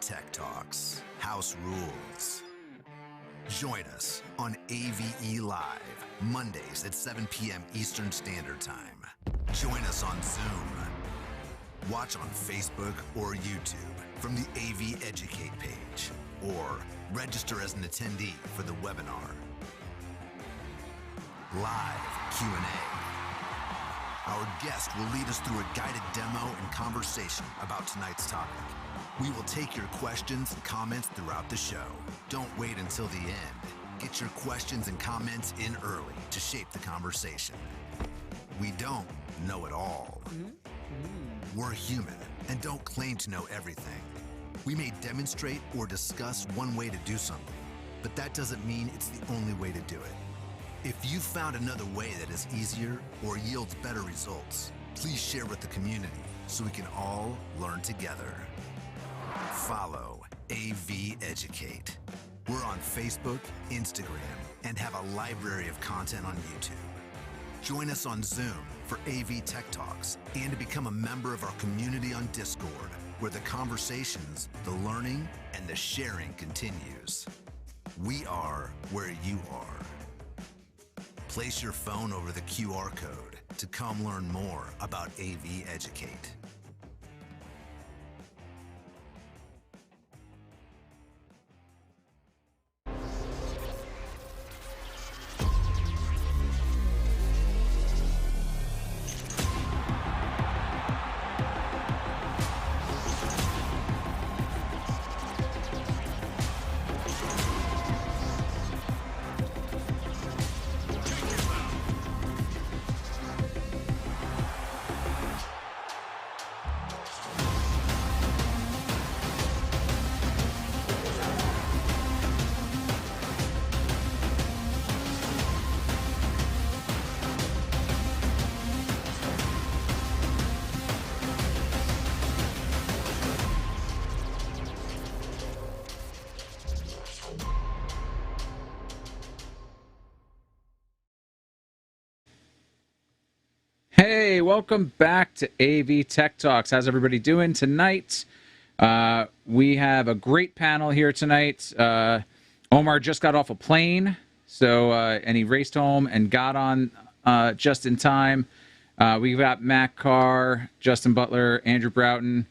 Tech Talks, House Rules. Join us on AVE Live, Mondays at 7 p.m. Eastern Standard Time. Join us on Zoom. Watch on Facebook or YouTube from the AV Educate page, or register as an attendee for the webinar. Live Q&A. Our guest will lead us through a guided demo and conversation about tonight's topic. We will take your questions and comments throughout the show. Don't wait until the end. Get your questions and comments in early to shape the conversation. We don't know it all. We're human and don't claim to know everything. We may demonstrate or discuss one way to do something, but that doesn't mean it's the only way to do it. If you found another way that is easier or yields better results, please share with the community so we can all learn together. Follow AV Educate. We're on Facebook, Instagram, and have a library of content on YouTube. Join us on Zoom for AV Tech Talks and to become a member of our community on Discord, where the conversations, the learning, and the sharing continues. We are where you are. Place your phone over the QR code to come learn more about AV Educate. Hey, welcome back to AV Tech Talks. How's everybody doing tonight? We have a great panel here tonight. Omar just got off a plane, and he raced home and got on just in time. We've got Matt Carr, Justin Butler, Andrew Broughton,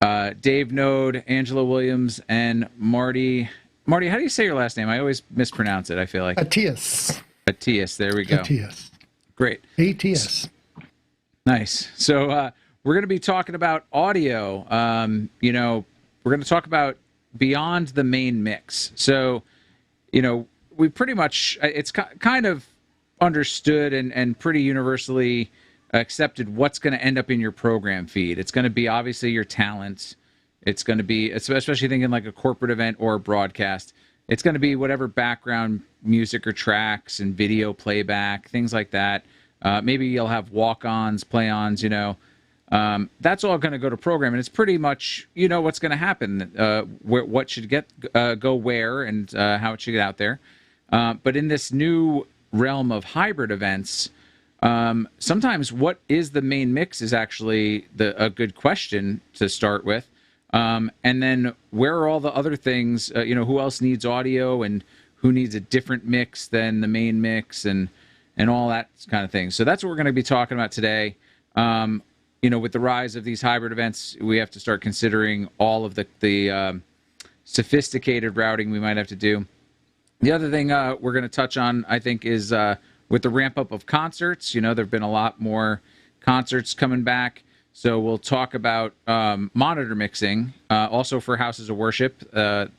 Dave Node, Angela Williams, and Marty. Marty, how do you say your last name? I always mispronounce it, I feel like. Atias. Atias, there we go. Atias. Great. ATS. Nice. So we're going to be talking about audio. We're going to talk about beyond the main mix. So, we pretty much, it's kind of understood and pretty universally accepted what's going to end up in your program feed. It's going to be obviously your talent. It's going to be, especially thinking like a corporate event or a broadcast, it's going to be whatever background music or tracks and video playback, things like that. Maybe you'll have walk-ons, play-ons, That's all going to go to program, and it's pretty much, what's going to happen, what should go where, and how it should get out there. But in this new realm of hybrid events, sometimes what is the main mix is actually a good question to start with. And then where are all the other things, who else needs audio and who needs a different mix than the main mix and all that kind of thing. So that's what we're going to be talking about today. With the rise of these hybrid events, we have to start considering all of the sophisticated routing we might have to do. The other thing we're going to touch on, I think, is with the ramp up of concerts. There have been a lot more concerts coming back. So we'll talk about monitor mixing, also for houses of worship, that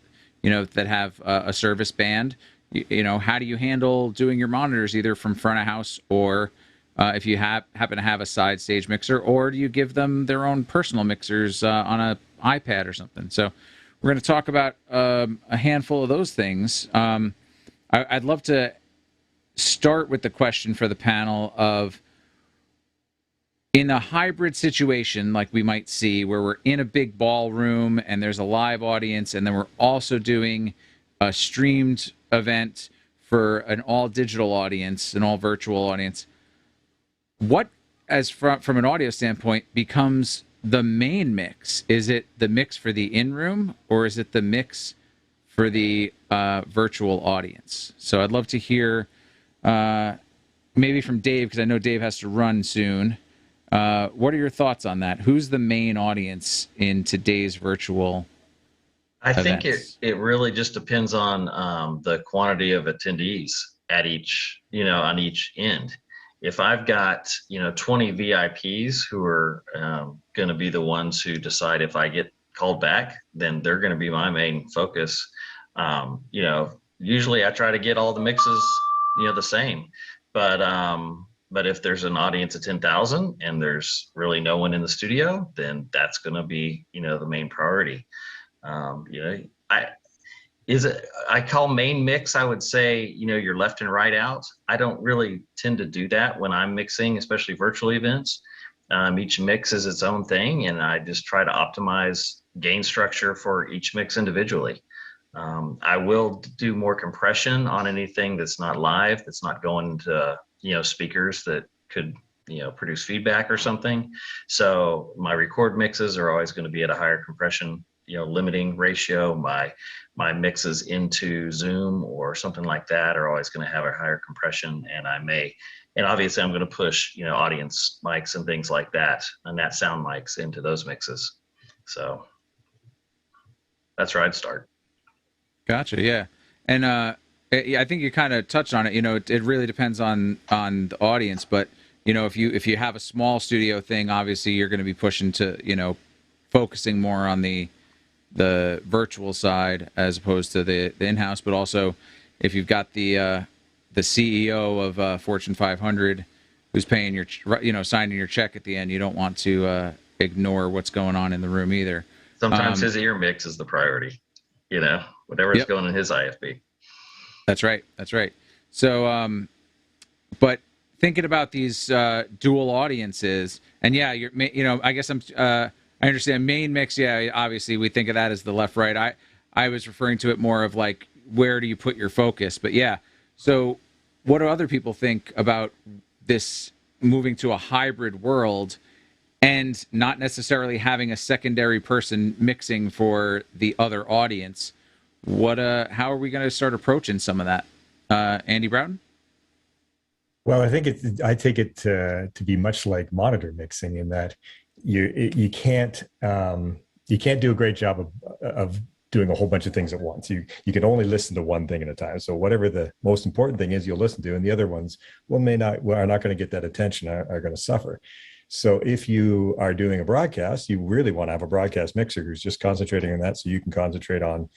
have a service band. How do you handle doing your monitors either from front of house or if you happen to have a side stage mixer, or do you give them their own personal mixers on an iPad or something? So we're going to talk about a handful of those things. I'd love to start with the question for the panel of, in a hybrid situation like we might see where we're in a big ballroom and there's a live audience, and then we're also doing a streamed event for an all digital audience, an all virtual audience, what, as from an audio standpoint, becomes the main mix, is it the mix for the in-room, or is it the mix for the virtual audience? So I'd love to hear maybe from Dave, because I know Dave has to run soon. What are your thoughts on that? Who's the main audience in today's virtual I think events? it really just depends on the quantity of attendees at on each end. If I've got 20 VIPs who are going to be the ones who decide if I get called back, then they're going to be my main focus. Usually I try to get all the mixes the same, but if there's an audience of 10,000 and there's really no one in the studio, then that's going to be the main priority. I call main mix, I would say, your left and right out. I don't really tend to do that when I'm mixing, especially virtual events. Each mix is its own thing, and I just try to optimize gain structure for each mix individually. I will do more compression on anything that's not live, that's not going to speakers that could produce feedback or something. So my record mixes are always going to be at a higher compression limiting ratio. My mixes into Zoom or something like that are always going to have a higher compression, and obviously I'm going to push audience mics and things like that, and that sound mics into those mixes. So that's where I'd start. Gotcha. Yeah, and I think you kind of touched on it. It really depends on the audience, but if you have a small studio thing, obviously you're going to be pushing to focusing more on the virtual side as opposed to the in-house. But also, if you've got the CEO of Fortune 500 who's paying signing your check at the end, you don't want to ignore what's going on in the room either. Sometimes his ear mix is the priority, whatever's going in his IFB. That's right. So, but thinking about these dual audiences, and yeah, I guess I understand main mix. Yeah, obviously we think of that as the left right. I was referring to it more of like, where do you put your focus? But yeah, so what do other people think about this moving to a hybrid world and not necessarily having a secondary person mixing for the other audience? How are we going to start approaching some of that? Andy Broughton? Well, I take it to be much like monitor mixing in that you can't do a great job of doing a whole bunch of things at once. You can only listen to one thing at a time. So whatever the most important thing is, you'll listen to, and the other ones are not going to get that attention, are going to suffer. So if you are doing a broadcast, you really want to have a broadcast mixer who's just concentrating on that, so you can concentrate on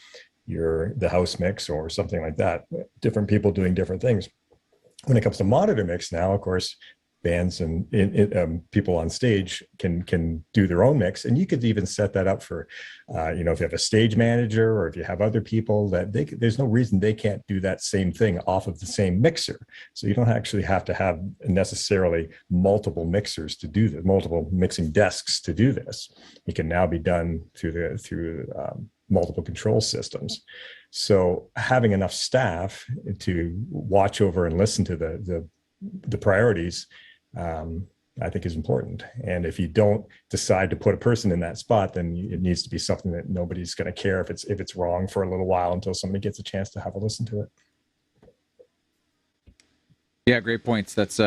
the house mix or something like that. Different people doing different things. When it comes to monitor mix now, of course, bands and people on stage can do their own mix, and you could even set that up for, if you have a stage manager or if you have other people there's no reason they can't do that same thing off of the same mixer. So you don't actually have to have necessarily multiple mixers to do this, multiple mixing desks to do this. It can now be done through multiple control systems. So having enough staff to watch over and listen to the priorities, I think is important. And if you don't decide to put a person in that spot, then it needs to be something that nobody's going to care if it's wrong for a little while until somebody gets a chance to have a listen to it. Yeah, great points. That's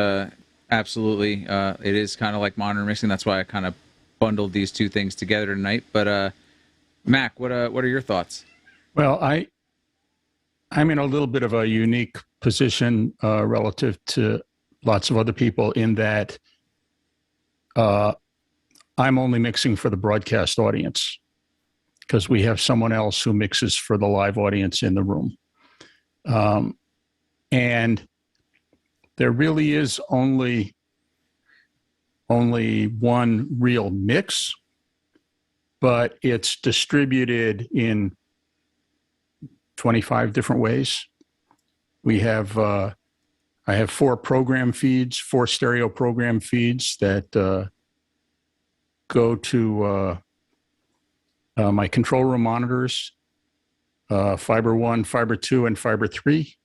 absolutely. It is kind of like monitor mixing. That's why I kind of bundled these two things together tonight. But Mac, what are your thoughts? Well, I'm in a little bit of a unique position relative to lots of other people in that I'm only mixing for the broadcast audience because we have someone else who mixes for the live audience in the room. And there really is only one real mix, but it's distributed in 25 different ways. We have I have four stereo program feeds that go to my control room monitors, Fiber 1, Fiber 2, and Fiber 3.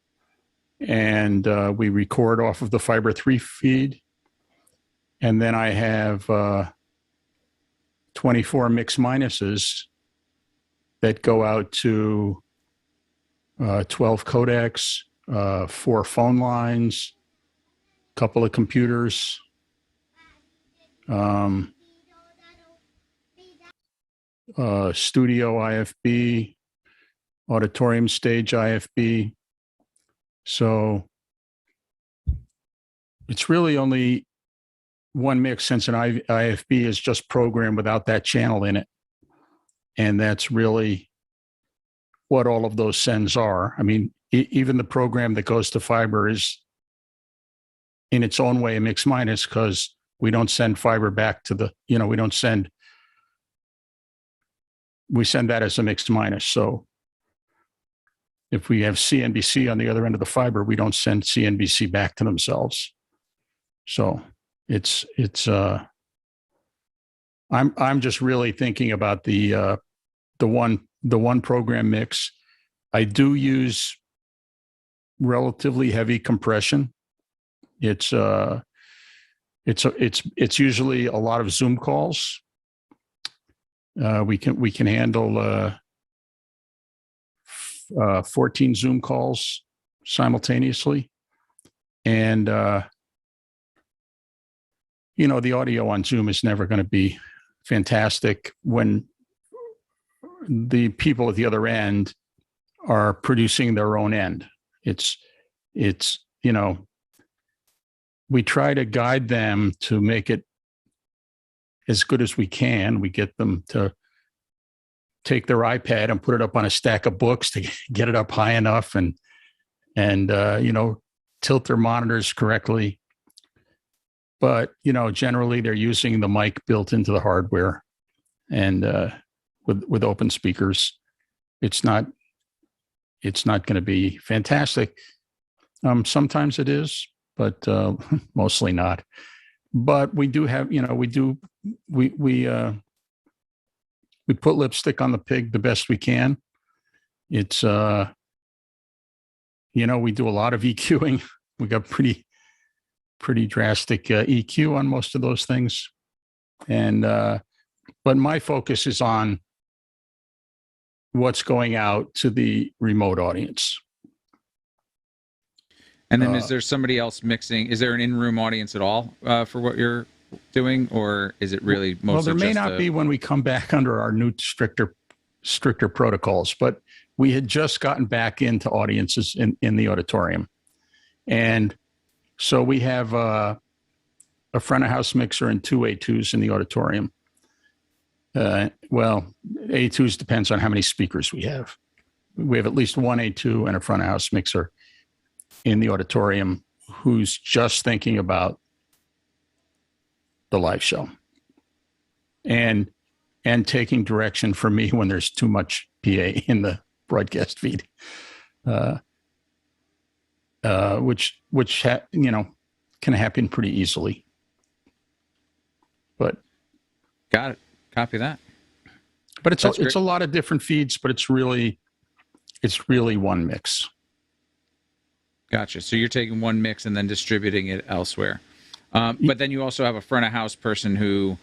And we record off of the Fiber 3 feed. And then I have 24 mix minuses that go out to 12 codecs, 4 phone lines, a couple of computers, studio IFB, auditorium stage IFB. So it's really only one mix, since an IFB is just programmed without that channel in it. And that's really what all of those sends are. I mean, even the program that goes to fiber is in its own way a mix minus, because we don't send fiber back to the, we send that as a mixed minus. So if we have CNBC on the other end of the fiber, we don't send CNBC back to themselves. So I'm just really thinking about the one program mix. I do use relatively heavy compression. It's usually a lot of Zoom calls. We can handle 14 Zoom calls simultaneously, and the audio on Zoom is never going to be fantastic when the people at the other end are producing their own end. It's we try to guide them to make it as good as we can. We get them to take their iPad and put it up on a stack of books to get it up high enough and tilt their monitors correctly. But, generally they're using the mic built into the hardware, and with open speakers, it's not going to be fantastic. Sometimes it is, but mostly not. But we do have, we put lipstick on the pig the best we can. It's, we do a lot of EQing. We got pretty drastic EQ on most of those things. And, but my focus is on what's going out to the remote audience. And then is there somebody else mixing? Is there an in-room audience at all for what you're doing, or is it really mostly? Well, there may not be when we come back under our new stricter protocols, but we had just gotten back into audiences in the auditorium. And so we have a front of house mixer and 2 A2s in the auditorium. Well, A2s depends on how many speakers we have. We have at least one A2 and a front of house mixer in the auditorium who's just thinking about the live show and taking direction from me when there's too much PA in the broadcast feed, which can happen pretty easily. But got it. Copy that. But it's a lot of different feeds, but it's really one mix. Gotcha. So you're taking one mix and then distributing it elsewhere. But then you also have a front of house person who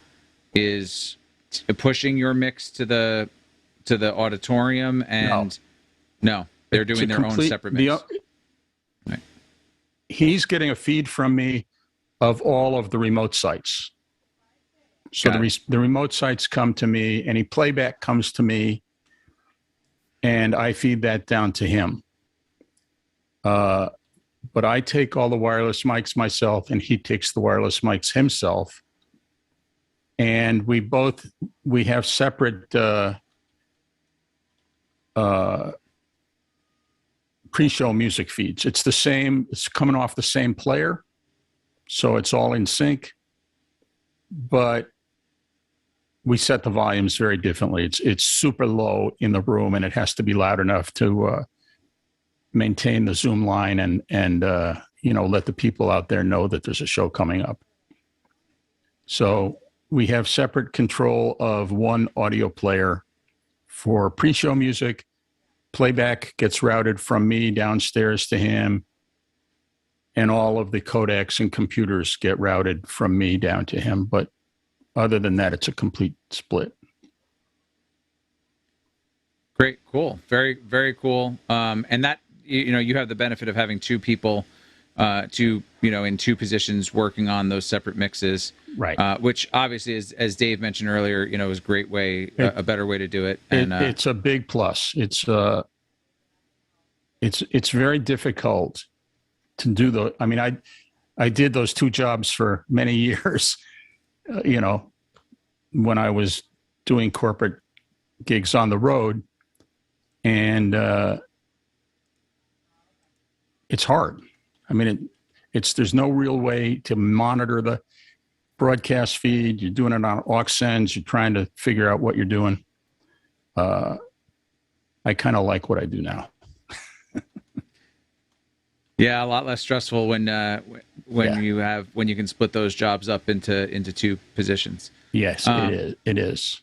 is pushing your mix to the auditorium, and no they're doing their own separate mix. Right. He's getting a feed from me of all of the remote sites. So the remote sites come to me, any playback comes to me, and I feed that down to him. But I take all the wireless mics myself, and he takes the wireless mics himself. And we have separate pre-show music feeds. It's the same. It's coming off the same player, so it's all in sync. But we set the volumes very differently. It's super low in the room, and it has to be loud enough to maintain the Zoom line and let the people out there know that there's a show coming up. So we have separate control of one audio player for pre-show music. Playback gets routed from me downstairs to him, and all of the codecs and computers get routed from me down to him. But other than that, it's a complete split. Great, cool, very, very cool. And that you have the benefit of having two people, in two positions working on those separate mixes, Right. Which obviously, is Dave mentioned earlier, is a great way, a better way to do it. And it's a big plus. It's very difficult to do the. I mean, I did those two jobs for many years. When I was doing corporate gigs on the road, and it's hard. I mean, there's no real way to monitor the broadcast feed. You're doing it on aux sends. You're trying to figure out what you're doing. I kind of like what I do now. Yeah, a lot less stressful when you can split those jobs up into two positions. Yes, it is.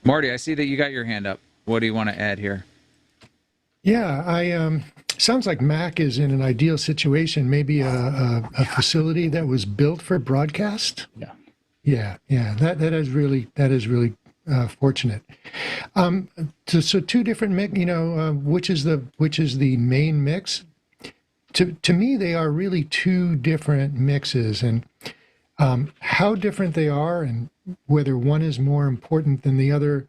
Marty, I see that you got your hand up. What do you want to add here? Yeah, sounds like Mac is in an ideal situation. Maybe a facility that was built for broadcast. Yeah. Yeah. That is really fortunate. So two different which is the main mix. To me, they are really two different mixes, and how different they are, and whether one is more important than the other,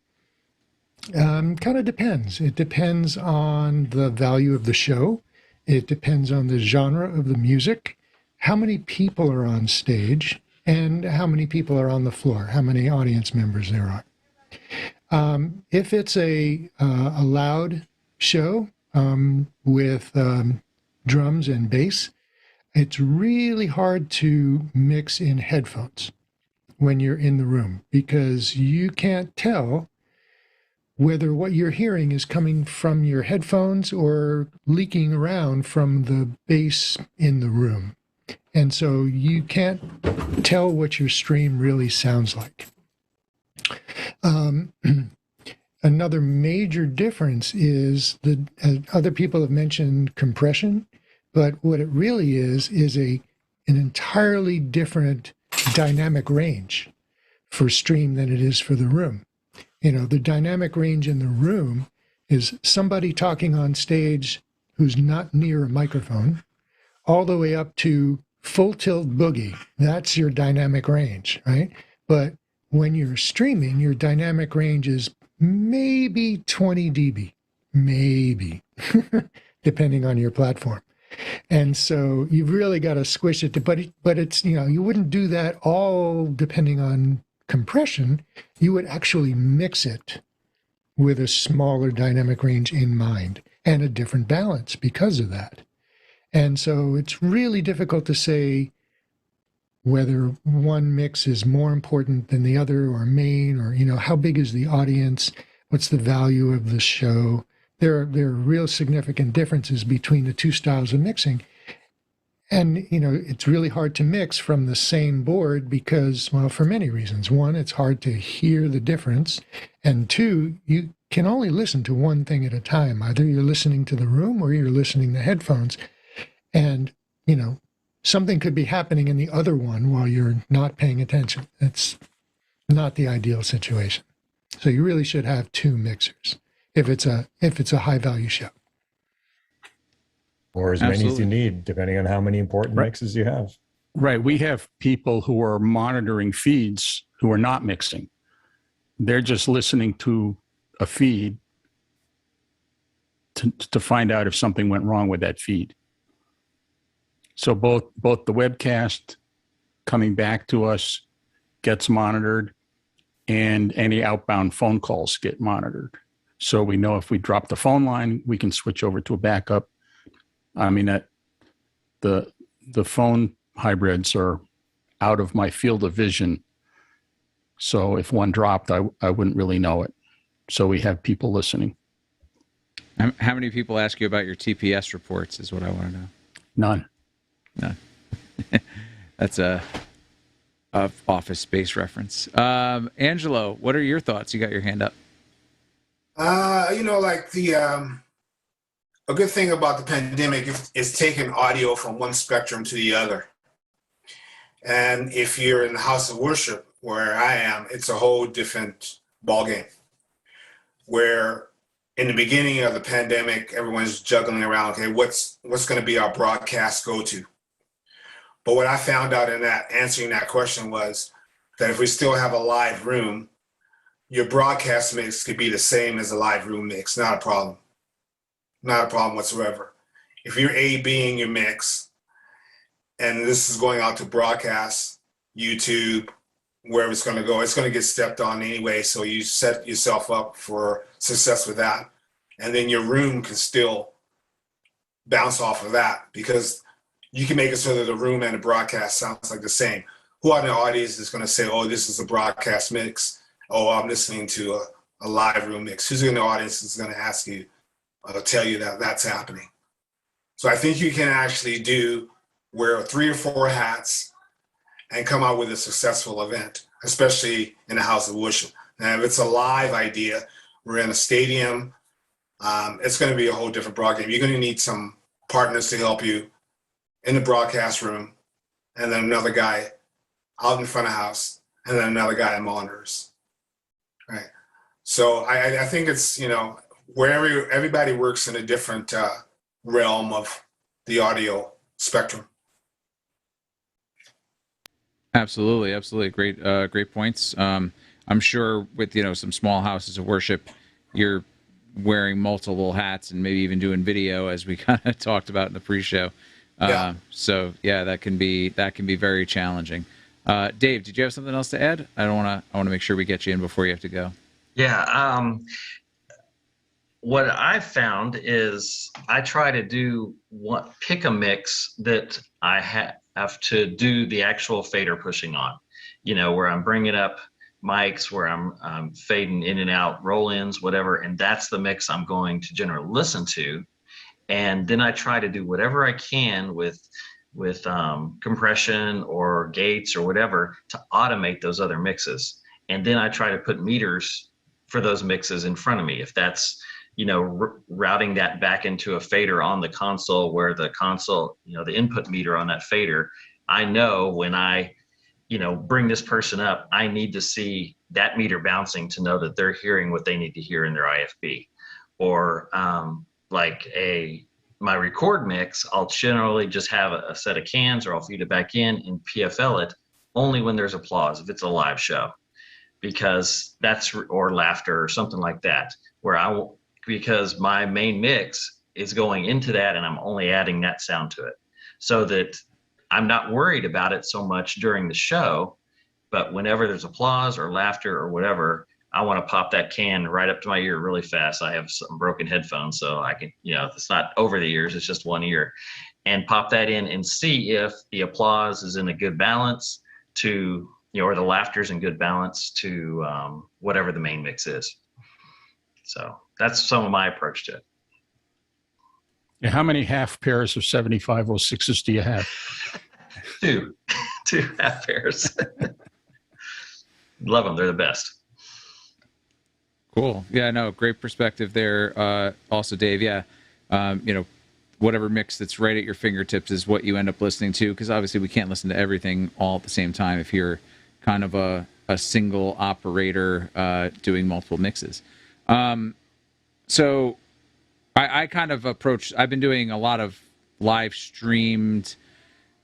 kind of depends. It depends on the value of the show. It depends on the genre of the music, how many people are on stage, and how many people are on the floor, how many audience members there are. If it's a loud show with drums and bass, it's really hard to mix in headphones when you're in the room, because you can't tell whether what you're hearing is coming from your headphones or leaking around from the bass in the room. And so you can't tell what your stream really sounds like. Another major difference is other people have mentioned compression, but what it really is an entirely different dynamic range for stream than it is for the room. The dynamic range in the room is somebody talking on stage who's not near a microphone, all the way up to full tilt boogie. That's your dynamic range, right? But when you're streaming, your dynamic range is maybe 20 dB, maybe, depending on your platform. And so you've really got to squish it, but it's, you wouldn't do that all depending on compression. You would actually mix it with a smaller dynamic range in mind and a different balance because of that. And so it's really difficult to say whether one mix is more important than the other, or main, or, how big is the audience? What's the value of the show? There are real significant differences between the two styles of mixing. And, it's really hard to mix from the same board because, well, for many reasons. One, it's hard to hear the difference. And two, you can only listen to one thing at a time. Either you're listening to the room or you're listening to headphones. And, something could be happening in the other one while you're not paying attention. It's not the ideal situation. So you really should have two mixers if it's a high value show. Or as many as you need, depending on how many important mixes you have. Right. We have people who are monitoring feeds who are not mixing. They're just listening to a feed to find out if something went wrong with that feed. So both the webcast coming back to us gets monitored, and any outbound phone calls get monitored. So we know if we drop the phone line, we can switch over to a backup. I mean, the phone hybrids are out of my field of vision. So if one dropped, I wouldn't really know it. So we have people listening. How many people ask you about your TPS reports is what I want to know. None. No. That's a Office Space reference. Angelo, what are your thoughts? You got your hand up. A good thing about the pandemic is taking audio from one spectrum to the other. And if you're in the house of worship, where I am, it's a whole different ballgame. Where in the beginning of the pandemic, everyone's juggling around, okay, what's going to be our broadcast go-to? But what I found out in that answering that question was that if we still have a live room, your broadcast mix could be the same as a live room mix. Not a problem. Not a problem whatsoever. If you're A-Bing your mix, and this is going out to broadcast, YouTube, wherever it's going to go, it's going to get stepped on anyway. So you set yourself up for success with that. And then your room can still bounce off of that, because you can make it so that the room and the broadcast sounds like the same. Who out in the audience is going to say, oh, this is a broadcast mix? Oh, I'm listening to a live room mix. Who's in the audience is going to ask you, tell you that that's happening? So I think you can actually wear 3 or 4 hats and come out with a successful event, especially in the House of Worship. Now, if it's a live idea, we're in a stadium, it's going to be a whole different broadcast. You're going to need some partners to help you in the broadcast room, and then another guy out in front of house, and then another guy in monitors. Right. So I think it's, wherever everybody works in a different realm of the audio spectrum. Absolutely. Great points. I'm sure with, some small houses of worship, you're wearing multiple hats and maybe even doing video, as we kind of talked about in the pre-show. Yeah. So yeah, that can be very challenging. Dave, did you have something else to add? I want to make sure we get you in before you have to go. Yeah. What I've found is I try to pick a mix that I have to do the actual fader pushing on, where I'm bringing up mics, where I'm fading in and out, roll-ins, whatever, and that's the mix I'm going to generally listen to. And then I try to do whatever I can with compression or gates or whatever to automate those other mixes. And then I try to put meters for those mixes in front of me. If that's, routing that back into a fader on the console, where the console, the input meter on that fader, I know when I, bring this person up, I need to see that meter bouncing to know that they're hearing what they need to hear in their IFB. Or my record mix, I'll generally just have a set of cans, or I'll feed it back in and PFL it only when there's applause, if it's a live show, because or laughter or something like that, because my main mix is going into that and I'm only adding that sound to it, so that I'm not worried about it so much during the show. But whenever there's applause or laughter or whatever, I want to pop that can right up to my ear really fast. I have some broken headphones, so I can, it's not over the ears, it's just one ear, and pop that in and see if the applause is in a good balance to, or the laughter's in good balance to whatever the main mix is. So that's some of my approach to it. Yeah, how many half pairs of 7506s do you have? Two half pairs. Love them. They're the best. Cool. Yeah, no, great perspective there. Also, Dave, yeah, whatever mix that's right at your fingertips is what you end up listening to, because obviously we can't listen to everything all at the same time if you're kind of a single operator doing multiple mixes. So I kind of I've been doing a lot of live streamed,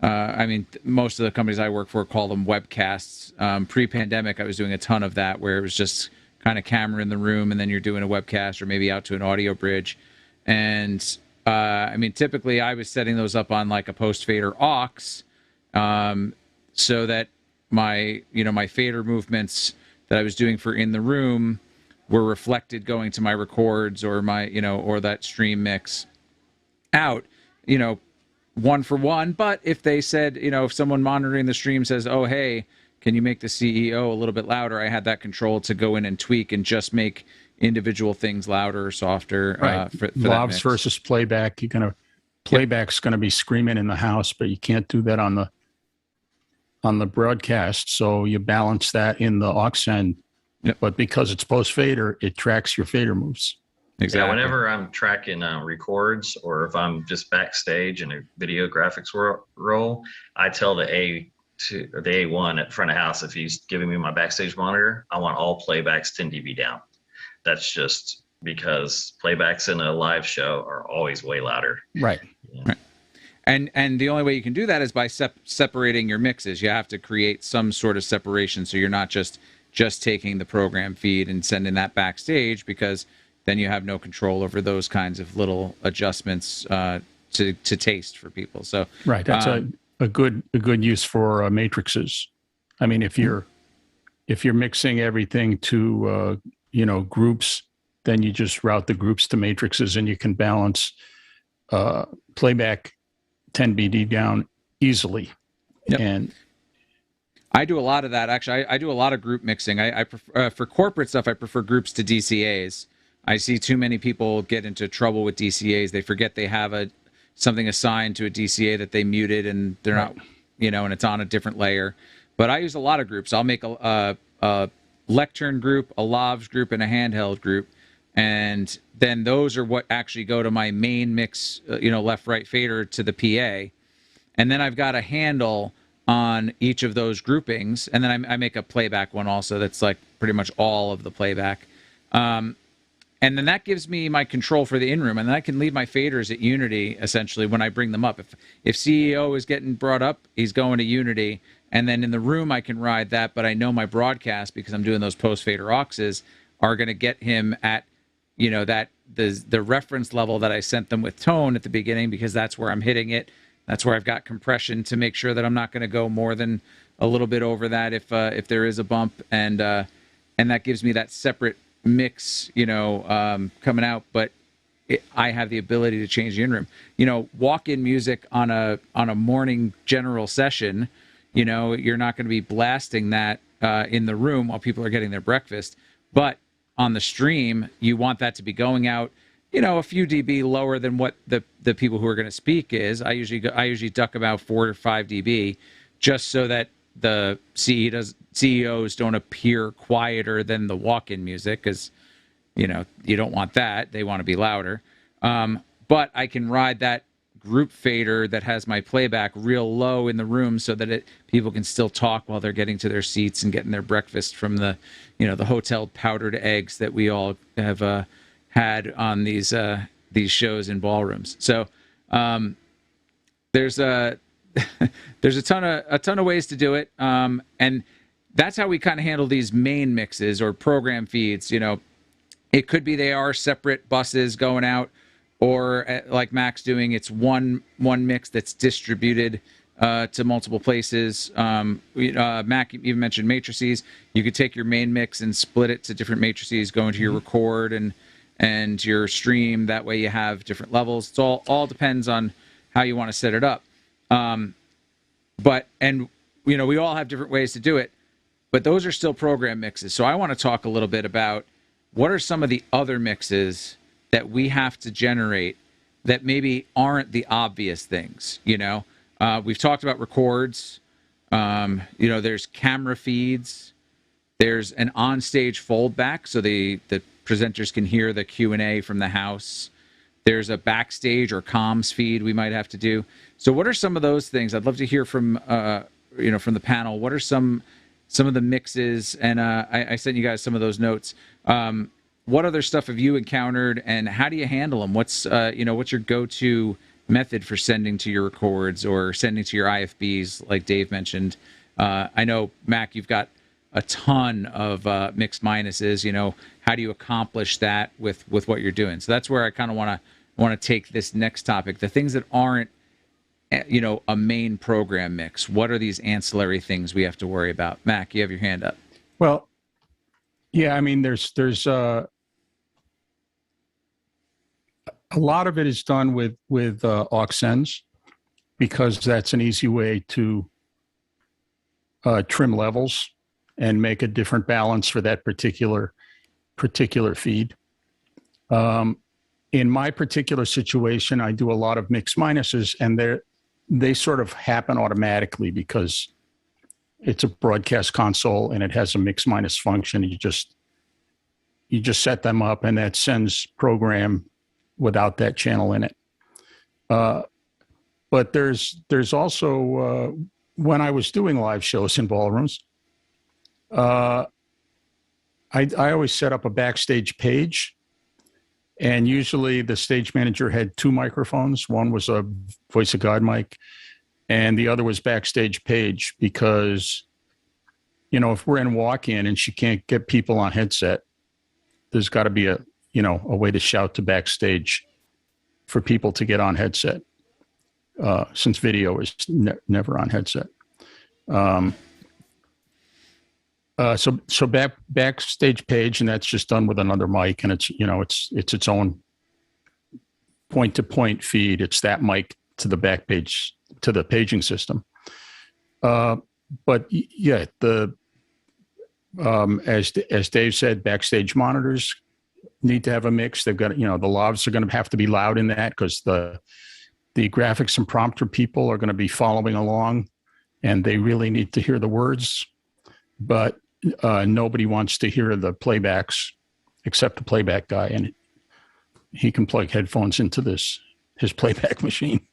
most of the companies I work for call them webcasts. Pre-pandemic, I was doing a ton of that, where it was just kind of camera in the room, and then you're doing a webcast or maybe out to an audio bridge. And typically I was setting those up on like a post fader aux, so that my fader movements that I was doing for in the room were reflected going to my records or my, or that stream mix out, one for one. But if they said, if someone monitoring the stream says, oh, hey, can you make the CEO a little bit louder? I had that control to go in and tweak and just make individual things louder or softer. Right. For Lavs versus playback. Playback's going to be screaming in the house, but you can't do that on the broadcast. So you balance that in the aux end. Yep. But because it's post fader, it tracks your fader moves. Exactly. Yeah, whenever I'm tracking records, or if I'm just backstage in a video graphics roll, I tell the A to the A1 at front of house, if he's giving me my backstage monitor, I want all playbacks 10 dB down. That's just because playbacks in a live show are always way louder. Right. Yeah. Right. And the only way you can do that is by separating your mixes. You have to create some sort of separation, so you're not just taking the program feed and sending that backstage, because then you have no control over those kinds of little adjustments to taste for people. So right, that's a good use for matrices. I mean, if you're mixing everything to groups, then you just route the groups to matrices, and you can balance playback 10 BD down easily. Yep. And I do a lot of that. Actually, I do a lot of group mixing. I prefer, for corporate stuff, I prefer groups to DCAs. I see too many people get into trouble with DCAs. They forget they have something assigned to a DCA that they muted, and they're not, and it's on a different layer. But I use a lot of groups. I'll make a lectern group, a lavs group, and a handheld group. And then those are what actually go to my main mix, left, right fader to the PA. And then I've got a handle on each of those groupings. And then I make a playback one also that's like pretty much all of the playback. And then that gives me my control for the in-room. And then I can leave my faders at Unity, essentially, when I bring them up. If CEO is getting brought up, he's going to Unity. And then in the room, I can ride that. But I know my broadcast, because I'm doing those post-fader auxes, are going to get him at that the reference level that I sent them with tone at the beginning, because that's where I'm hitting it. That's where I've got compression to make sure that I'm not going to go more than a little bit over that if there is a bump, and that gives me that separate mix, coming out. But I have the ability to change the in-room. Walk-in music on a morning general session, you're not going to be blasting that in the room while people are getting their breakfast, but on the stream, you want that to be going out, a few dB lower than what the people who are going to speak is. I usually duck about 4 or 5 dB, just so that the CEOs don't appear quieter than the walk-in music, because you don't want that. They want to be louder. But I can ride that group fader that has my playback real low in the room, so that people can still talk while they're getting to their seats and getting their breakfast from the the hotel powdered eggs that we all have had on these shows in ballrooms. So there's a ton of ways to do it, and that's how we kind of handle these main mixes or program feeds. It could be they are separate buses going out, or like Mac's doing, it's one mix that's distributed to multiple places. Mac even mentioned matrices. You could take your main mix and split it to different matrices, go into your record and your stream. That way you have different levels. It's all depends on how you want to set it up. We all have different ways to do it, but those are still program mixes. So I want to talk a little bit about what are some of the other mixes that we have to generate that maybe aren't the obvious things. We've talked about records. There's camera feeds. There's an on-stage foldback, so the presenters can hear the Q&A from the house. There's a backstage or comms feed we might have to do. So what are some of those things? I'd love to hear from from the panel. What are some of the mixes? And I sent you guys some of those notes. What other stuff have you encountered, and how do you handle them? What's your go-to method for sending to your records or sending to your IFBs, like Dave mentioned? I know, Mac, you've got a ton of mixed minuses. How do you accomplish that with what you're doing? So that's where I kind of want to take this next topic, the things that aren't a main program mix. What are these ancillary things we have to worry about? Mac, you have your hand up. Well, yeah, I mean, there's a lot of it is done with aux sends, because that's an easy way to trim levels and make a different balance for that particular feed. In my particular situation, I do a lot of mixed minuses, and they sort of happen automatically because it's a broadcast console and it has a mix minus function. You just set them up, and that sends program without that channel in it. But there's also when I was doing live shows in ballrooms, I always set up a backstage page, and usually the stage manager had two microphones. One was a Voice of God mic, and the other was backstage page, because, you know, if we're in walk-in and she can't get people on headset, there's got to be a way to shout to backstage for people to get on headset, since video is never on headset. So backstage page, and that's just done with another mic, and it's its own point-to-point feed. It's that mic to the back page, to the paging system. But yeah, as Dave said, backstage monitors need to have a mix. They've got, the lavs are going to have to be loud in that, because the graphics and prompter people are going to be following along, and they really need to hear the words. But nobody wants to hear the playbacks except the playback guy, and he can plug headphones into his playback machine.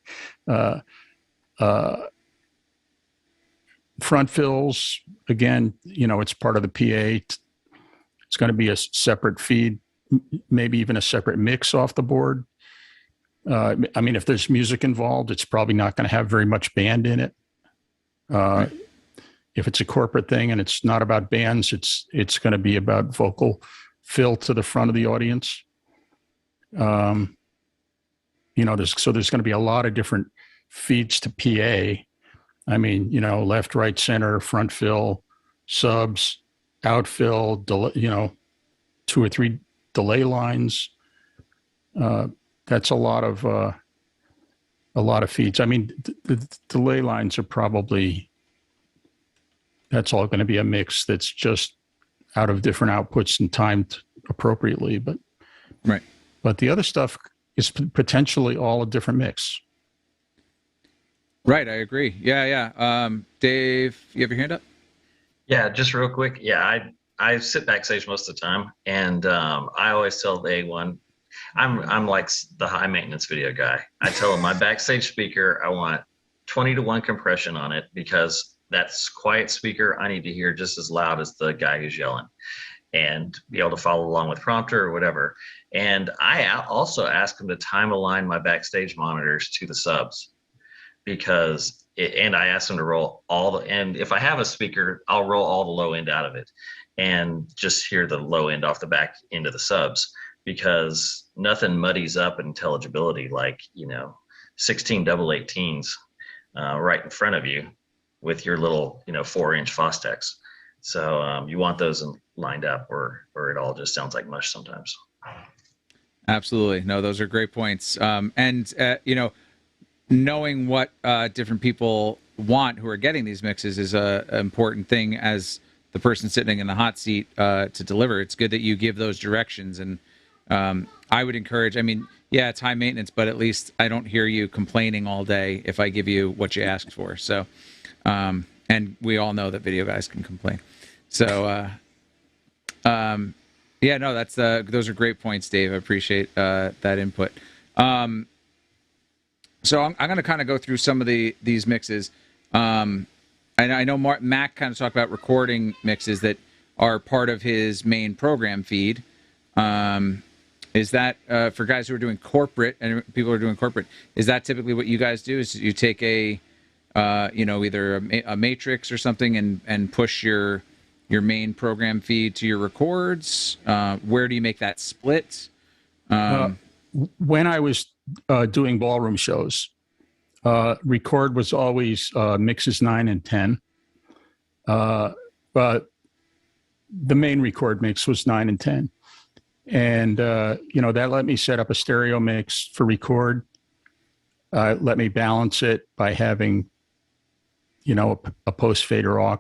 Front fills, again, it's part of the PA. It's going to be a separate feed, maybe even a separate mix off the board. If there's music involved, it's probably not going to have very much band in it. Right. If it's a corporate thing and it's not about bands, it's going to be about vocal fill to the front of the audience. There's going to be a lot of different feeds to PA. Left, right, center, front fill, subs, outfill, two or three delay lines. That's a lot of feeds. The delay lines are probably, that's all going to be a mix that's just out of different outputs and timed appropriately. But right. But the other stuff is potentially all a different mix. Right, I agree. Yeah. Dave, you have your hand up? Yeah, just real quick. Yeah, I sit backstage most of the time, and I always tell the A1, I'm like the high maintenance video guy. I tell them my backstage speaker, I want 20-to-1 compression on it, because that's quiet speaker I need to hear just as loud as the guy who's yelling, and be able to follow along with prompter or whatever. And I also ask them to time align my backstage monitors to the subs, because and I ask them to roll and if I have a speaker, I'll roll all the low end out of it and just hear the low end off the back end of the subs, because nothing muddies up intelligibility like 16 double 18s right in front of you with your little 4-inch Fostex. So you want those lined up, or it all just sounds like mush sometimes. Absolutely. No, those are great points. Knowing what different people want who are getting these mixes is an important thing as the person sitting in the hot seat to deliver. It's good that you give those directions. And I would encourage, it's high maintenance, but at least I don't hear you complaining all day if I give you what you asked for. So, and we all know that video guys can complain. So, those are great points, Dave. I appreciate that input. So I'm going to kind of go through some of these mixes. And I know Mac kind of talked about recording mixes that are part of his main program feed. Is that for guys who are doing corporate and people who are doing corporate? Is that typically what you guys do? Is you take either a matrix or something and push your main program feed to your records? Where do you make that split? When I was doing ballroom shows, record was always mixes 9 and 10, but the main record mix was 9 and 10, and that let me set up a stereo mix for record. Let me balance it by having a post fader aux.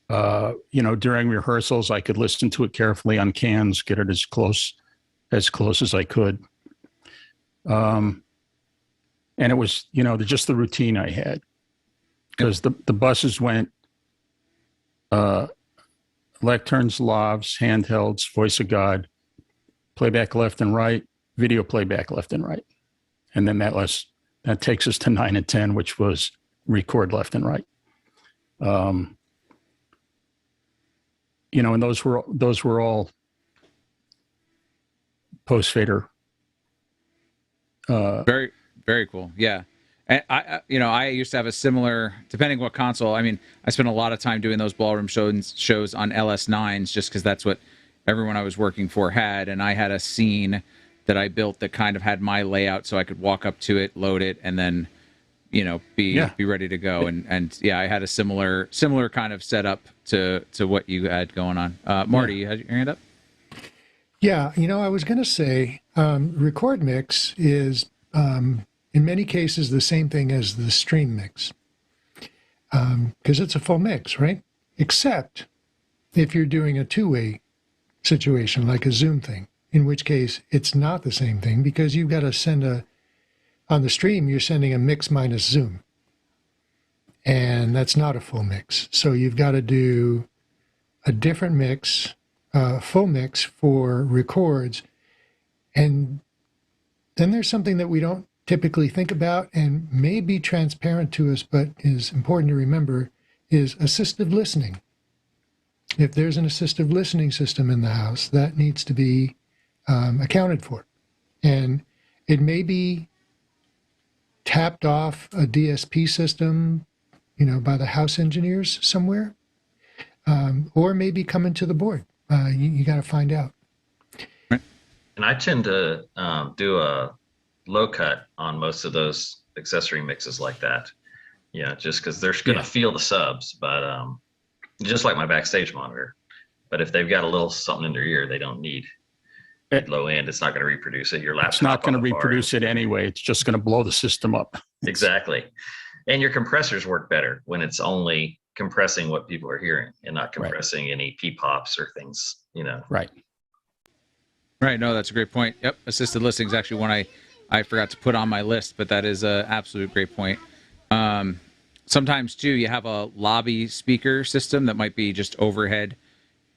During rehearsals, I could listen to it carefully on cans, get it as close as I could. And it was, just the routine I had, because the buses went lecterns, lavs, handhelds, Voice of God, playback left and right, video playback left and right. And then that takes us to 9 and 10, which was record left and right. And those were all post fader. Very, very cool. Yeah. And I used to have a similar, depending what console. I mean, I spent a lot of time doing those ballroom shows on LS9s just because that's what everyone I was working for had. And I had a scene that I built that kind of had my layout so I could walk up to it, load it, and then, be ready to go. And yeah, I had a similar kind of setup to what you had going on. Marty, you had your hand up? Yeah, I was going to say record mix is in many cases the same thing as the stream mix because it's a full mix, right? Except if you're doing a two-way situation like a Zoom thing, in which case it's not the same thing because you've got to send on the stream, you're sending a mix minus Zoom. And that's not a full mix. So you've got to do a different mix, full mix for records. And then there's something that we don't typically think about and may be transparent to us, but is important to remember, is assistive listening. If there's an assistive listening system in the house, that needs to be accounted for. And it may be tapped off a DSP system, by the house engineers somewhere, or maybe coming to the board. You got to find out. And I tend to do a low cut on most of those accessory mixes like that. Yeah, just because they're going to feel the subs, but just like my backstage monitor. But if they've got a little something in their ear, they don't need low end. It's not going to reproduce it. Your laptop. It's not going to reproduce it anyway. It's just going to blow the system up. Exactly. And your compressors work better when it's only compressing what people are hearing and not compressing any P-pops or things, Right. Right. No, that's a great point. Yep. Assisted listening is actually one I forgot to put on my list, but that is an absolute great point. Sometimes too, you have a lobby speaker system that might be just overhead,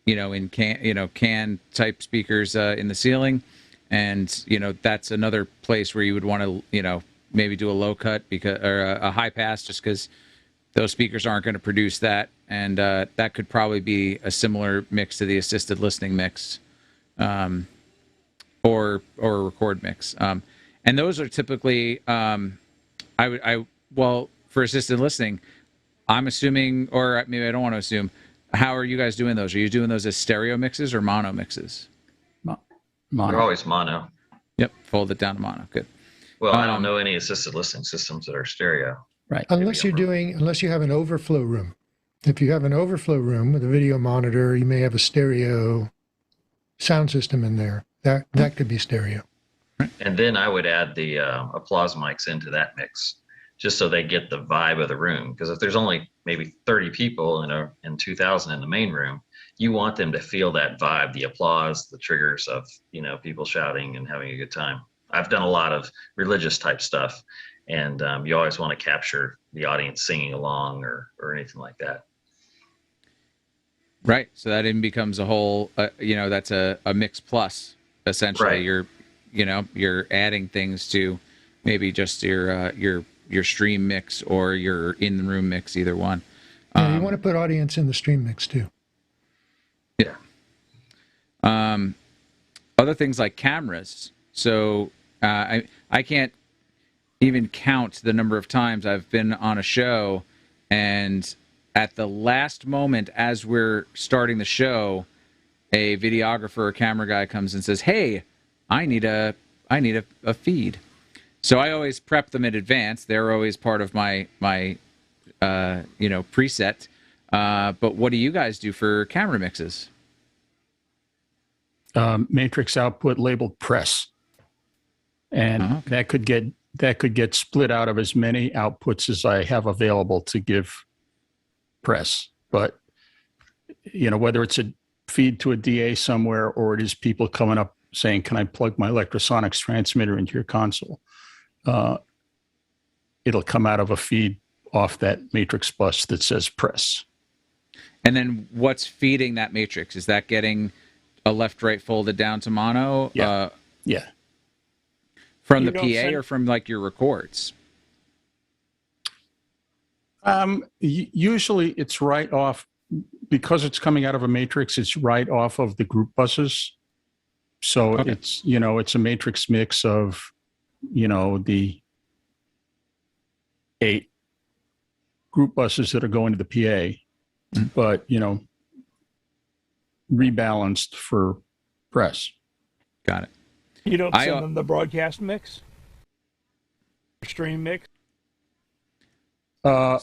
in can type speakers in the ceiling. And, that's another place where you would want to, maybe do a low cut or a high pass just because those speakers aren't going to produce that. And that could probably be a similar mix to the assisted listening mix. Or a record mix, and those are typically for assisted listening, I'm assuming, or maybe I don't want to assume. How are you guys doing those? Are you doing those as stereo mixes or mono mixes? Mono. They're always mono. Yep, fold it down to mono. Good. Well, I don't know any assisted listening systems that are stereo. Right. Unless you have an overflow room. If you have an overflow room with a video monitor, you may have a stereo sound system in there. That could be stereo. And then I would add the applause mics into that mix, just so they get the vibe of the room. Because if there's only maybe 30 people and 2,000 in the main room, you want them to feel that vibe, the applause, the triggers of people shouting and having a good time. I've done a lot of religious type stuff, and you always want to capture the audience singing along or anything like that. Right. So that even becomes a whole, that's a mix plus. Essentially, right. You're adding things to maybe just your stream mix or your in the room mix, either one. Yeah, you want to put audience in the stream mix too. Yeah. Other things like cameras. So I can't even count the number of times I've been on a show, and at the last moment, as we're starting the show, a videographer or camera guy comes and says, "Hey, I need a feed." So I always prep them in advance. They're always part of my preset. But what do you guys do for camera mixes? Matrix output labeled press, and that could get split out of as many outputs as I have available to give press. But whether it's a feed to a DA somewhere, or it is people coming up saying, "Can I plug my Electrosonics transmitter into your console?" It'll come out of a feed off that matrix bus that says press. And then what's feeding that matrix? Is that getting a left-right folded down to mono? Yeah. Yeah. From the PA or from like your records? Usually it's right off, because it's coming out of a matrix. It's right off of the group buses. So Okay. it's, it's a matrix mix of, the 8 group buses that are going to the PA, but, rebalanced for press. Got it. You don't send them the broadcast mix? Stream mix? Well,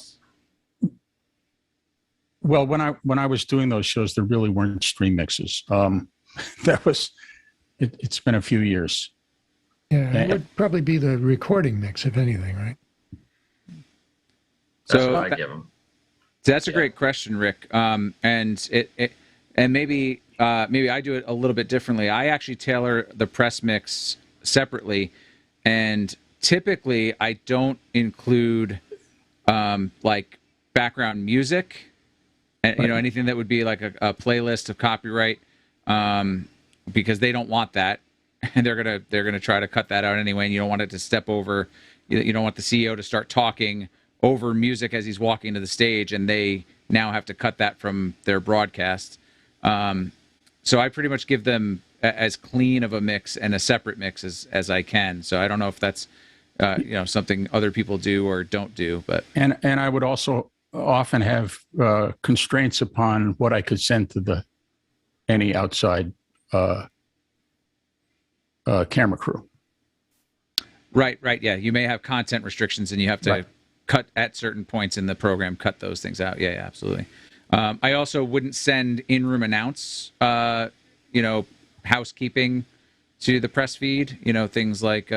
when I was doing those shows, there really weren't stream mixes. It's been a few years. Yeah, it would probably be the recording mix, if anything, right? That's So what I give them. that's a great question, Rick. And maybe I do it a little bit differently. I actually tailor the press mix separately, and typically I don't include like background music, and anything that would be like a playlist of copyright, because they don't want that, and they're gonna try to cut that out anyway. And you don't want it to step over. You don't want the CEO to start talking over music as he's walking to the stage, and they now have to cut that from their broadcast. So I pretty much give them as clean of a mix and a separate mix as I can. So I don't know if that's something other people do or don't do, but and I would also often have constraints upon what I could send to any outside camera crew. Right. Yeah, you may have content restrictions, and you have to cut at certain points in the program. Cut those things out. Yeah, absolutely. I also wouldn't send in-room announce, housekeeping to the press feed. Things like,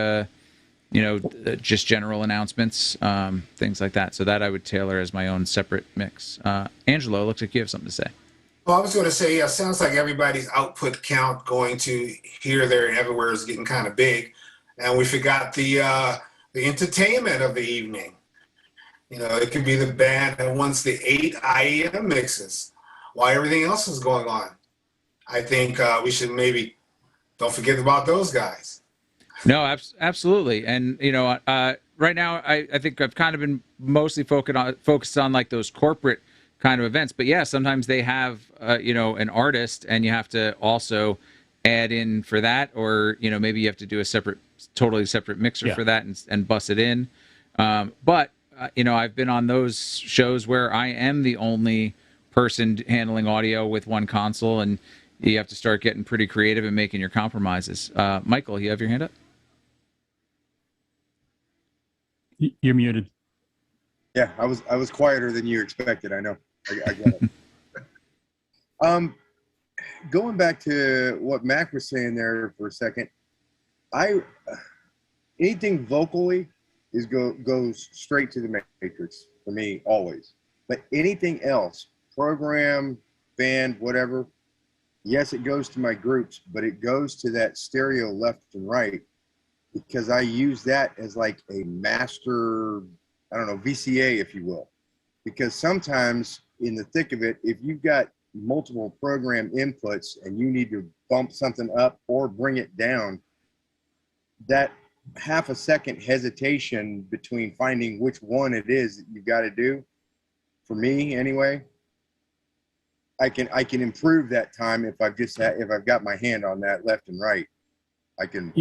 just general announcements, things like that. So that I would tailor as my own separate mix. Angelo, looks like you have something to say. Well, I was going to say, sounds like everybody's output count going to here, there, and everywhere is getting kind of big, and we forgot the entertainment of the evening. It could be the band that wants the 8 IEM mixes while everything else is going on. I think we should maybe don't forget about those guys. No, absolutely. And, right now, I think I've kind of been mostly focused on like those corporate kind of events. But yeah, sometimes they have, an artist, and you have to also add in for that, or, maybe you have to do a totally separate mixer for that and bus it in. But I've been on those shows where I am the only person handling audio with one console, and you have to start getting pretty creative and making your compromises. Michael, you have your hand up? You're muted. Yeah, I was quieter than you expected. I know. I get it. Going back to what Mac was saying there for a second, anything vocally goes straight to the matrix for me always. But anything else, program, band, whatever, yes, it goes to my groups, but it goes to that stereo left and right, because I use that as like a master, VCA, if you will. Because sometimes in the thick of it, if you've got multiple program inputs and you need to bump something up or bring it down, that half a second hesitation between finding which one it is that you've got to do, for me anyway, I can improve that time if I've got my hand on that left and right. I can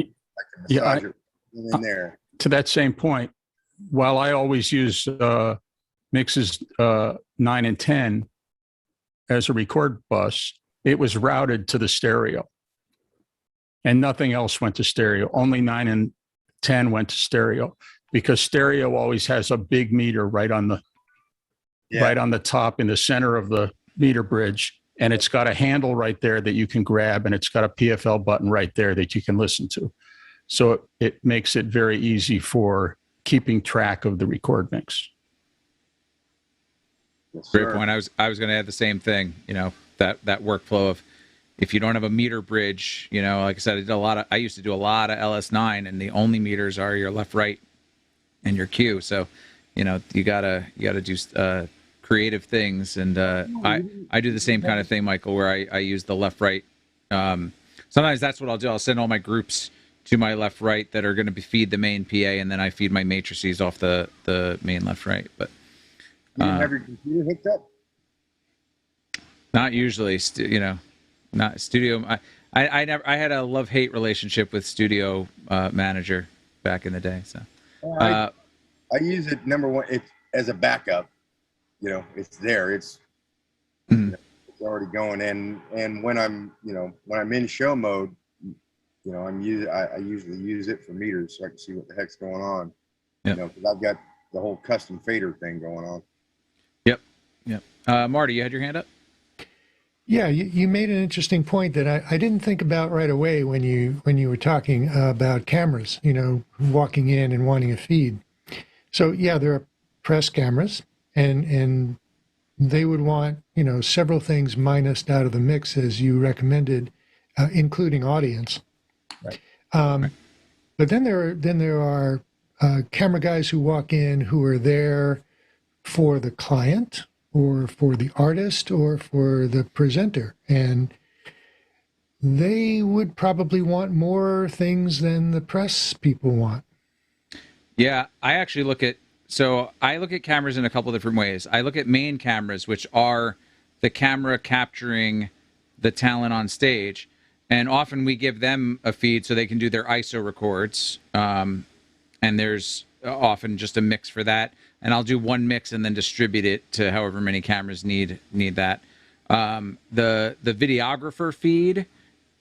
massage it in there. To that same point, while I always use mixes 9 and 10 as a record bus, it was routed to the stereo, and nothing else went to stereo. Only 9 and 10 went to stereo, because stereo always has a big meter right on the top in the center of the meter bridge, and it's got a handle right there that you can grab, and it's got a PFL button right there that you can listen to. So it makes it very easy for keeping track of the record mix. Yes, Great sir. point. I was going to add the same thing. That workflow of, if you don't have a meter bridge, like I said, I used to do a lot of LS9, and the only meters are your left, right, and your cue. So, you gotta do creative things, and I do the same kind of thing, Michael, where I use the left, right. Sometimes that's what I'll do. I'll send all my groups to my left, right that are going to feed the main PA, and then I feed my matrices off the main left, right. But You didn't have your computer hooked up? Not usually, not Studio. I had a love-hate relationship with Studio Manager back in the day. So I use it, number one, it's as a backup. It's there. It's it's already going. And when I'm in show mode, I usually use it for meters so I can see what the heck's going on. Yep. Because I've got the whole custom fader thing going on. Yep. Marty, you had your hand up? Yeah, you made an interesting point that I didn't think about right away when you were talking about cameras, walking in and wanting a feed. So yeah, there are press cameras, and they would want, several things minused out of the mix as you recommended, including audience. Right. But then there are camera guys who walk in who are there for the client or for the artist or for the presenter, and they would probably want more things than the press people want. Yeah, I actually look at cameras in a couple different ways. I look at main cameras, which are the camera capturing the talent on stage, and often we give them a feed so they can do their ISO records, and there's often just a mix for that. And I'll do one mix and then distribute it to however many cameras need that. The videographer feed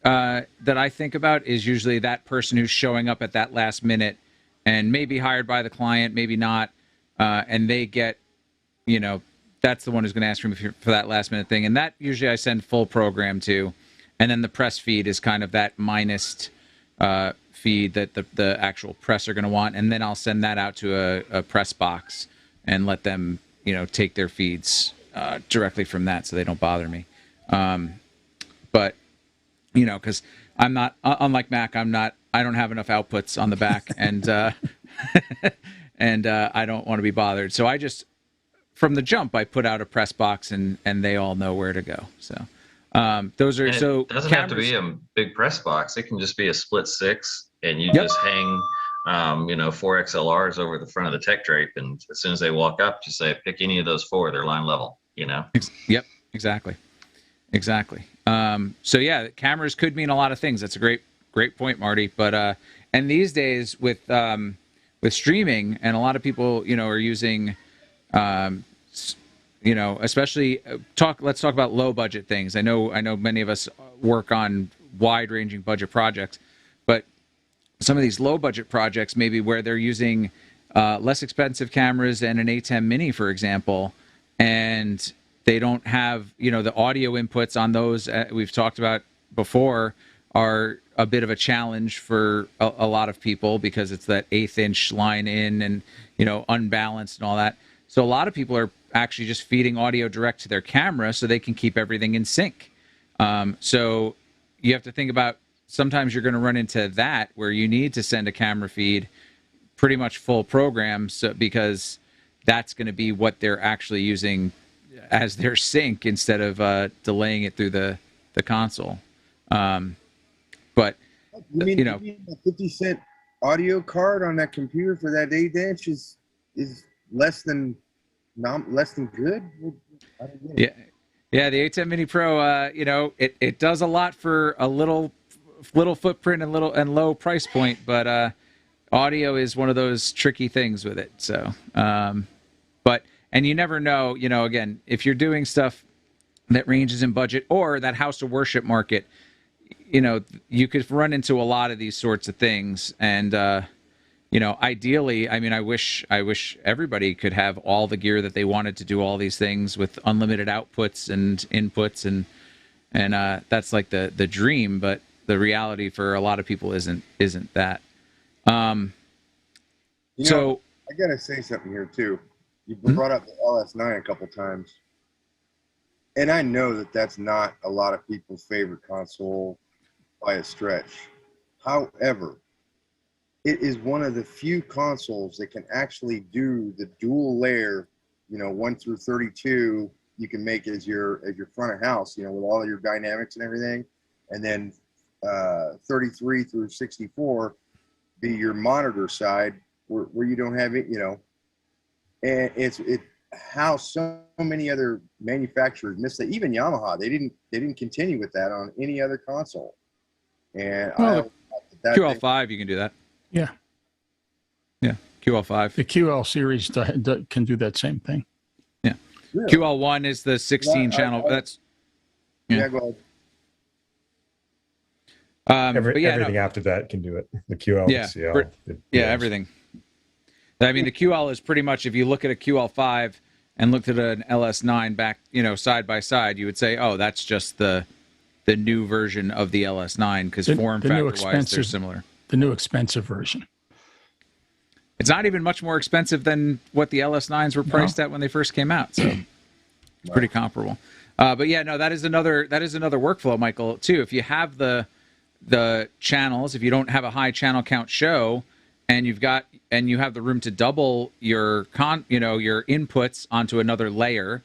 that I think about is usually that person who's showing up at that last minute and maybe hired by the client, maybe not, and they get, that's the one who's going to ask for that last minute thing. And that usually I send full program to. And then the press feed is kind of that minus feed that the actual press are going to want, and then I'll send that out to a press box and let them take their feeds directly from that, so they don't bother me. But because I'm not, unlike Mac, I don't have enough outputs on the back, and and I don't want to be bothered, so I just from the jump I put out a press box and they all know where to go. So those are, so it doesn't have to be a big press box. It can just be a split 6, and you just hang 4 XLRs over the front of the tech drape, and as soon as they walk up, just say, pick any of those 4, they're line level. Yep, exactly. So yeah, cameras could mean a lot of things. That's a great point, Marty. But and these days with streaming, and a lot of people are using especially let's talk about low budget things. I know many of us work on wide ranging budget projects, but some of these low budget projects, maybe where they're using less expensive cameras and an ATEM Mini, for example, and they don't have, the audio inputs on those we've talked about before are a bit of a challenge for a lot of people, because it's that 1/8 inch line in and, unbalanced and all that. So a lot of people are actually just feeding audio direct to their camera so they can keep everything in sync. So you have to think about, sometimes you're going to run into that where you need to send a camera feed pretty much full programs, because that's going to be what they're actually using as their sync instead of delaying it through the console. But you mean a 50-cent audio card on that computer for that 8 inch is less than good? I don't get it. Yeah, the ATEM Mini Pro, it does a lot for a little footprint and low price point, but audio is one of those tricky things with it. So, and you never know, again, if you're doing stuff that ranges in budget, or that house of worship market, you could run into a lot of these sorts of things. And ideally, I wish everybody could have all the gear that they wanted to do all these things with unlimited outputs and inputs, and that's like the dream. But the reality for a lot of people isn't that. So I gotta say something here too. You brought up the LS9 a couple times, and I know that that's not a lot of people's favorite console by a stretch. However, it is one of the few consoles that can actually do the dual layer, 1 through 32. You can make as your front of house, with all of your dynamics and everything, and then 33 through 64 be your monitor side, where you don't have it, and how so many other manufacturers missed that. Even Yamaha, they didn't continue with that on any other console. And Well, QL5, you can do that. Yeah. Yeah, QL5. The QL series can do that same thing. Yeah. Really? QL1 is the 16 channel. That's yeah. Go ahead. Everything after that can do it. The QL, yeah, CL, everything. I mean, the QL is pretty much, if you look at a QL5 and looked at an LS9 back, side by side, you would say, oh, that's just the new version of the LS9 because form factor wise, they're similar. The new expensive version. It's not even much more expensive than what the LS9s were priced at when they first came out, so it's pretty comparable. But yeah, no, that is another workflow, Michael. Too, if you have the channels, if you don't have a high channel count show, and you have the room to double your your inputs onto another layer,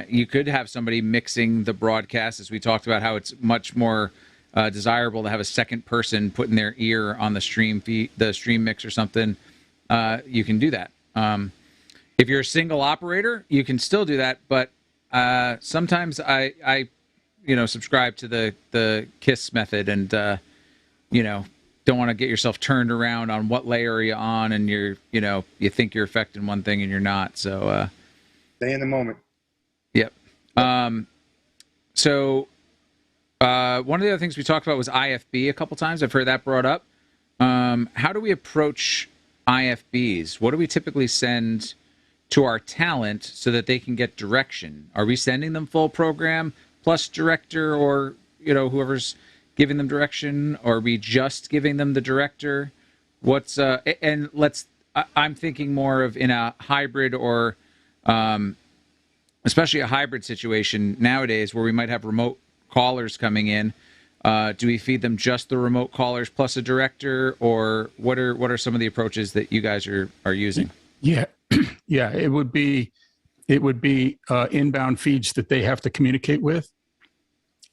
you could have somebody mixing the broadcast, as we talked about how it's much more desirable to have a second person putting their ear on the stream feed, the stream mix or something. You can do that. If you're a single operator, you can still do that, but sometimes I subscribe to the KISS method and don't want to get yourself turned around on what layer are you on, and you think you're affecting one thing and you're not. So stay in the moment. Yep. So one of the other things we talked about was IFB a couple times. I've heard that brought up. How do we approach IFBs? What do we typically send to our talent so that they can get direction? Are we sending them full program plus director, or whoever's giving them direction, or are we just giving them the director? I'm thinking more of in a hybrid or especially a hybrid situation nowadays where we might have remote callers coming in. Do we feed them just the remote callers plus a director, or what are some of the approaches that you guys are using? Yeah. Yeah, it would be inbound feeds that they have to communicate with,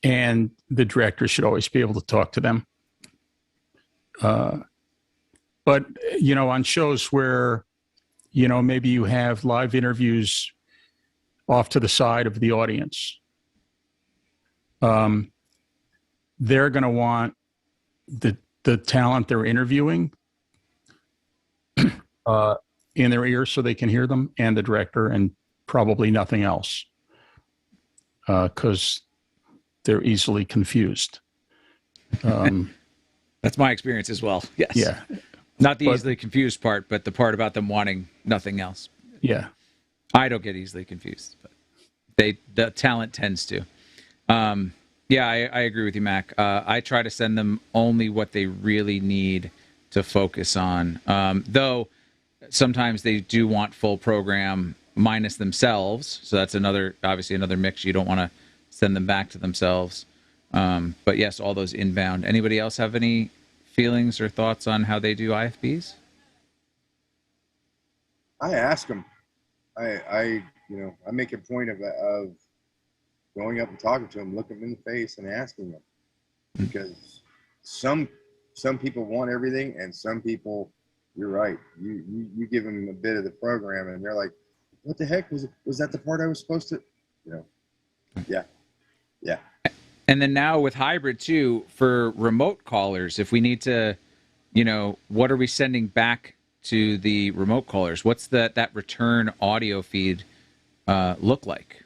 and the director should always be able to talk to them. But on shows where maybe you have live interviews off to the side of the audience, they're going to want the talent they're interviewing in their ears so they can hear them, and the director, and probably nothing else, because they're easily confused. That's my experience as well. Yes. Yeah. Not the easily confused part, but the part about them wanting nothing else. Yeah. I don't get easily confused, but the talent tends to. Yeah, I agree with you, Mac. I try to send them only what they really need to focus on. Though sometimes they do want full program minus themselves. So that's obviously another mix. You don't want to send them back to themselves. But yes, all those inbound. Anybody else have any feelings or thoughts on how they do IFBs? I ask them. I make a point of going up and talking to them, looking them in the face and asking them, because some people want everything, and some people, you're right, you give them a bit of the program and they're like, what the heck was that the part I was supposed to, yeah. And then now with hybrid too, for remote callers, if we need to, what are we sending back to the remote callers? What's that return audio feed look like?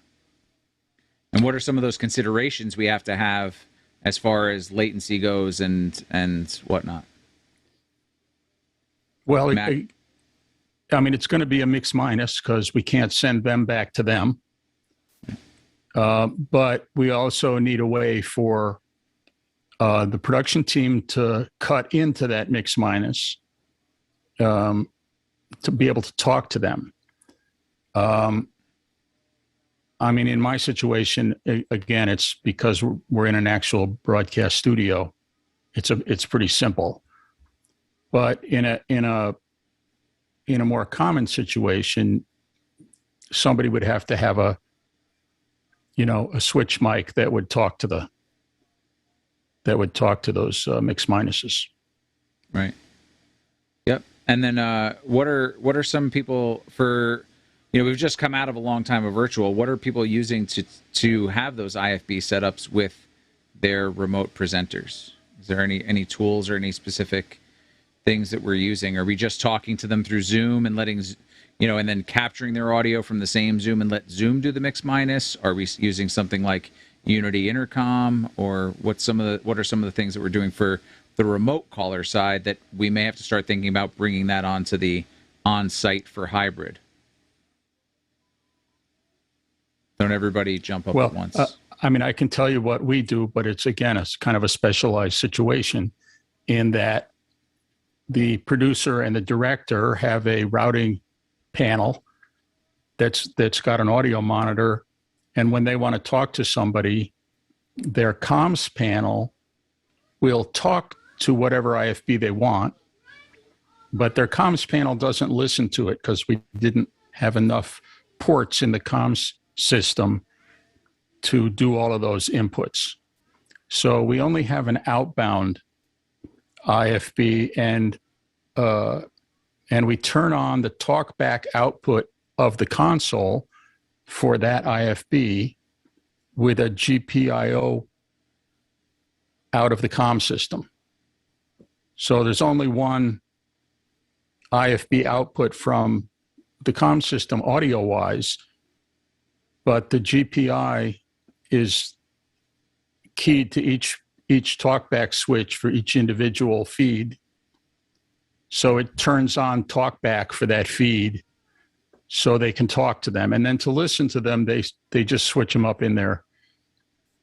And what are some of those considerations we have to have as far as latency goes and whatnot? Well, it's going to be a mix minus because we can't send them back to them. But we also need a way for the production team to cut into that mix minus to be able to talk to them. In my situation, again, it's because we're in an actual broadcast studio. It's pretty simple. But in a more common situation, somebody would have to have a switch mic that would talk to those mix minuses. Right. Yep. And then what are some people for we've just come out of a long time of virtual. What are people using to have those IFB setups with their remote presenters? Is there any tools or any specific things that we're using? Are we just talking to them through Zoom and letting, and then capturing their audio from the same Zoom and let Zoom do the mix minus? Are we using something like Unity Intercom, or what are some of the things that we're doing for the remote caller side that we may have to start thinking about bringing that onto the on-site for hybrid? Don't everybody jump up at once. I can tell you what we do, but it's kind of a specialized situation in that the producer and the director have a routing panel that's got an audio monitor, and when they want to talk to somebody, their comms panel will talk to whatever IFB they want, but their comms panel doesn't listen to it because we didn't have enough ports in the comms system to do all of those inputs. So we only have an outbound IFB, and we turn on the talkback output of the console for that IFB with a GPIO out of the comm system. So there's only one IFB output from the comm system audio-wise, but the GPI is keyed to each talkback switch for each individual feed. So it turns on talkback for that feed so they can talk to them. And then to listen to them, they just switch them up in their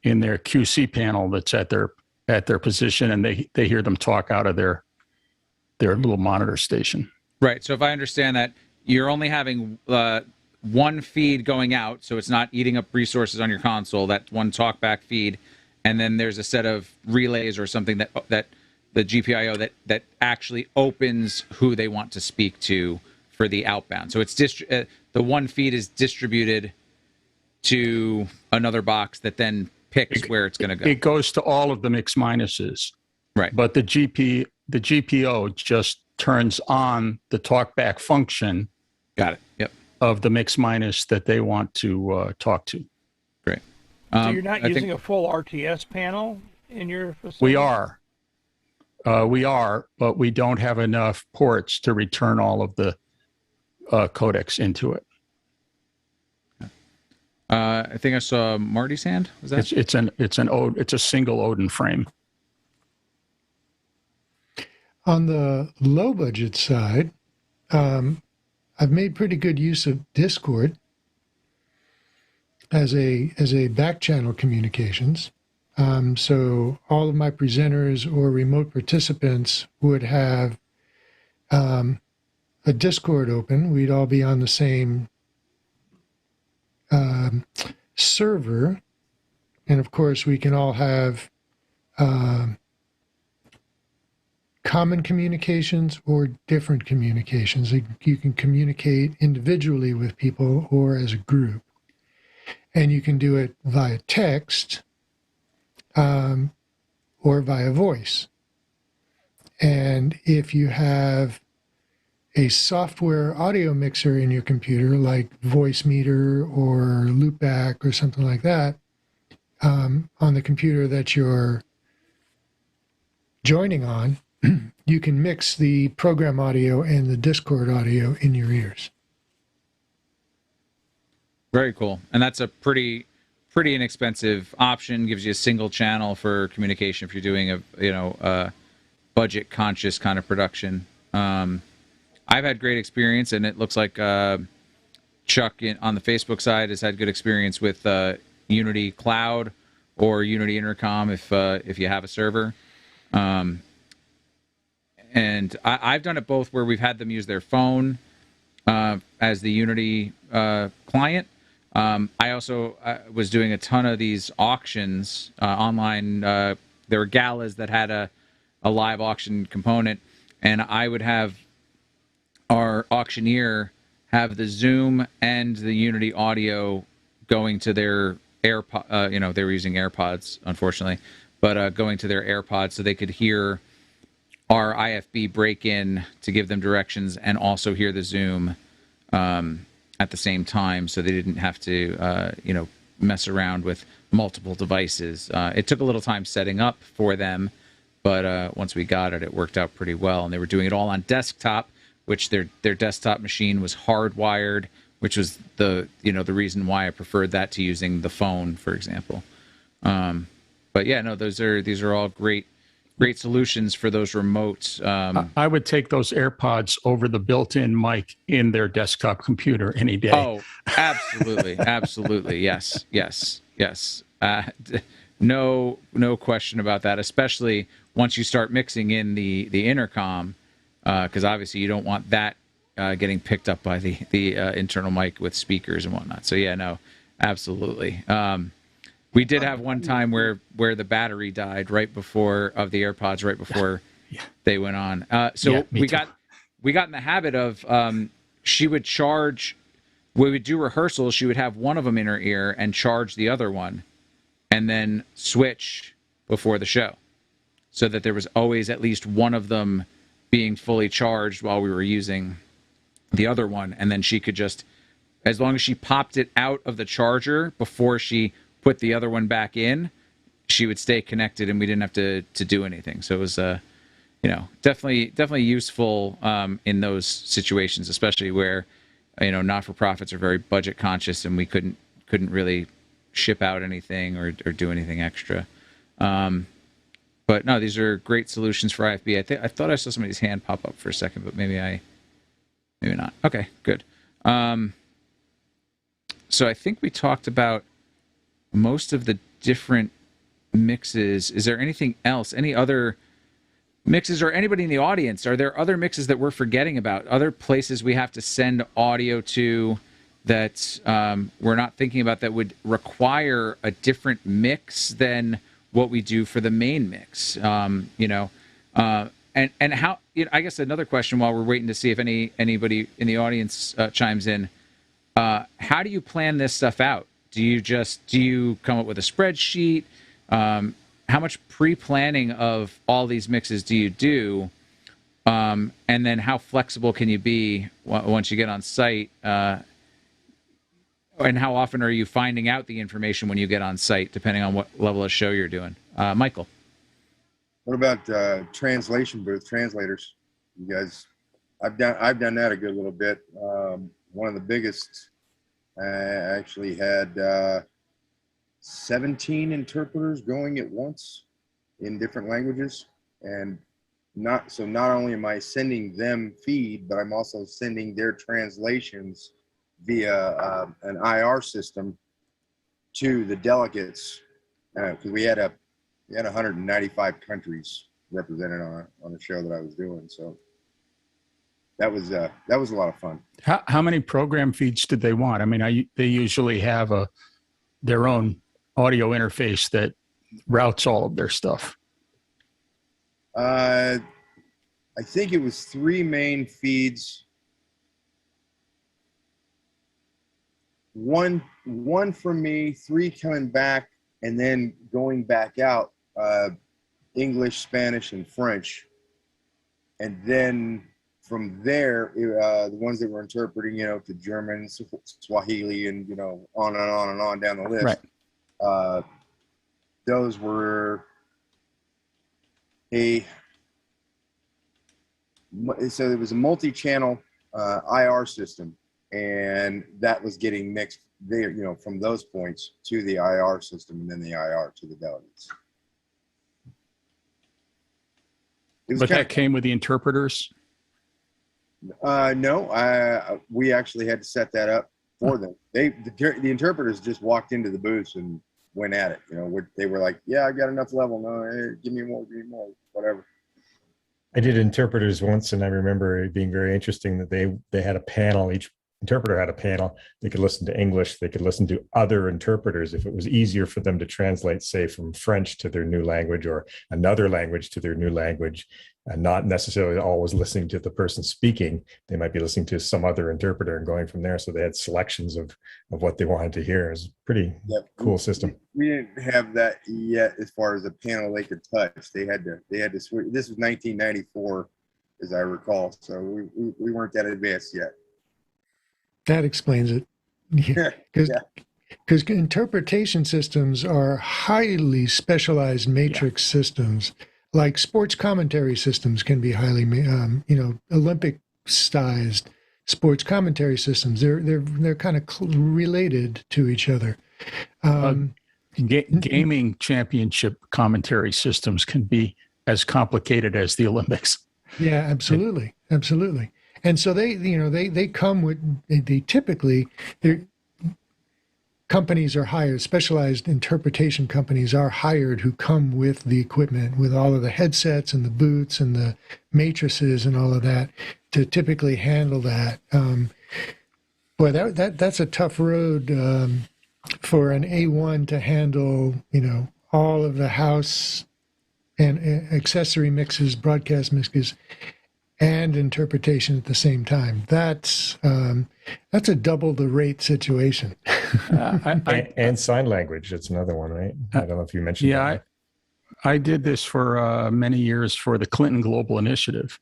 QC panel that's at their position, and they hear them talk out of their little monitor station. Right. So if I understand that, you're only having one feed going out, so it's not eating up resources on your console, that one talkback feed, and then there's a set of relays or something that the GPIO that actually opens who they want to speak to for the outbound. So it's the one feed is distributed to another box that then picks where it's going to go. It goes to all of the mix minuses. Right. But the GPO just turns on the talkback function. Got it. Yep. Of the mix minus that they want to talk to. Great. So you're not using a full RTS panel in your facility? We are, but we don't have enough ports to return all of the codecs into it. I think I saw Marty's hand. Was that? It's a single Odin frame. On the low budget side, I've made pretty good use of Discord as a back channel communications. So all of my presenters or remote participants would have a Discord open. We'd all be on the same server. And of course, we can all have common communications or different communications. You can communicate individually with people or as a group. And you can do it via text or via voice. And if you have a software audio mixer in your computer, like Voicemeeter or Loopback or something like that, on the computer that you're joining on, you can mix the program audio and the Discord audio in your ears. Very cool. And that's a pretty inexpensive option. Gives you a single channel for communication if you're doing a budget conscious kind of production. I've had great experience, and it looks like Chuck on the Facebook side has had good experience with Unity Cloud or Unity Intercom if you have a server. And I've done it both where we've had them use their phone as the Unity client. I also was doing a ton of these auctions online. There were galas that had a live auction component, and I would have our auctioneer have the Zoom and the Unity audio going to their AirPod. They were using AirPods, unfortunately, but going to their AirPods so they could hear our IFB break in to give them directions and also hear the Zoom at the same time, so they didn't have to, mess around with multiple devices. It took a little time setting up for them, but once we got it, it worked out pretty well. And they were doing it all on desktop, which their desktop machine was hardwired, which was the reason why I preferred that to using the phone, for example. But yeah, no, these are all great solutions for those remotes. I would take those AirPods over the built-in mic in their desktop computer any day. Oh, absolutely, absolutely, yes. No question about that. Especially once you start mixing in the intercom, because obviously you don't want that getting picked up by the internal mic with speakers and whatnot. So yeah, no, absolutely. We did have one time where the battery died right before the AirPods right before they went on. We got in the habit of she would charge. We would do rehearsals. She would have one of them in her ear and charge the other one, and then switch before the show, so that there was always at least one of them being fully charged while we were using the other one, and then she could just, as long as she popped it out of the charger before she put the other one back in, she would stay connected and we didn't have to do anything. So it was definitely useful in those situations, especially where not-for-profits are very budget conscious and we couldn't really ship out anything or do anything extra. But no, these are great solutions for IFB. I thought I saw somebody's hand pop up for a second, but maybe not. Okay, good. So I think we talked about most of the different mixes. Is there anything else? Any other mixes, or anybody in the audience? Are there other mixes that we're forgetting about? Other places we have to send audio to that we're not thinking about that would require a different mix than what we do for the main mix? And how? I guess another question while we're waiting to see if anybody in the audience chimes in. How do you plan this stuff out? Do you come up with a spreadsheet? How much pre-planning of all these mixes do you do? And then how flexible can you be once you get on site? And how often are you finding out the information when you get on site, depending on what level of show you're doing? Michael. What about translation booth, translators? You guys, I've done that a good little bit. One of the biggest, I actually had 17 interpreters going at once in different languages, and not only am I sending them feed, but I'm also sending their translations via an IR system to the delegates, because we had 195 countries represented on a show that I was doing. So that was a lot of fun. How many program feeds did they want? I mean, they usually have their own audio interface that routes all of their stuff. I think it was 3 main feeds. One from me, 3 coming back, and then going back out, English, Spanish, and French. And then from there, the ones that were interpreting, to German, Swahili, and, on and on and on down the list. Right. Those were so it was a multi-channel IR system, and that was getting mixed there, from those points to the IR system, and then the IR to the delegates. But that came with the interpreters? No, we actually had to set that up for them. The interpreters just walked into the booths and went at it. They were like, "Yeah, I got enough level. No, give me more, whatever." I did interpreters once, and I remember it being very interesting that they had a panel. Each interpreter had a panel. They could listen to English. They could listen to other interpreters if it was easier for them to translate, say, from French to their new language or another language to their new language, and not necessarily always listening to the person speaking. They might be listening to some other interpreter and going from there. So they had selections of what they wanted to hear. It was a pretty cool system. We didn't have that yet as far as a panel they could touch. They had to switch. This was 1994, as I recall. So we weren't that advanced yet. That explains it. Yeah. Because interpretation systems are highly specialized matrix systems, like sports commentary systems can be highly, Olympic-sized sports commentary systems. They're kind of related to each other. Gaming championship commentary systems can be as complicated as the Olympics. Yeah, absolutely, absolutely. And so they come with they typically companies are hired, specialized interpretation companies are hired who come with the equipment, with all of the headsets and the boots and the matrices and all of that to typically handle that. Boy, that's a tough road for an A1 to handle, all of the house and accessory mixes, broadcast mixes, and interpretation at the same time. That's a double the rate situation. And sign language. That's another one, right? I don't know if you mentioned that. I did this for many years for the Clinton Global Initiative.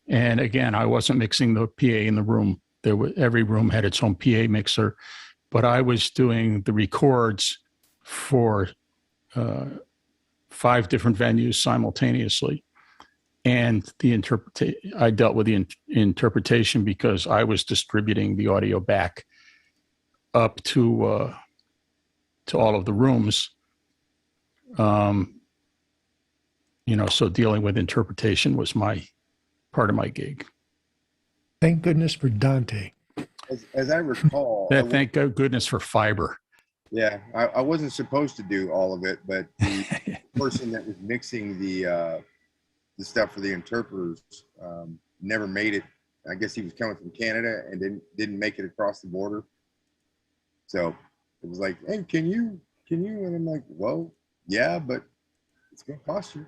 And again, I wasn't mixing the PA in the room. Every room had its own PA mixer, but I was doing the records for 5 different venues simultaneously. And I dealt with the interpretation because I was distributing the audio back up to all of the rooms. So dealing with interpretation was part of my gig. Thank goodness for Dante. As I recall, Thank goodness for fiber. Yeah, I wasn't supposed to do all of it, but the person that was mixing the stuff for the interpreters never made it. I guess he was coming from Canada and didn't make it across the border. So it was like, hey, can you? And I'm like, well, yeah, but it's gonna cost you.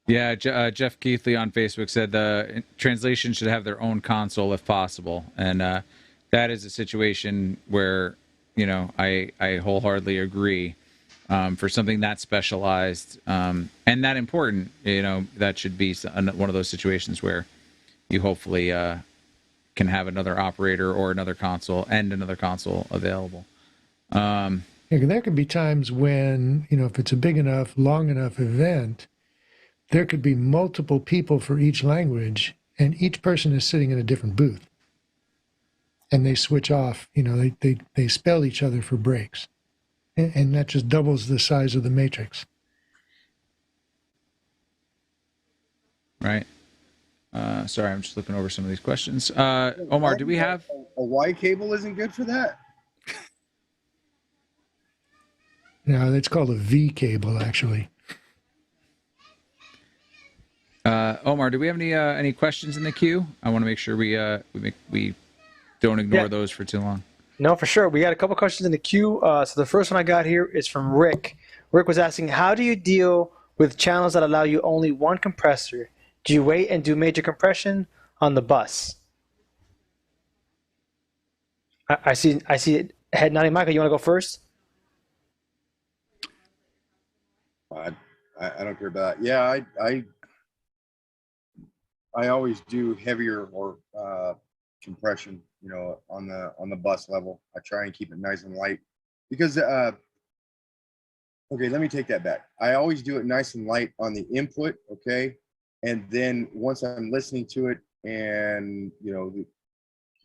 Yeah, Jeff Keithley on Facebook said the translation should have their own console if possible, and that is a situation where I wholeheartedly agree. For something that specialized and that important, that should be one of those situations where you hopefully can have another operator or another console available. There could be times when, if it's a big enough, long enough event, there could be multiple people for each language, and each person is sitting in a different booth. And they switch off, they spell each other for breaks. And that just doubles the size of the matrix. Right. Sorry, I'm just looking over some of these questions. Omar, do we have a Y cable? Isn't good for that. No, it's called a V cable, actually. Omar, do we have any questions in the queue? I want to make sure we don't ignore those for too long. No, for sure. We got a couple questions in the queue. So the first one I got here is from Rick. Rick was asking, how do you deal with channels that allow you only one compressor? Do you wait and do major compression on the bus? I see head nodding. Michael, you want to go first? I don't care about that. Yeah, I always do heavier or compression, on the bus level. I try and keep it nice and light because okay, let me take that back. I always do it nice and light on the input, okay? And then once I'm listening to it and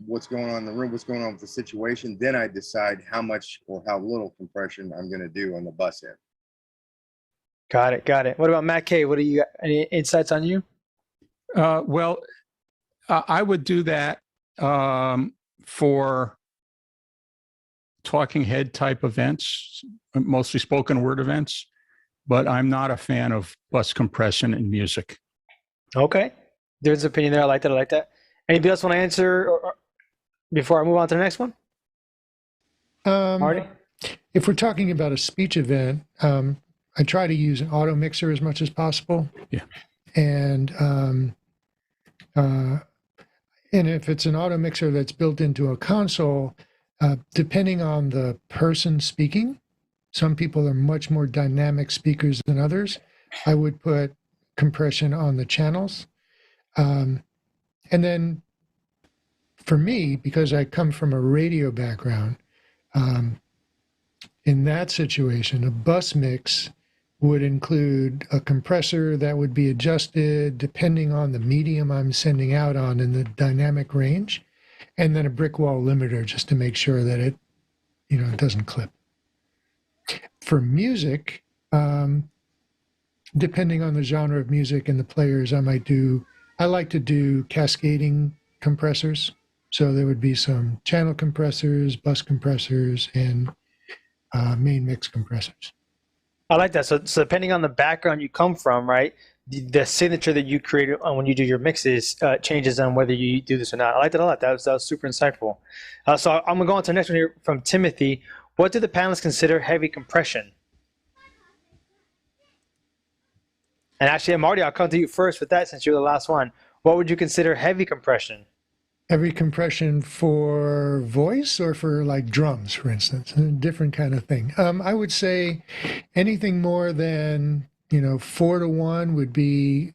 what's going on in the room, what's going on with the situation, then I decide how much or how little compression I'm going to do on the bus end. Got it. What about Matt K? What do you got? Any insights on you? Well, I would do that for talking head type events, mostly spoken word events, but I'm not a fan of bus compression in music. Okay. There's an opinion there. I like that. Anybody else want to answer before I move on to the next one? Marty? If we're talking about a speech event, I try to use an auto mixer as much as possible. Yeah. And if it's an auto mixer that's built into a console, depending on the person speaking, some people are much more dynamic speakers than others. I would put compression on the channels. And then for me, because I come from a radio background, in that situation, a bus mix would include a compressor that would be adjusted depending on the medium I'm sending out on in the dynamic range, and then a brick wall limiter just to make sure that it, it doesn't clip. For music, depending on the genre of music and the players, I like to do cascading compressors. So there would be some channel compressors, bus compressors, and main mix compressors. I like that. So depending on the background you come from, right, the signature that you create when you do your mixes changes on whether you do this or not. I like that a lot. That was super insightful. So I'm going to go on to the next one here from Timothy. What do the panelists consider heavy compression? And actually, Marty, I'll come to you first with that since you're the last one. What would you consider heavy compression? Heavy compression for voice or for like drums, for instance, a different kind of thing. I would say anything more than 4-to-1 would be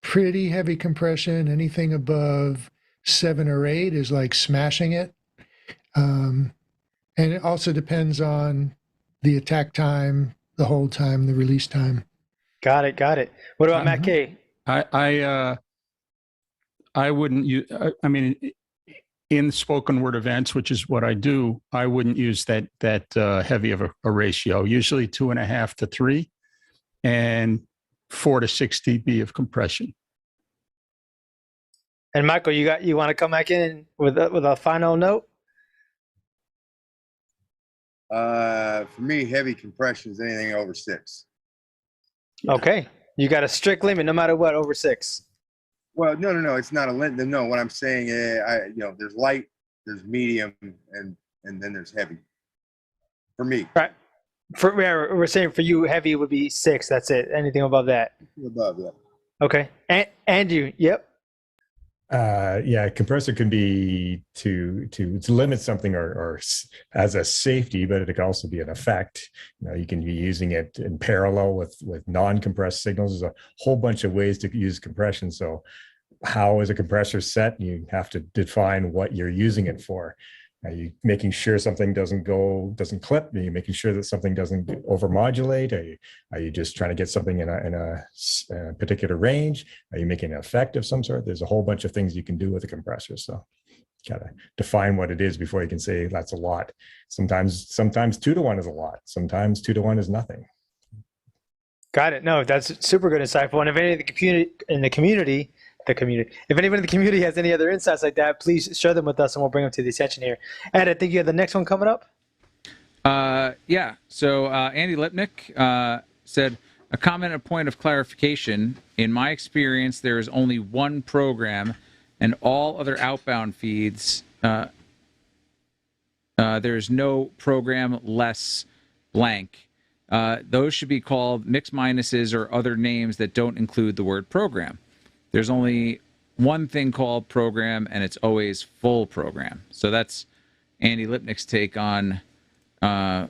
pretty heavy compression. Anything above 7 or 8 is like smashing it. And it also depends on the attack time, the hold time, the release time. Got it. What about Matt K? I wouldn't use, I mean, in spoken word events, which is what I do, I wouldn't use that heavy of a ratio, usually 2.5 to 3 and 4 to 6 dB of compression. And Michael, you want to come back in with a final note? For me, heavy compression is anything over 6. Okay. You got a strict limit no matter what, over 6. Well, no, it's not a limit. No, what I'm saying is, there's light, there's medium, and then there's heavy. For me, right? We're saying for you, heavy would be 6. That's it. Anything above that? Above, yeah. Okay, and you, yep. Compressor can be to limit something or as a safety, but it can also be an effect. You can be using it in parallel with non-compressed signals. There's a whole bunch of ways to use compression. So how is a compressor set? You have to define what you're using it for. Are you making sure something doesn't clip? Are you making sure that something doesn't overmodulate? Are you just trying to get something in a particular range? Are you making an effect of some sort? There's a whole bunch of things you can do with a compressor. So you gotta define what it is before you can say that's a lot. Sometimes 2-to-1 is a lot. Sometimes 2-to-1 is nothing. Got it. No, that's super good, insightful. And if any of the community, if anyone in the community has any other insights like that, please share them with us and we'll bring them to the attention here. And I think you have the next one coming up. Yeah. So Andy Lipnick said, a comment, a point of clarification. In my experience, there is only one program and all other outbound feeds. There's no program less blank. Those should be called mix minuses or other names that don't include the word program. There's only one thing called program, and it's always full program. So that's Andy Lipnick's take on that.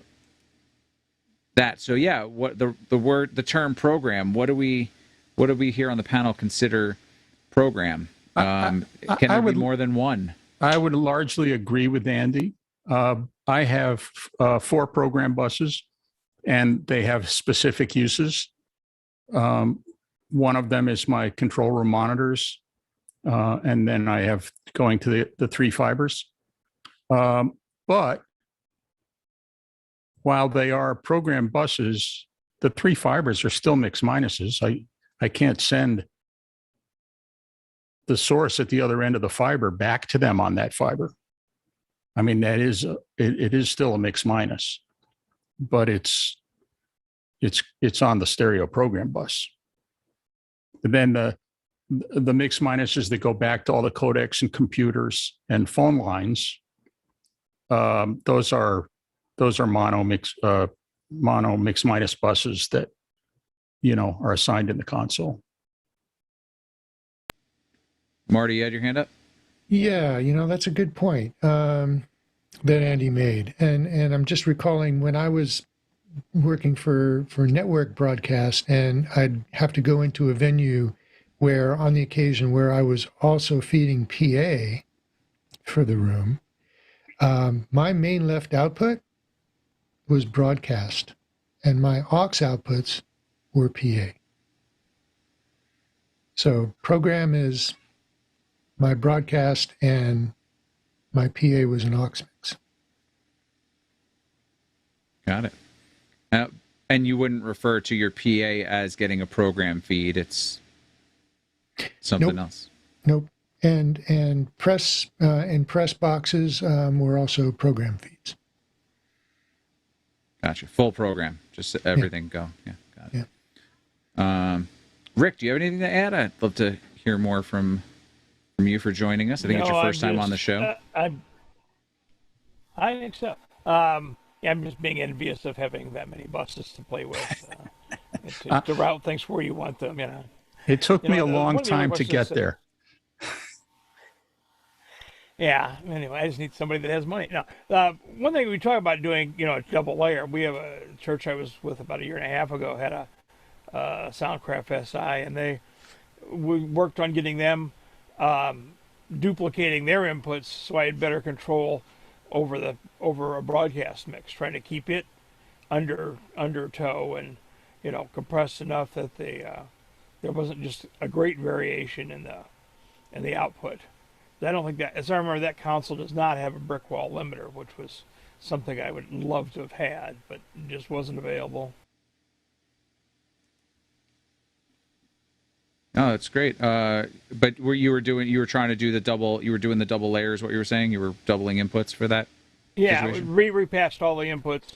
So yeah, what the term program? What do we here on the panel consider program? Can there be more than one? I would largely agree with Andy. I have 4 program buses, and they have specific uses. One of them is my control room monitors, and then I have going to the 3 fibers. But while they are program buses, the 3 fibers are still mix minuses. I can't send the source at the other end of the fiber back to them on that fiber. I mean, that is it is still a mix minus, but it's on the stereo program bus. And then the mix minuses that go back to all the codecs and computers and phone lines, those are mono mix minus buses that are assigned in the console. Marty, you had your hand up? Yeah, that's a good point that Andy made, and I'm just recalling when I was working for network broadcast, and I'd have to go into a venue where on the occasion where I was also feeding PA, for the room. My main left output was broadcast, and my aux outputs were PA. So program is my broadcast, and my PA was an aux mix. Got it. And you wouldn't refer to your PA as getting a program feed. It's something else. Nope. And press boxes were also program feeds. Gotcha. Full program. Just everything go. Yeah. Got it. Yeah. Rick, do you have anything to add? I'd love to hear more from you for joining us. I think it's your first time on the show. I think so. I'm just being envious of having that many buses to play with. To route things where you want them, It took me a long time to get there. Yeah. Anyway, I just need somebody that has money. Now, one thing we talk about doing, a double layer. We have a church I was with about a year and a half ago had a Soundcraft SI, and we worked on getting them duplicating their inputs, so I had better control over a broadcast mix, trying to keep it under toe and compressed enough that there wasn't just a great variation in the output. I don't think that, as I remember, that console does not have a brick wall limiter, which was something I would love to have had, but it just wasn't available. Oh, that's great. But you were trying to do the double. You were doing the double layers. What you were saying, you were doubling inputs for that. Yeah, repatched all the inputs,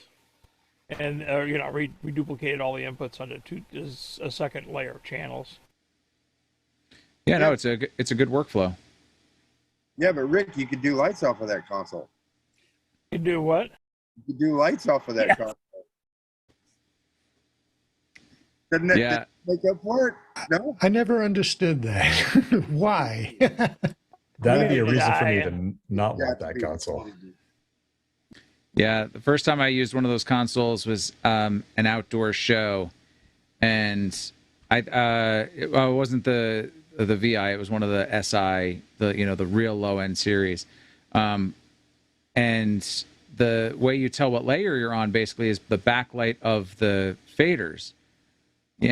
and reduplicated all the inputs onto a second layer of channels. Yeah, no, it's a good workflow. Yeah, but Rick, you could do lights off of that console. You do what? You could do lights off of that console. Doesn't that make up for it? No? I never understood that. Why? That'd be a reason for me to not want that console. Yeah, the first time I used one of those consoles was an outdoor show, and it wasn't the VI, it was one of the SI, the real low end series, and the way you tell what layer you're on basically is the backlight of the faders, you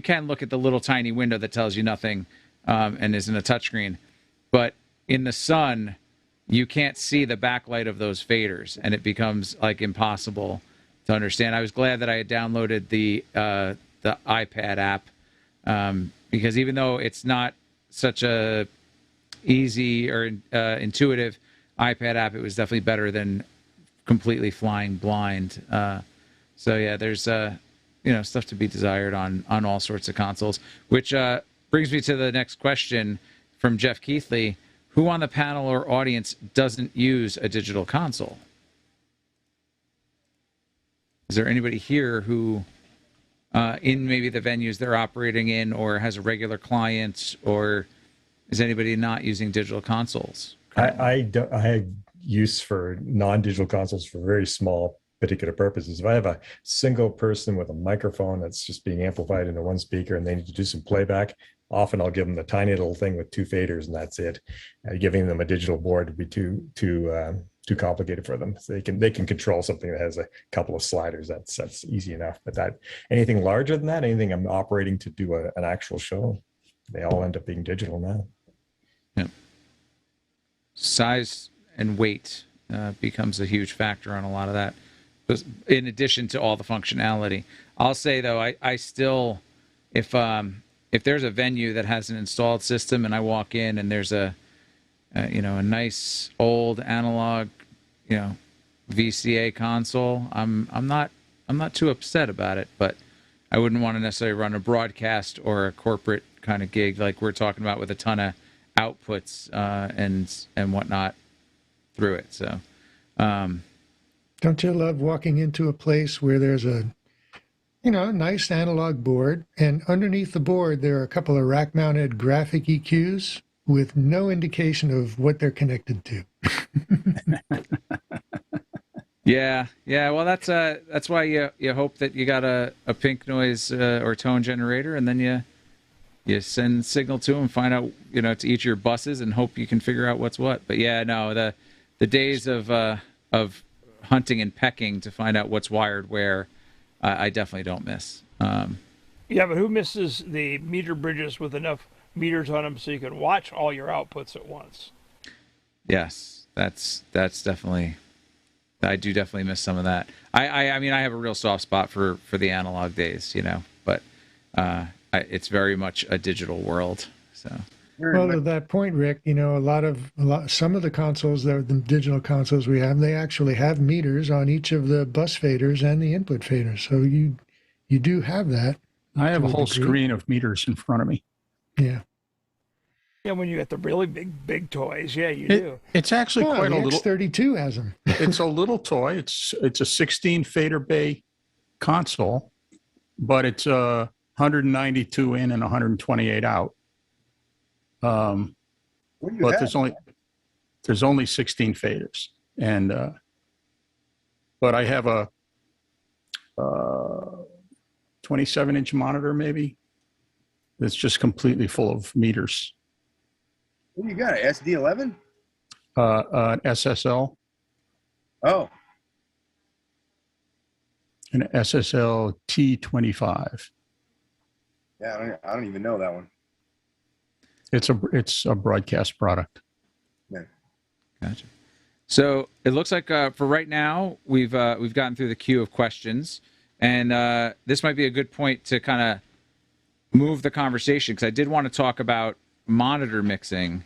can look at the little tiny window that tells you nothing, and isn't a touchscreen, but in the sun you can't see the backlight of those faders, and it becomes like impossible to understand. I was glad that I had downloaded the iPad app, because even though it's not such a easy or intuitive iPad app, it was definitely better than completely flying blind. So yeah, there's stuff to be desired on all sorts of consoles, which brings me to the next question from Jeff Keithley. Who on the panel or audience doesn't use a digital console? Is there anybody here who, in maybe the venues they're operating in, or has a regular client, or is anybody not using digital consoles? I have use for non-digital consoles for very small particular purposes. If I have a single person with a microphone that's just being amplified into one speaker and they need to do some playback, often I'll give them a tiny little thing with two faders and that's it. Giving them a digital board would be too complicated for them. So they can control something that has a couple of sliders. That's easy enough. But anything larger than that, anything I'm operating to do an actual show, they all end up being digital now. Yeah. Size and weight becomes a huge factor on a lot of that, in addition to all the functionality. I'll say though, I still, if there's a venue that has an installed system and I walk in and there's a nice old analog, VCA console, I'm not too upset about it, but I wouldn't want to necessarily run a broadcast or a corporate kind of gig like we're talking about with a ton of outputs and whatnot through it. So, don't you love walking into a place where there's a nice analog board, and underneath the board there are a couple of rack-mounted graphic EQs with no indication of what they're connected to? Yeah. Well, that's why you hope that you got a pink noise or tone generator, and then you you send signal to them, find out, to each of your buses, and hope you can figure out what's what. But yeah, no, the days of hunting and pecking to find out what's wired where, I definitely don't miss. Yeah, but who misses the meter bridges with enough meters on them so you can watch all your outputs at once? Yes, that's definitely. I do definitely miss some of that. I mean, I have a real soft spot for the analog days, but it's very much a digital world. So. Well, to that point, Rick, some of the consoles, the digital consoles we have, they actually have meters on each of the bus faders and the input faders. So you do have that. I have a whole screen of meters in front of me. Yeah. Yeah, when you get the really big toys, yeah, you do. It's actually quite a little. X32 has them. It's a little toy. It's a 16 fader bay console, but it's 192 in and 128 out. But there's only 16 faders, and but I have a 27-inch monitor maybe that's just completely full of meters. What do you got? An SD11? An SSL. Oh. An SSL T25. Yeah, I don't even know that one. It's a broadcast product. Yeah. Gotcha. So it looks like for right now we've gotten through the queue of questions, and this might be a good point to kind of move the conversation, because I did want to talk about monitor mixing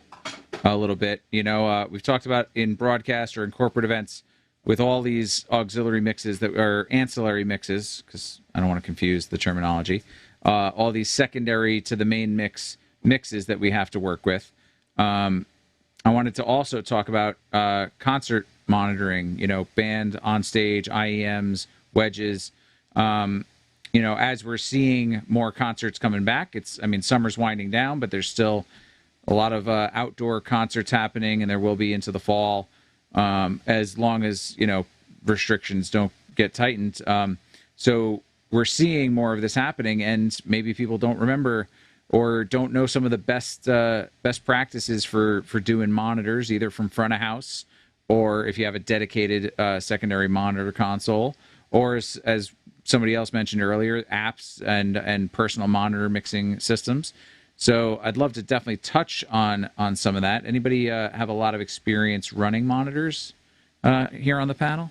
a little bit. We've talked about in broadcast or in corporate events with all these auxiliary mixes that are ancillary mixes, because I don't want to confuse the terminology. All these secondary to the main mixes that we have to work with. I wanted to also talk about concert monitoring, band on stage, IEMs, wedges. As we're seeing more concerts coming back, summer's winding down, but there's still a lot of outdoor concerts happening, and there will be into the fall, as long as, restrictions don't get tightened. So we're seeing more of this happening, and maybe people don't remember or don't know some of the best practices for doing monitors, either from front of house, or if you have a dedicated secondary monitor console, or as somebody else mentioned earlier, apps and personal monitor mixing systems. So I'd love to definitely touch on some of that. Anybody have a lot of experience running monitors here on the panel?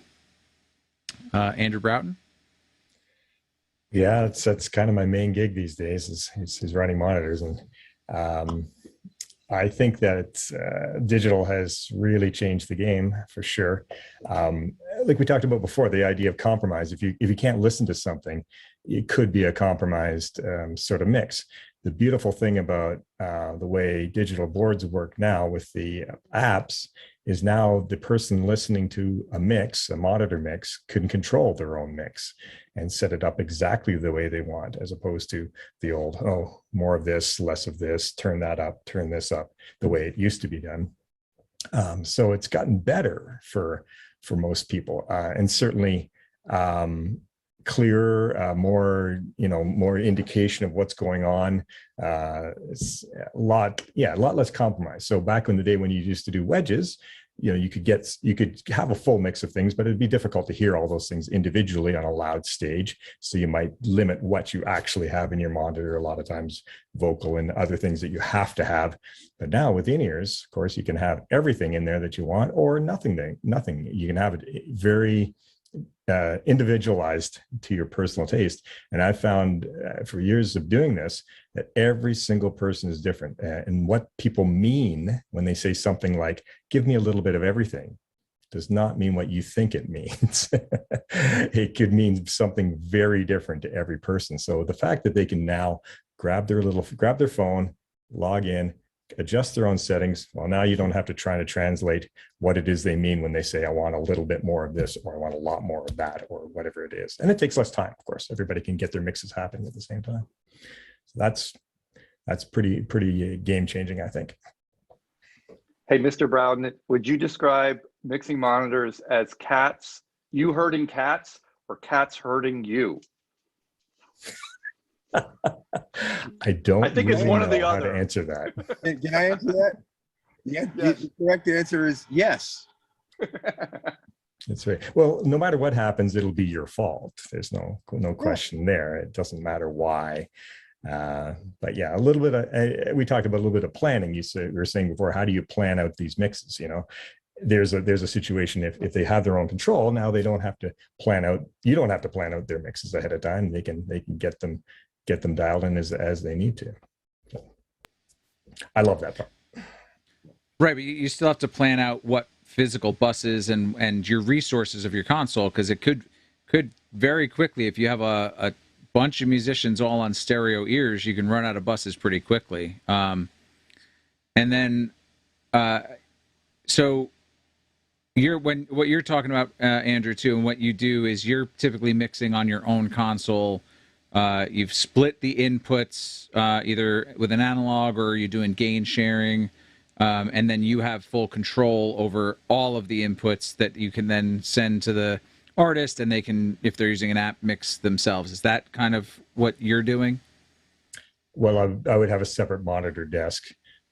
Andrew Broughton? Yeah, that's kind of my main gig these days is running monitors. And I think that digital has really changed the game for sure. Like we talked about before, the idea of compromise. If you can't listen to something, it could be a compromised sort of mix. The beautiful thing about the way digital boards work now with the apps is now the person listening to a monitor mix, can control their own mix and set it up exactly the way they want, as opposed to the old, more of this, less of this, turn that up, turn this up, the way it used to be done. So it's gotten better for most people, and certainly clearer, more indication of what's going on. It's a lot less compromise. So back in the day when you used to do wedges, you could have a full mix of things, but it'd be difficult to hear all those things individually on a loud stage. So you might limit what you actually have in your monitor, a lot of times vocal and other things that you have to have. But now with in-ears, of course, you can have everything in there that you want, or nothing. You can have it very individualized to your personal taste. And I found for years of doing this that every single person is different, and what people mean when they say something like, give me a little bit of everything, does not mean what you think it means. It could mean something very different to every person. So the fact that they can now grab their phone, log in, adjust their own settings. Well, now you don't have to try to translate what it is they mean when they say, I want a little bit more of this, or I want a lot more of that, or whatever it is. And it takes less time, of course. Everybody can get their mixes happening at the same time. So that's pretty game changing, I think. Hey, Mr. Broughton, would you describe mixing monitors as you herding cats, or cats herding you? I don't I think it's really one know or the how other. to answer that. Can I answer that? Yeah, Yes. the correct answer is yes. That's right. Well, no matter what happens, it'll be your fault. There's no question there. It doesn't matter why. But yeah, a little bit of, we talked about a little bit of planning. We were saying before, how do you plan out these mixes? You know, there's a situation if they have their own control, now they don't have to plan out, you don't have to plan out their mixes ahead of time. They can get them dialed in as they need to. So, I love that part. Right, but you still have to plan out what physical buses and your resources of your console, because it could very quickly, if you have a bunch of musicians all on stereo ears, you can run out of buses pretty quickly. And then, so what you're talking about, Andrew, too, and what you do is you're typically mixing on your own console. You've split the inputs either with an analog or you're doing gain sharing. And then you have full control over all of the inputs that you can then send to the artist, and they can, if they're using an app, mix themselves. Is that kind of what you're doing? Well, I would have a separate monitor desk.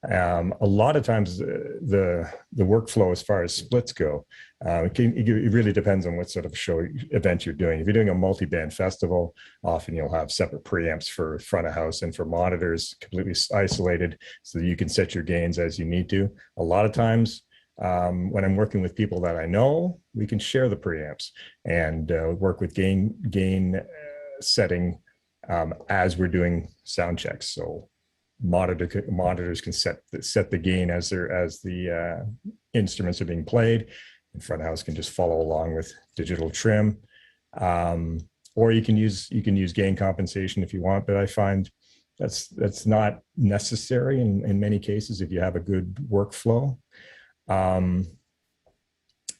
A lot of times the workflow as far as splits go, it really depends on what sort of event you're doing. If you're doing a multi-band festival, often you'll have separate preamps for front of house and for monitors completely isolated so that you can set your gains as you need to. A lot of times when I'm working with people that I know, we can share the preamps and work with gain setting as we're doing sound checks. So monitors can set the gain as the instruments are being played, and front of house can just follow along with digital trim, or you can use gain compensation if you want. But I find that's not necessary in many cases if you have a good workflow.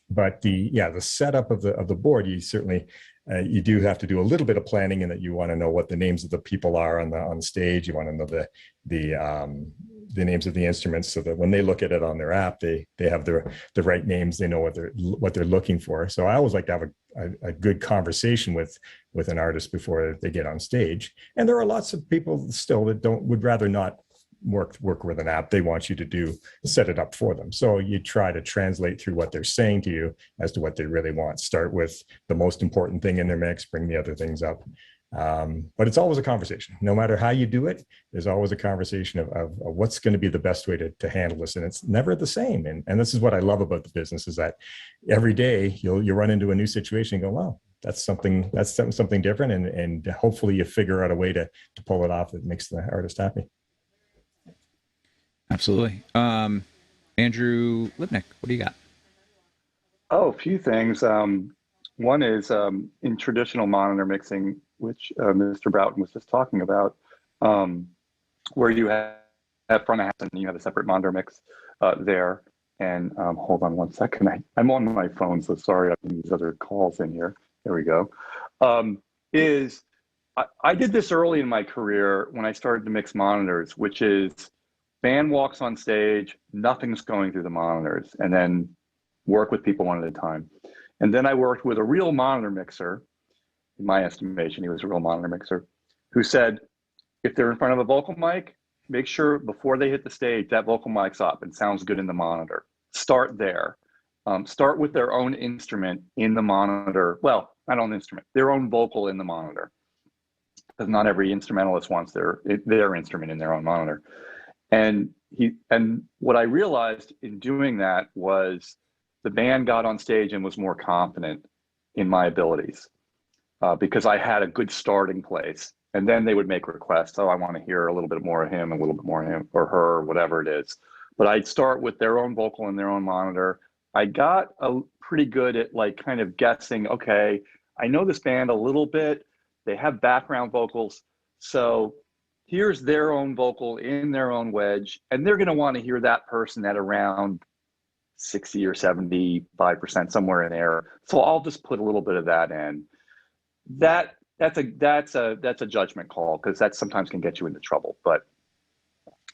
But the setup of the board, you certainly you do have to do a little bit of planning in that you want to know what the names of the people are on the stage. You want to know the names of the instruments so that when they look at it on their app, they have the right names. They know what they're looking for. So I always like to have a good conversation with an artist before they get on stage. And there are lots of people still that would rather not work with an app. They want you to set it up for them. So you try to translate through what they're saying to you as to what they really want. Start with the most important thing in their mix, bring the other things up. But it's always a conversation. No matter how you do it, there's always a conversation of what's going to be the best way to handle this. And it's never the same. And this is what I love about the business, is that every day you'll run into a new situation and go, wow, that's something different. And hopefully you figure out a way to pull it off that makes the artist happy. Absolutely. Andrew Lipnick, what do you got? Oh, a few things. One is in traditional monitor mixing, which Mr. Broughton was just talking about, where you have front of house and you have a separate monitor mix there. And hold on one second. I'm on my phone, so sorry, I've these other calls in here. There we go. I did this early in my career when I started to mix monitors, which is band walks on stage, nothing's going through the monitors, and then work with people one at a time. And then I worked with a real monitor mixer. In my estimation, he was a real monitor mixer, who said, if they're in front of a vocal mic, make sure before they hit the stage, that vocal mic's up and sounds good in the monitor. Start there. Start with their own instrument in the monitor. Well, not own instrument, their own vocal in the monitor. Because not every instrumentalist wants their instrument in their own monitor. And what I realized in doing that was the band got on stage and was more confident in my abilities because I had a good starting place. And then they would make requests. Oh, I want to hear a little bit more of him, a little bit more of him or her, or whatever it is. But I'd start with their own vocal in their own monitor. I got pretty good at kind of guessing, okay, I know this band a little bit. They have background vocals. So here's their own vocal in their own wedge, and they're going to want to hear that person at around 60 or 75%, somewhere in there. So I'll just put a little bit of that in. That's a judgment call, because that sometimes can get you into trouble, but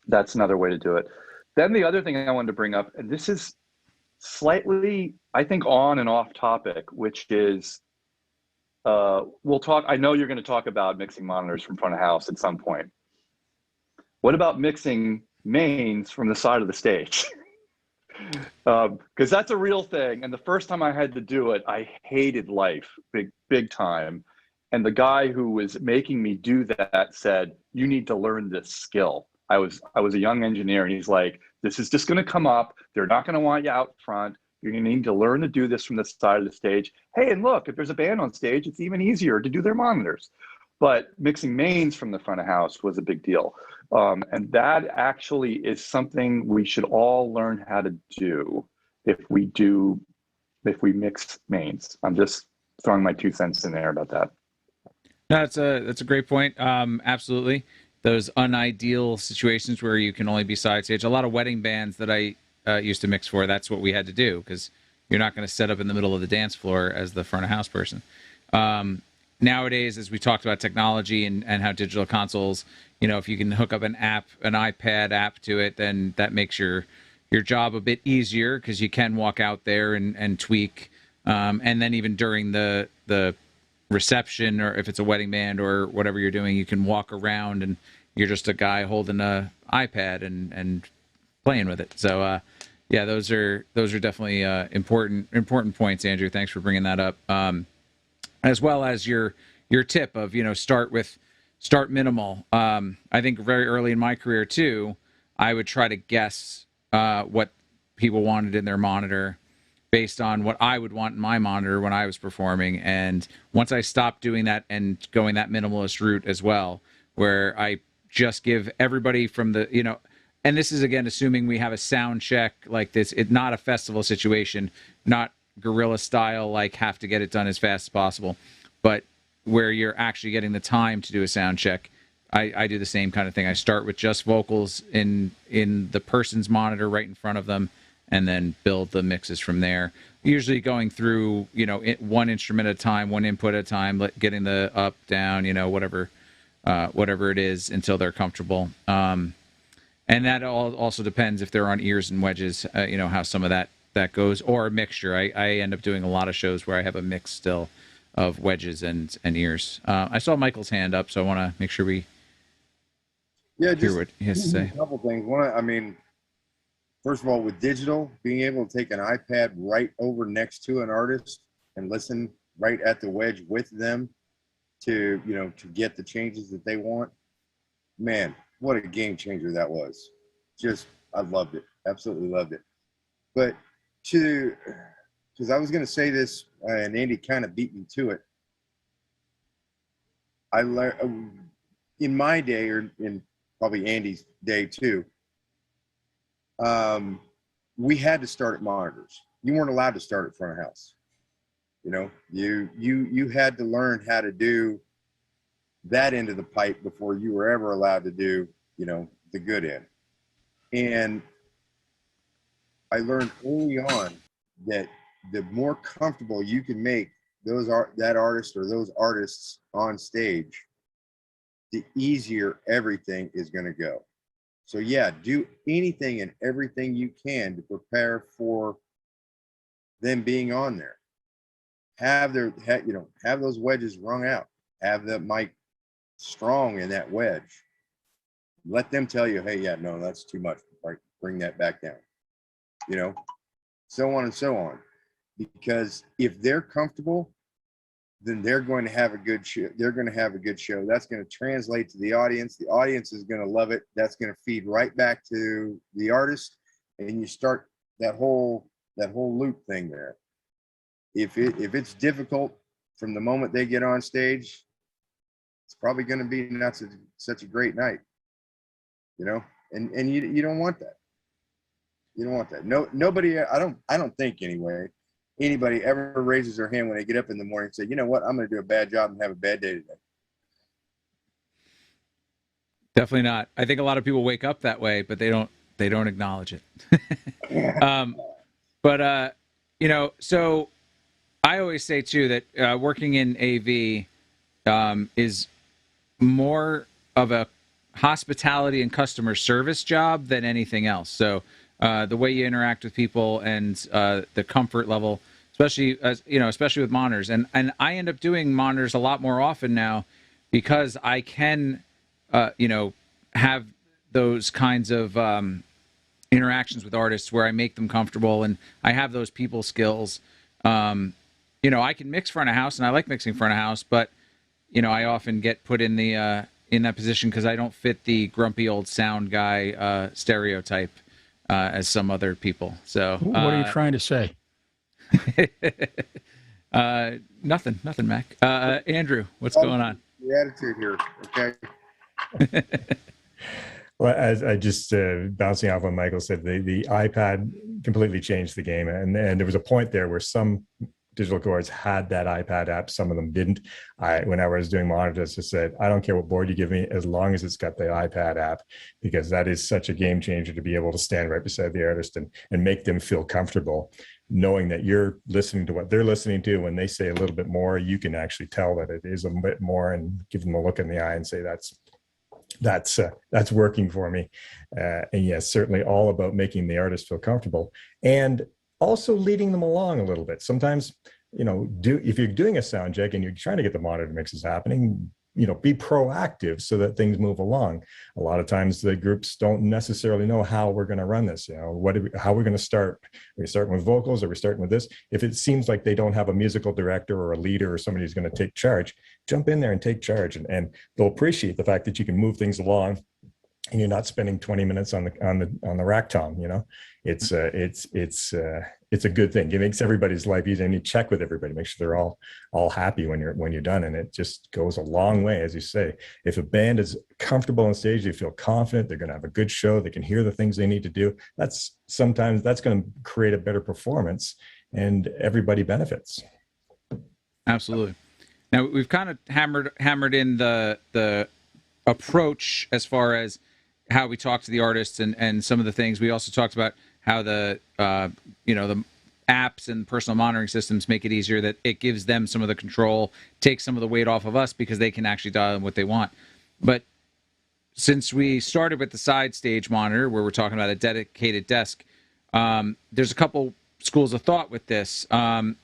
that's another way to do it. Then the other thing I wanted to bring up, and this is slightly, I think, on and off topic, which is we'll talk. I know you're going to talk about mixing monitors from front of house at some point. What about mixing mains from the side of the stage? Because that's a real thing. And the first time I had to do it, I hated life big time. And the guy who was making me do that said, "You need to learn this skill." I was a young engineer, and he's like, "This is just going to come up. They're not going to want you out front. You're going to need to learn to do this from the side of the stage. Hey, and look, if there's a band on stage, it's even easier to do their monitors." But mixing mains from the front of house was a big deal. And that actually is something we should all learn how to do if we mix mains. I'm just throwing my 2 cents in there about that. No, that's a great point. Absolutely. Those unideal situations where you can only be side stage. A lot of wedding bands that I used to mix for, that's what we had to do, because you're not going to set up in the middle of the dance floor as the front of house person. Nowadays, as we talked about technology and how digital consoles, if you can hook up an iPad app to it, then that makes your job a bit easier, because you can walk out there and tweak. And then even during the reception, or if it's a wedding band or whatever you're doing, you can walk around and you're just a guy holding a iPad and playing with it. So yeah, those are definitely important points, Andrew. Thanks for bringing that up. As well as your tip of start minimal. I think very early in my career too, I would try to guess what people wanted in their monitor based on what I would want in my monitor when I was performing. And once I stopped doing that and going that minimalist route as well, where I just give everybody from the, and this is again assuming we have a sound check like this, it's not a festival situation, not guerrilla style, like have to get it done as fast as possible, but where you're actually getting the time to do a sound check. I do the same kind of thing. I start with just vocals in the person's monitor right in front of them, and then build the mixes from there. Usually going through, one instrument at a time, one input at a time, getting the up, down, whatever it is until they're comfortable. And that also depends if they're on ears and wedges, how some of that goes, or a mixture. I end up doing a lot of shows where I have a mix still of wedges and ears. I saw Michael's hand up, so I want to make sure we hear what he has to say. A couple things. One, first of all, with digital, being able to take an iPad right over next to an artist and listen right at the wedge with them to get the changes that they want, man, what a game changer that was. I loved it. Absolutely loved it. But because I was going to say this, and Andy kind of beat me to it. I learned in my day, or in probably Andy's day too, we had to start at monitors. You weren't allowed to start at front of house. You had to learn how to do that end of the pipe before you were ever allowed to do, the good end. And I learned early on that the more comfortable you can make that artist or those artists on stage, the easier everything is going to go. So yeah, do anything and everything you can to prepare for them being on there. Have those wedges wrung out. Have the mic strong in that wedge. Let them tell you, hey, yeah, no, that's too much. Bring that back down. So on and so on. Because if they're comfortable, then they're going to have a good show. They're going to have a good show. That's going to translate to the audience. The audience is going to love it. That's going to feed right back to the artist, and you start that whole loop thing there. If it's difficult from the moment they get on stage, it's probably going to be not such a great night, and you don't want that. You don't want that. Nobody. I don't think anyway. Anybody ever raises their hand when they get up in the morning and say, you know what, I'm going to do a bad job and have a bad day today. Definitely not. I think a lot of people wake up that way, but they don't acknowledge it. But so I always say too that working in AV is more of a hospitality and customer service job than anything else. So the way you interact with people and the comfort level, especially as especially with monitors. And I end up doing monitors a lot more often now because I can, have those kinds of interactions with artists where I make them comfortable and I have those people skills. I can mix front of house and I like mixing front of house, but I often get put in the in that position because I don't fit the grumpy old sound guy stereotype as some other people. So what are you trying to say? Nothing, Mac. Andrew, what's going on? The attitude here, okay? Well, as I just bouncing off what Michael said, the iPad completely changed the game, and there was a point there where some digital chords had that iPad app, some of them didn't. When I was doing monitors, I said, I don't care what board you give me, as long as it's got the iPad app, because that is such a game changer to be able to stand right beside the artist and make them feel comfortable, knowing that you're listening to what they're listening to. When they say a little bit more, you can actually tell that it is a bit more and give them a look in the eye and say, that's working for me. And yes, certainly all about making the artist feel comfortable and also leading them along a little bit. Sometimes, if you're doing a sound check and you're trying to get the monitor mixes happening, be proactive so that things move along. A lot of times the groups don't necessarily know how we're going to run this. How we're going to start. Are we starting with vocals? Are we starting with this? If it seems like they don't have a musical director or a leader or somebody who's going to take charge, jump in there and take charge, and they'll appreciate the fact that you can move things along and you're not spending 20 minutes on the rack tom. It's a good thing. It makes everybody's life easier, and you check with everybody, make sure they're all happy when you're done. And it just goes a long way, as you say. If a band is comfortable on stage, they feel confident, they're going to have a good show, they can hear the things they need to do. That's going to create a better performance, and everybody benefits. Absolutely. Now we've kind of hammered in the approach as far as how we talk to the artists and some of the things. We also talked about how the the apps and personal monitoring systems make it easier, that it gives them some of the control, takes some of the weight off of us because they can actually dial in what they want. But since we started with the side stage monitor, where we're talking about a dedicated desk, there's a couple schools of thought with this. I'm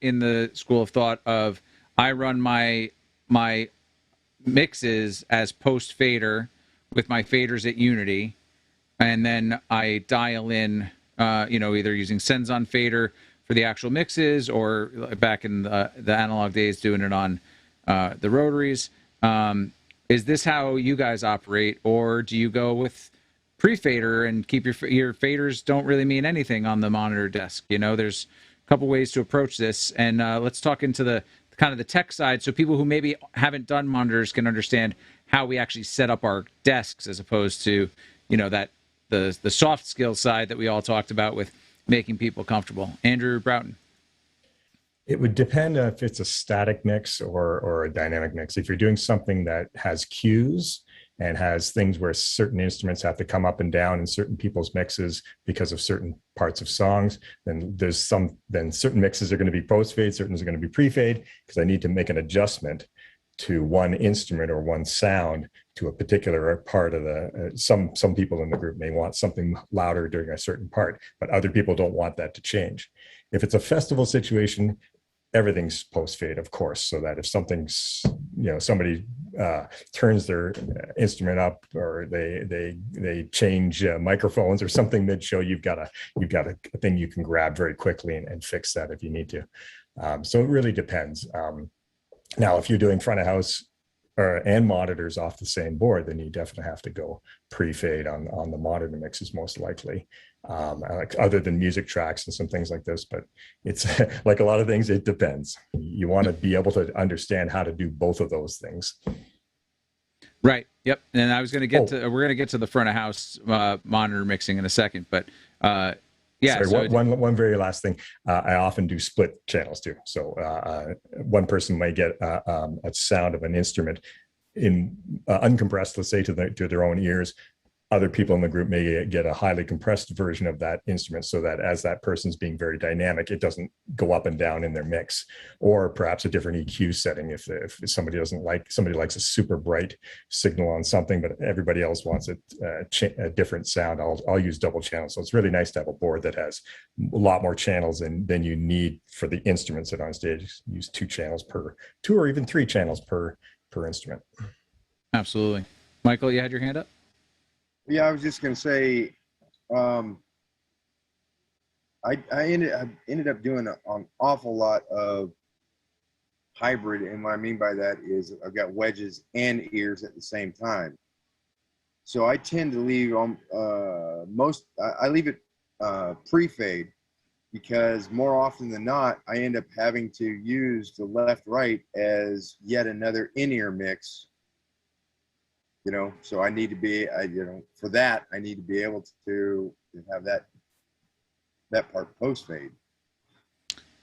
in the school of thought of I run my mixes as post fader with my faders at Unity, and then I dial in, either using Senzon fader for the actual mixes, or back in the analog days doing it on the rotaries. Is this how you guys operate, or do you go with pre-fader and keep your faders don't really mean anything on the monitor desk? There's a couple ways to approach this, and let's talk into the kind of the tech side, so people who maybe haven't done monitors can understand how we actually set up our desks, as opposed to, that the soft skill side that we all talked about with making people comfortable. Andrew Broughton. It would depend if it's a static mix or a dynamic mix. If you're doing something that has cues and has things where certain instruments have to come up and down in certain people's mixes because of certain parts of songs, then certain mixes are going to be post-fade, certain are going to be pre-fade, because I need to make an adjustment to one instrument or one sound to a particular part of the, some people in the group may want something louder during a certain part, but other people don't want that to change. If it's a festival situation, everything's post-fade, of course, so that if something's, somebody turns their instrument up, or they change microphones or something mid-show, you've got a thing you can grab very quickly and fix that if you need to. So it really depends. Now, if you're doing front of house and monitors off the same board, then you definitely have to go pre-fade on the monitor mixes, most likely, other than music tracks and some things like this. But it's like a lot of things, it depends. You want to be able to understand how to do both of those things. Right. Yep. And I was going to get we're going to get to the front of house monitor mixing in a second, but yeah. Sorry, one very last thing. I often do split channels too. So one person may get a sound of an instrument in uncompressed, let's say, to their own ears. other people in the group may get a highly compressed version of that instrument, so that as that person's being very dynamic, it doesn't go up and down in their mix. Or perhaps a different EQ setting if somebody likes a super bright signal on something, but everybody else wants a different sound. I'll use double channel. So it's really nice to have a board that has a lot more channels than you need for the instruments that are on stage. Use 2 channels per, 2 or even 3 channels per instrument. Absolutely. Michael, you had your hand up? Yeah, I was just going to say, I ended up doing an awful lot of hybrid, and what I mean by that is I've got wedges and ears at the same time. So I tend to leave I leave it pre-fade, because more often than not, I end up having to use the left-right as yet another in-ear mix. So I need to be, for that, I need to be able to have that part post-fade.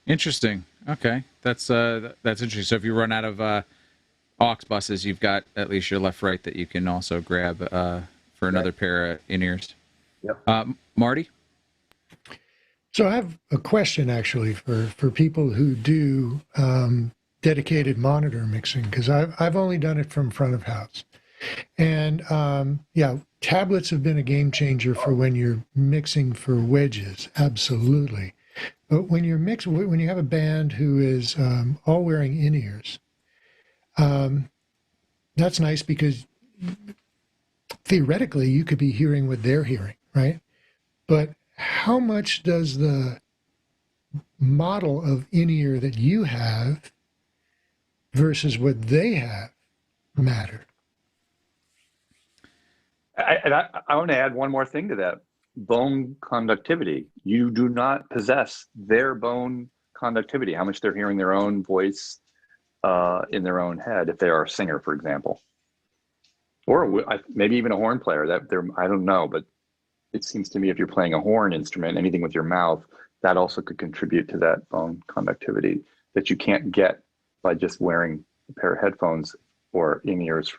Interesting. Okay, that's interesting. So if you run out of aux buses, you've got at least your left-right that you can also grab for another pair of in-ears. Yep. Marty? So I have a question actually for people who do dedicated monitor mixing, because I've only done it from front of house. And tablets have been a game changer for when you're mixing for wedges, absolutely. But when you have a band who is all wearing in-ears, that's nice, because theoretically you could be hearing what they're hearing, right? But how much does the model of in-ear that you have versus what they have matter? I want to add one more thing to that. Bone conductivity. You do not possess their bone conductivity, how much they're hearing their own voice in their own head, if they are a singer, for example. Or maybe even a horn player. I don't know, but it seems to me if you're playing a horn instrument, anything with your mouth, that also could contribute to that bone conductivity that you can't get by just wearing a pair of headphones or in-ears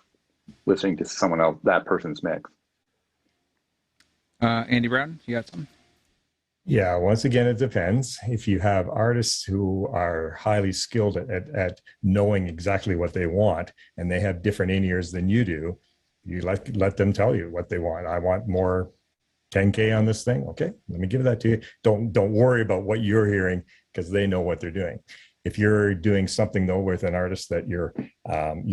listening to someone else, that person's mix. Andy Brown, you got something? Yeah, once again, it depends. If you have artists who are highly skilled at knowing exactly what they want, and they have different in-ears than you do, you let them tell you what they want. I want more 10K on this thing. Okay, let me give that to you. Don't worry about what you're hearing, because they know what they're doing. If you're doing something though with an artist that you're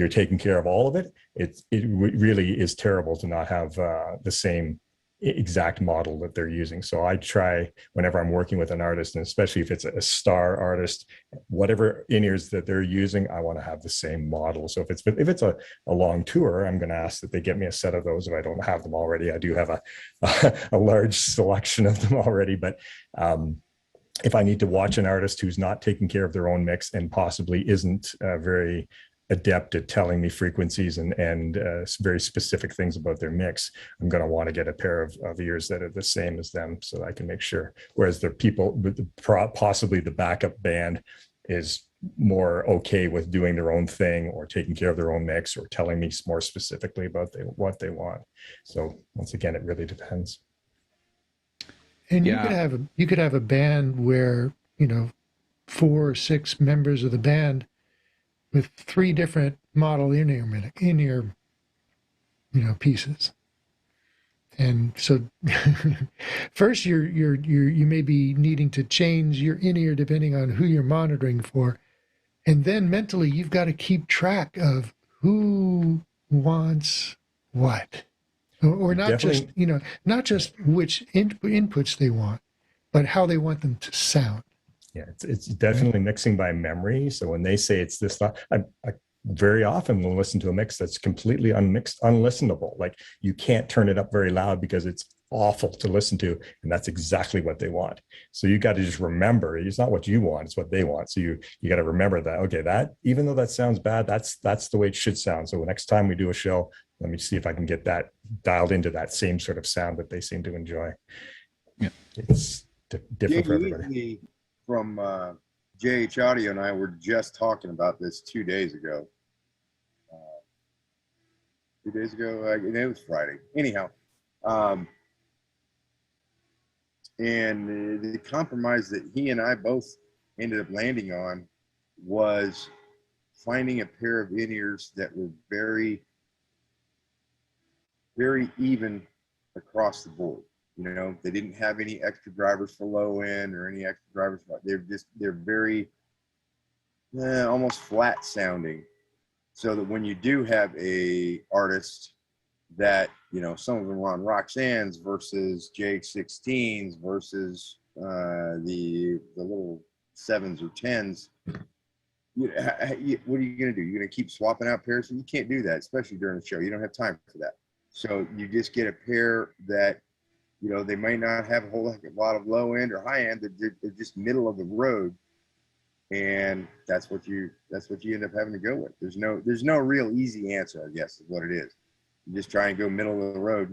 taking care of all of it, it really is terrible to not have the same exact model that they're using. So I try, whenever I'm working with an artist, and especially if it's a star artist, whatever in-ears that they're using, I want to have the same model. So if it's a long tour, I'm going to ask that they get me a set of those if I don't have them already. I do have a large selection of them already, but if I need to watch an artist who's not taking care of their own mix and possibly isn't very adept at telling me frequencies and very specific things about their mix, I'm going to want to get a pair of ears that are the same as them, so that I can make sure. Whereas the people, possibly the backup band, is more okay with doing their own thing or taking care of their own mix or telling me more specifically about what they want. So once again, it really depends. And you could have a band where 4 or 6 members of the band with 3 different model in-ear pieces. And so first you may be needing to change your in-ear depending on who you're monitoring for. And then mentally you've got to keep track of who wants what. Or not just which inputs they want, but how they want them to sound. Yeah, it's definitely mixing by memory. So when they say it's this, I very often will listen to a mix that's completely unmixed, unlistenable. Like you can't turn it up very loud because it's awful to listen to, and that's exactly what they want. So you got to just remember, it's not what you want, it's what they want. So you got to remember that, okay, that even though that sounds bad, that's the way it should sound. So next time we do a show, let me see if I can get that dialed into that same sort of sound that they seem to enjoy. Yeah, it's different for everybody. From JH Audio and I were just talking about this 2 days ago. 2 days ago, it was Friday. Anyhow, And the compromise that he and I both ended up landing on was finding a pair of in-ears that were very, very even across the board. You know, they didn't have any extra drivers for low end or any extra drivers. They're very almost flat sounding, so that when you do have a artist that, you know, some of them are on Roxanne's versus JX16s versus the little 7s or 10s. What are you going to do? You're going to keep swapping out pairs? You can't do that, especially during the show. You don't have time for that. So you just get a pair that, you know, they may not have a whole lot of low end or high end. They're just middle of the road, and that's what you end up having to go with. There's no real easy answer, I guess, is what it is. You just try and go middle of the road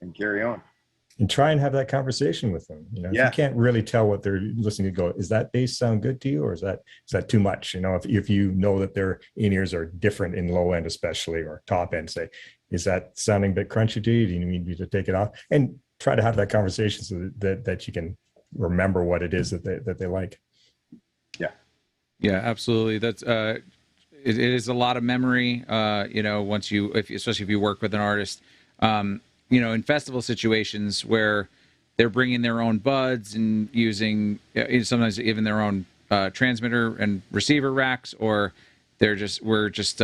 and carry on. And try and have that conversation with them. You know, Yeah. if you can't really tell what they're listening to, go, is that bass sound good to you, or is that too much? You know, if you know that their in-ears are different in low end, especially, or top end, say, is that sounding a bit crunchy to you? Do you need me to take it off? And try to have that conversation so that you can remember what it is that they like. Yeah, absolutely. That's it is a lot of memory. You know, especially if you work with an artist, you know, in festival situations where they're bringing their own buds and using sometimes even their own transmitter and receiver racks, or we're just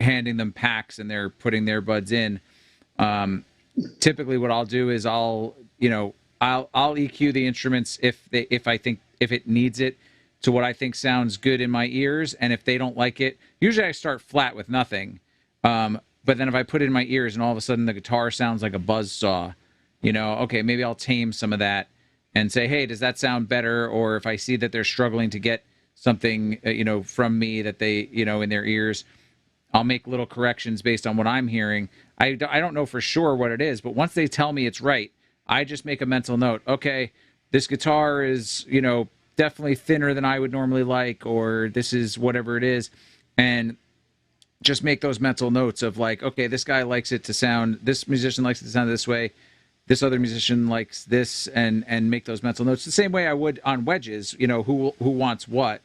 handing them packs and they're putting their buds in. Typically, what I'll do is I'll EQ the instruments if it needs it to what I think sounds good in my ears, and if they don't like it, usually I start flat with nothing. But then if I put it in my ears and all of a sudden the guitar sounds like a buzzsaw, you know, okay, maybe I'll tame some of that and say, hey, does that sound better? Or if I see that they're struggling to get something, you know, from me that they, you know, in their ears, I'll make little corrections based on what I'm hearing. I don't know for sure what it is, but once they tell me it's right, I just make a mental note. Okay, this guitar is, you know, definitely thinner than I would normally like, or this is whatever it is. And just make those mental notes of like, okay, this guy likes it to sound, this musician likes it to sound this way, this other musician likes this, and make those mental notes the same way I would on wedges, you know, who wants what,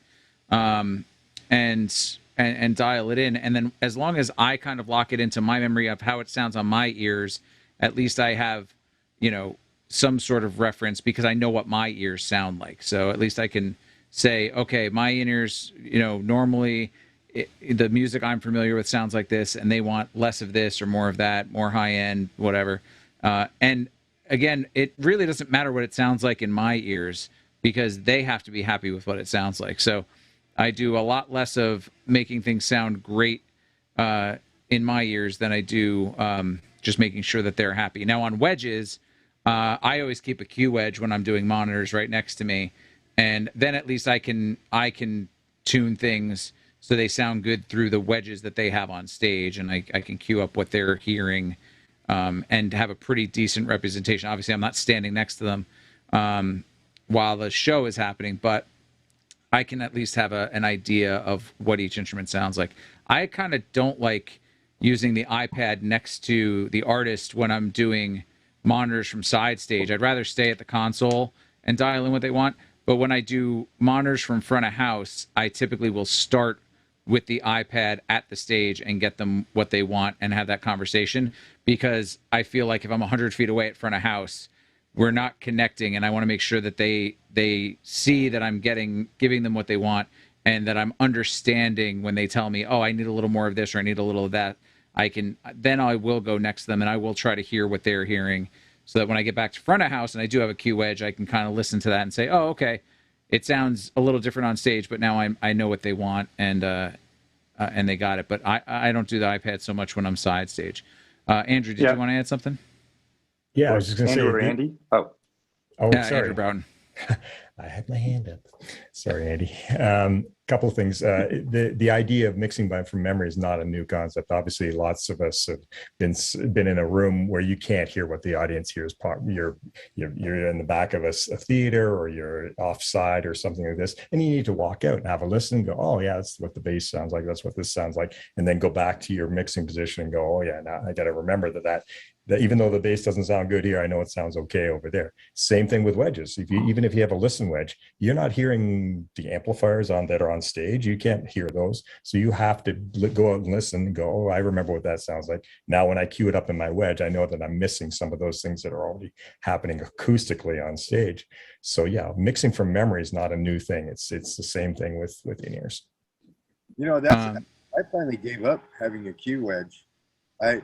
and dial it in. And then as long as I kind of lock it into my memory of how it sounds on my ears, at least I have, you know, some sort of reference, because I know what my ears sound like. So at least I can say, okay, my in-ears, you know, normally the music I'm familiar with sounds like this, and they want less of this or more of that, more high end, whatever. And again, it really doesn't matter what it sounds like in my ears, because they have to be happy with what it sounds like. So I do a lot less of making things sound great in my ears than I do just making sure that they're happy. Now on wedges, I always keep a Q wedge when I'm doing monitors right next to me, and then at least I can tune things so they sound good through the wedges that they have on stage, and I can cue up what they're hearing and have a pretty decent representation. Obviously, I'm not standing next to them while the show is happening, but I can at least have an idea of what each instrument sounds like. I kind of don't like using the iPad next to the artist when I'm doing monitors from side stage. I'd rather stay at the console and dial in what they want. But when I do monitors from front of house, I typically will start with the iPad at the stage and get them what they want and have that conversation, because I feel like if I'm 100 feet away at front of house, we're not connecting, and I want to make sure that they see that I'm giving them what they want, and that I'm understanding when they tell me, oh, I need a little more of this or I need a little of that. Then I will go next to them and I will try to hear what they're hearing, so that when I get back to front of house and I do have a Q wedge, I can kind of listen to that and say, oh, okay, it sounds a little different on stage, but now I know what they want, and they got it. But I don't do the iPad so much when I'm side stage. Andrew, did you want to add something? Yeah, I was just going to say. Andrew or Andy? Oh, sorry. Andrew Broughton. I had my hand up. Sorry, Andy. Couple of things. The idea of mixing from memory is not a new concept. Obviously, lots of us have been in a room where you can't hear what the audience hears. You're in the back of a theater, or you're offside or something like this, and you need to walk out and have a listen and go, oh yeah, that's what the bass sounds like. That's what this sounds like, and then go back to your mixing position and go, oh yeah, now I got to remember that even though the bass doesn't sound good here, I know it sounds okay over there. Same thing with wedges. Even if you have a listen wedge, you're not hearing the amplifiers that are on stage. You can't hear those. So you have to go out and listen and go, oh, I remember what that sounds like. Now, when I cue it up in my wedge, I know that I'm missing some of those things that are already happening acoustically on stage. So yeah, mixing from memory is not a new thing. It's the same thing with in-ears. You know, I finally gave up having a cue wedge. I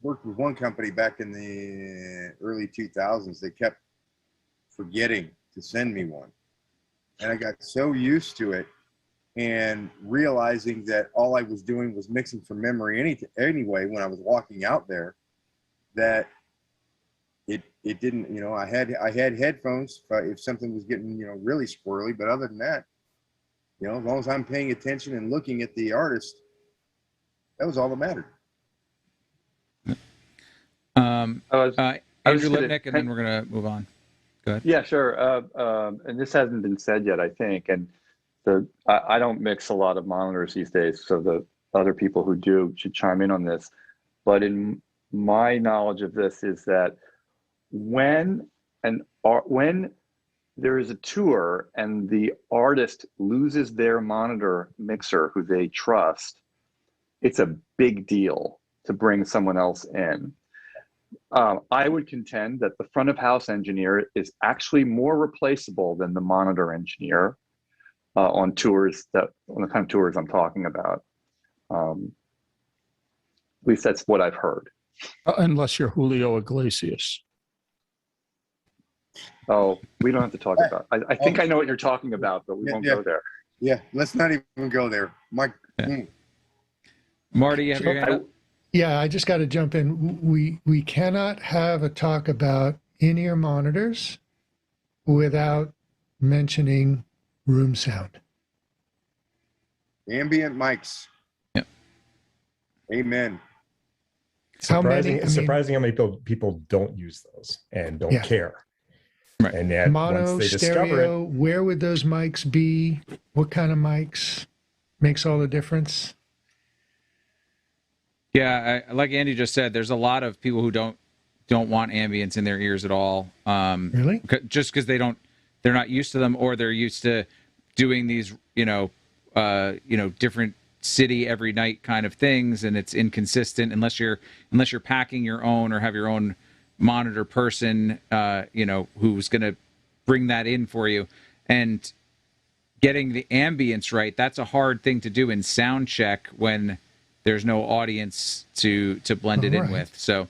worked with one company back in the early 2000s. They kept forgetting to send me one. And I got so used to it and realizing that all I was doing was mixing from memory anyway when I was walking out there, that it didn't, you know, I had headphones if something was getting, you know, really squirrely. But other than that, you know, as long as I'm paying attention and looking at the artist, that was all that mattered. Andrew Lipnick, and then we're going to move on. Go ahead. Yeah, sure. And this hasn't been said yet, I think. And I don't mix a lot of monitors these days, so the other people who do should chime in on this. But in my knowledge of this is that when there is a tour and the artist loses their monitor mixer who they trust, it's a big deal to bring someone else in. I would contend that the front of house engineer is actually more replaceable than the monitor engineer on the kind of tours I'm talking about. At least that's what I've heard. Unless you're Julio Iglesias. Oh, we don't have to talk about it. I think I know what you're talking about, but we won't go there. Yeah, let's not even go there. Mike. Yeah. Marty, you have your hand up? Yeah, I just got to jump in. We cannot have a talk about in-ear monitors without mentioning room sound. Ambient mics. Yep. Amen. Surprising how many people don't use those and don't care. Right. And yet Mono, once they stereo, discover it, where would those mics be? What kind of mics makes all the difference? Yeah, like Andy just said, there's a lot of people who don't want ambience in their ears at all. Really? Just because they're not used to them, or they're used to doing these, different city every night kind of things, and it's inconsistent unless you're packing your own or have your own monitor person, who's going to bring that in for you. And getting the ambience right, that's a hard thing to do in sound check when there's no audience to blend it in with. So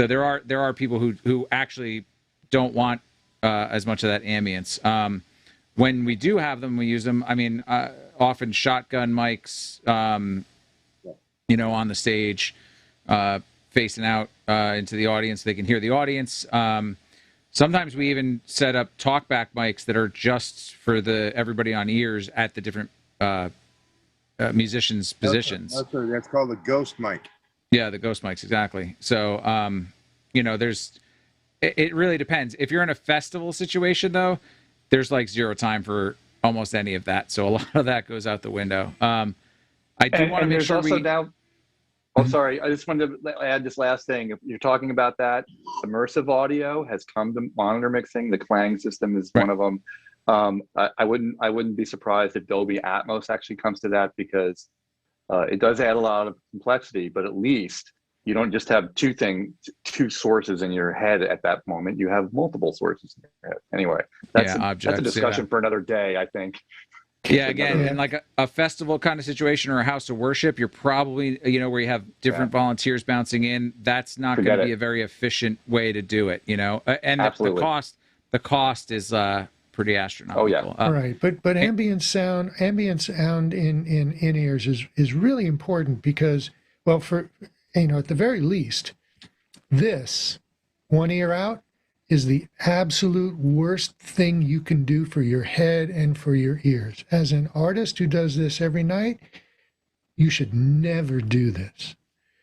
there are people who actually don't want as much of that ambience. When we do have them, we use them. I mean, often shotgun mics, on the stage, facing out into the audience, so they can hear the audience. Sometimes we even set up talkback mics that are just for everybody on ears at the different musicians' positions. That's called a ghost mic. Yeah, the ghost mics, exactly. So, it really depends. If you're in a festival situation, though, there's like zero time for almost any of that. So a lot of that goes out the window. I do want to make sure sorry. I just wanted to add this last thing. If you're talking about that, immersive audio has come to monitor mixing. The Klang system is one of them. I wouldn't be surprised if Dolby Atmos actually comes to that, because it does add a lot of complexity, but at least you don't just have two sources in your head at that moment. You have multiple sources in your head. Anyway, that's a discussion for another day, I think. Yeah, again, in like a festival kind of situation or a house of worship, you're probably, where you have different volunteers bouncing in. That's not going to be a very efficient way to do it, And the cost is pretty astronomical. Oh yeah, right. But ambient sound in ears is really important because, well, for at the very least, this one ear out is the absolute worst thing you can do for your head and for your ears. As an artist who does this every night, you should never do this.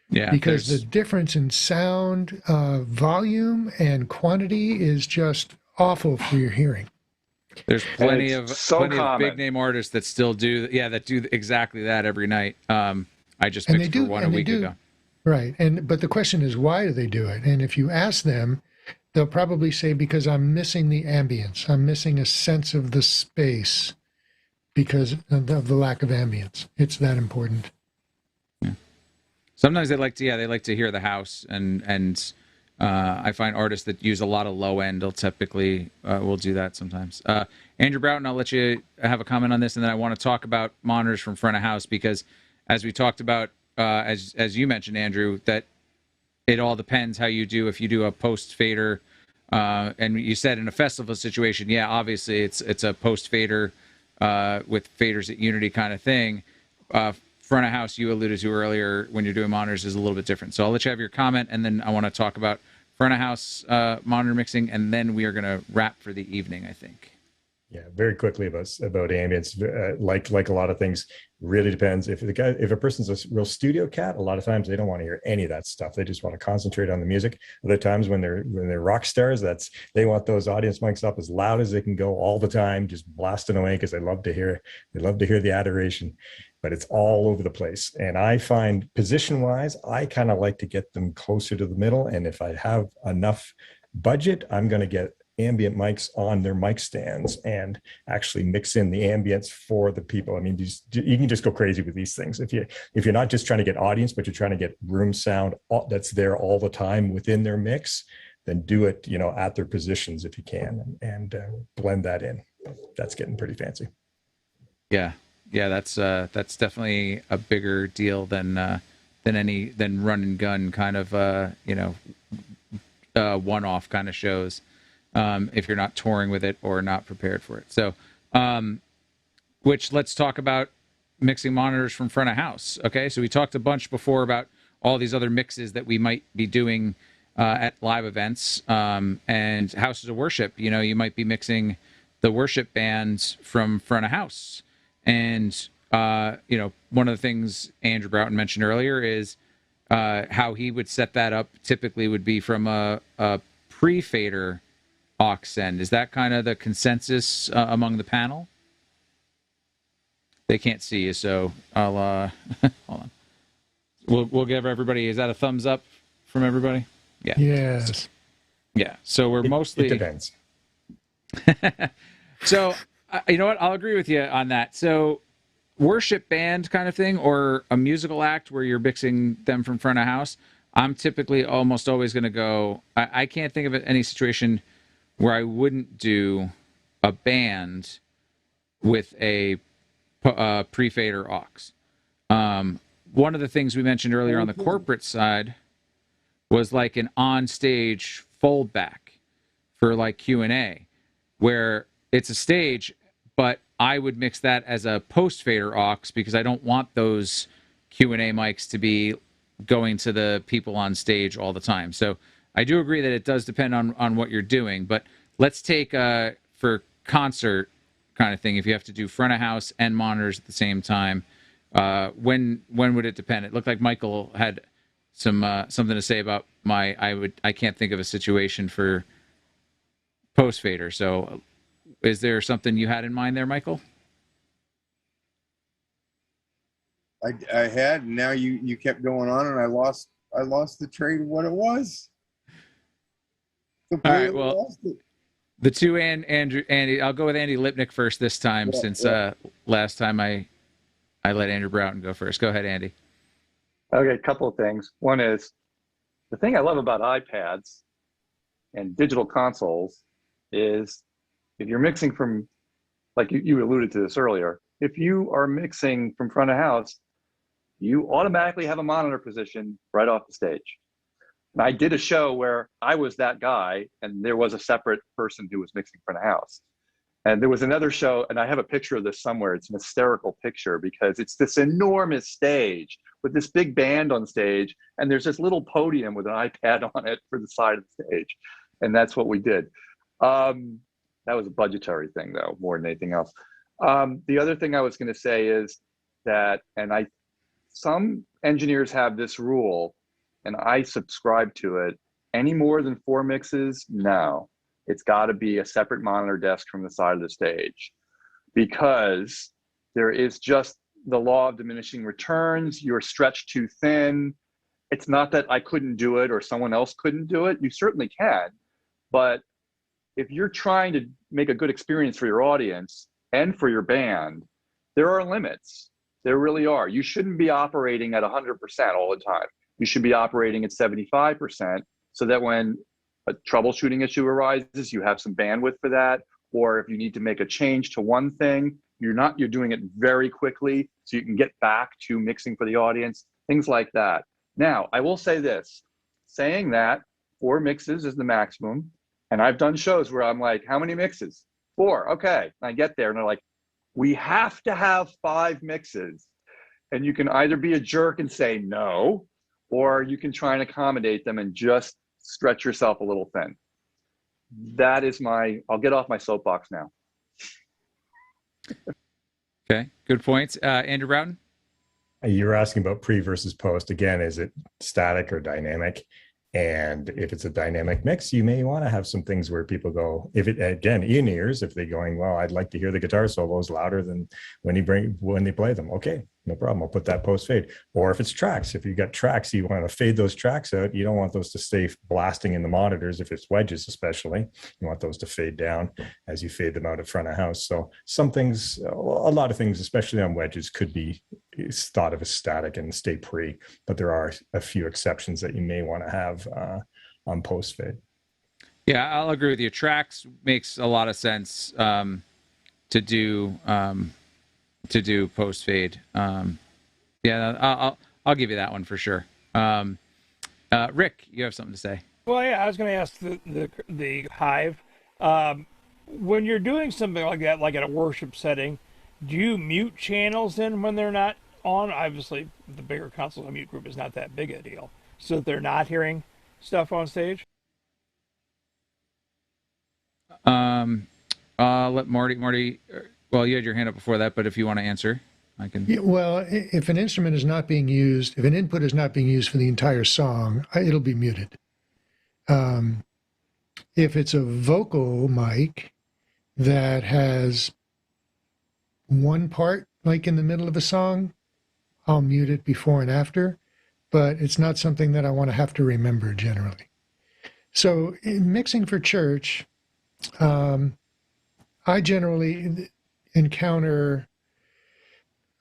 Yeah, because the difference in sound volume and quantity is just awful for your hearing. There's plenty of common. big name artists that still do that do exactly that every night. I just mixed for one a week ago. Right. But the question is, why do they do it? And if you ask them, they'll probably say, because I'm missing the ambience. I'm missing a sense of the space because of the lack of ambience. It's that important. Yeah. Sometimes they like to hear the house, and I find artists that use a lot of low end will typically will do that sometimes. Andrew Broughton, I'll let you have a comment on this, and then I want to talk about monitors from front of house, because as we talked about, as you mentioned, Andrew, that it all depends how you do. If you do a post fader, and you said in a festival situation, yeah, obviously it's a post fader with faders at Unity kind of thing. Front of house, you alluded to earlier, when you're doing monitors, is a little bit different. So I'll let you have your comment, and then I want to talk about front of house monitor mixing, and then we are going to wrap for the evening, I think. Yeah, very quickly about ambience. Like a lot of things, really depends. If a person's a real studio cat, a lot of times they don't want to hear any of that stuff. They just want to concentrate on the music. Other times when they're rock stars, they want those audience mics up as loud as they can go all the time, just blasting away, because they love to hear the adoration. But it's all over the place. And I find position-wise, I kind of like to get them closer to the middle. And if I have enough budget, I'm going to get ambient mics on their mic stands and actually mix in the ambience for the people. I mean, you can just go crazy with these things. If you're not just trying to get audience, but you're trying to get room sound that's there all the time within their mix, then do it, at their positions if you can, and blend that in. That's getting pretty fancy. Yeah. Yeah, that's definitely a bigger deal than run and gun kind of one-off kind of shows, if you're not touring with it or not prepared for it. So, let's talk about mixing monitors from front of house. Okay, so we talked a bunch before about all these other mixes that we might be doing at live events and houses of worship. You might be mixing the worship bands from front of house. And, one of the things Andrew Broughton mentioned earlier is how he would set that up typically would be from a pre-fader aux send. Is that kind of the consensus among the panel? They can't see you, so I'll hold on. We'll give everybody, is that a thumbs up from everybody? Yeah. Yes. Yeah. So we're mostly... It depends. So... you know what? I'll agree with you on that. So, worship band kind of thing, or a musical act where you're mixing them from front of house, I'm typically almost always going to go. I can't think of any situation where I wouldn't do a band with a pre-fader aux. One of the things we mentioned earlier on the corporate side was like an on-stage foldback for like Q&A, where it's a stage, but I would mix that as a post-fader aux because I don't want those Q&A mics to be going to the people on stage all the time. So I do agree that it does depend on what you're doing, but let's take for concert kind of thing, if you have to do front of house and monitors at the same time, when would it depend? It looked like Michael had something to say about I can't think of a situation for post-fader. So is there something you had in mind there, Michael? I had, and now you kept going on, and I lost the train of what it was. All right, well, the two Andy, I'll go with Andy Lipnick first this time, since last time I let Andrew Broughton go first. Go ahead, Andy. Okay, a couple of things. One is, the thing I love about iPads and digital consoles is if you're mixing from, like you alluded to this earlier, if you are mixing from front of house, you automatically have a monitor position right off the stage. And I did a show where I was that guy, and there was a separate person who was mixing front of house. And there was another show, and I have a picture of this somewhere. It's an hysterical picture because it's this enormous stage with this big band on stage, and there's this little podium with an iPad on it for the side of the stage. And that's what we did. That was a budgetary thing, though, more than anything else. The other thing I was going to say is that, some engineers have this rule, and I subscribe to it. Any more than 4 mixes, no. It's got to be a separate monitor desk from the side of the stage, because there is just the law of diminishing returns. You're stretched too thin. It's not that I couldn't do it or someone else couldn't do it. You certainly can. But if you're trying to make a good experience for your audience and for your band, there are limits. There really are. You shouldn't be operating at 100% all the time. You should be operating at 75%, so that when a troubleshooting issue arises, you have some bandwidth for that. Or if you need to make a change to one thing, you're doing it very quickly so you can get back to mixing for the audience, things like that. Now, I will say this, saying that 4 mixes is the maximum. And I've done shows where I'm like, how many mixes? 4, okay. And I get there and they're like, we have to have 5 mixes. And you can either be a jerk and say no, or you can try and accommodate them and just stretch yourself a little thin. That is I'll get off my soapbox now. Okay, good points. Andrew Broughton? You were asking about pre versus post. Again, is it static or dynamic? And if it's a dynamic mix, you may want to have some things where people go, if it, again, in-ears, if they're going, well, I'd like to hear the guitar solos louder than when they play them. Okay, no problem. I'll put that post fade. Or if it's tracks, if you've got tracks, you want to fade those tracks out. You don't want those to stay blasting in the monitors. If it's wedges, especially, you want those to fade down as you fade them out at front of house. So some things, a lot of things, especially on wedges, could be thought of as static and stay pre, but there are a few exceptions that you may want to have on post fade. Yeah, I'll agree with you. Tracks makes a lot of sense to do post fade. Yeah, I'll give you that one for sure. Rick, you have something to say? Well, yeah, I was going to ask the Hive, when you're doing something like that, like at a worship setting, do you mute channels in when they're not on? Obviously, the bigger consoles and mute group is not that big a deal, so that they're not hearing stuff on stage. Let Marty. Well, you had your hand up before that, but if you want to answer, I can. Yeah, well, if an instrument is not being used, if an input is not being used for the entire song, it'll be muted. If it's a vocal mic that has one part, like in the middle of a song, I'll mute it before and after, but it's not something that I want to have to remember generally. So in mixing for church, I generally encounter,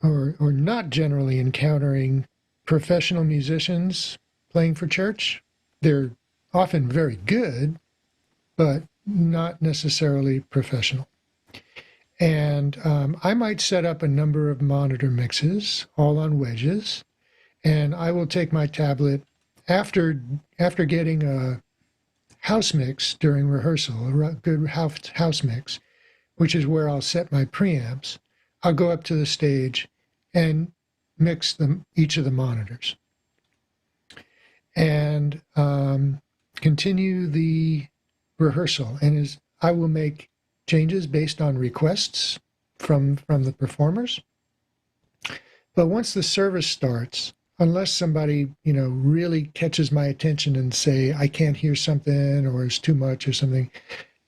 or not generally encountering, professional musicians playing for church. They're often very good, but not necessarily professional. And I might set up a number of monitor mixes, all on wedges, and I will take my tablet after getting a house mix during rehearsal, a good house mix, which is where I'll set my preamps. I'll go up to the stage and mix each of the monitors, and continue the rehearsal. And I will make changes based on requests from the performers. But once the service starts, unless somebody, really catches my attention and say, I can't hear something or it's too much or something,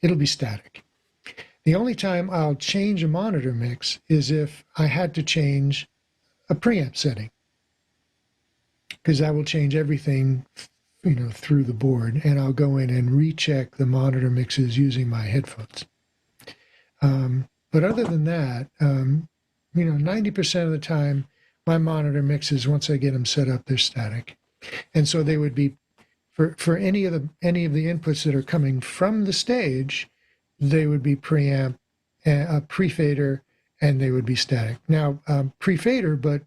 it'll be static. The only time I'll change a monitor mix is if I had to change a preamp setting, because I will change everything, through the board, and I'll go in and recheck the monitor mixes using my headphones. But other than that, 90% of the time, my monitor mixes, once I get them set up, they're static. And so they would be, for any of the inputs that are coming from the stage, they would be preamp, a pre-fader, and they would be static. Now, pre-fader, but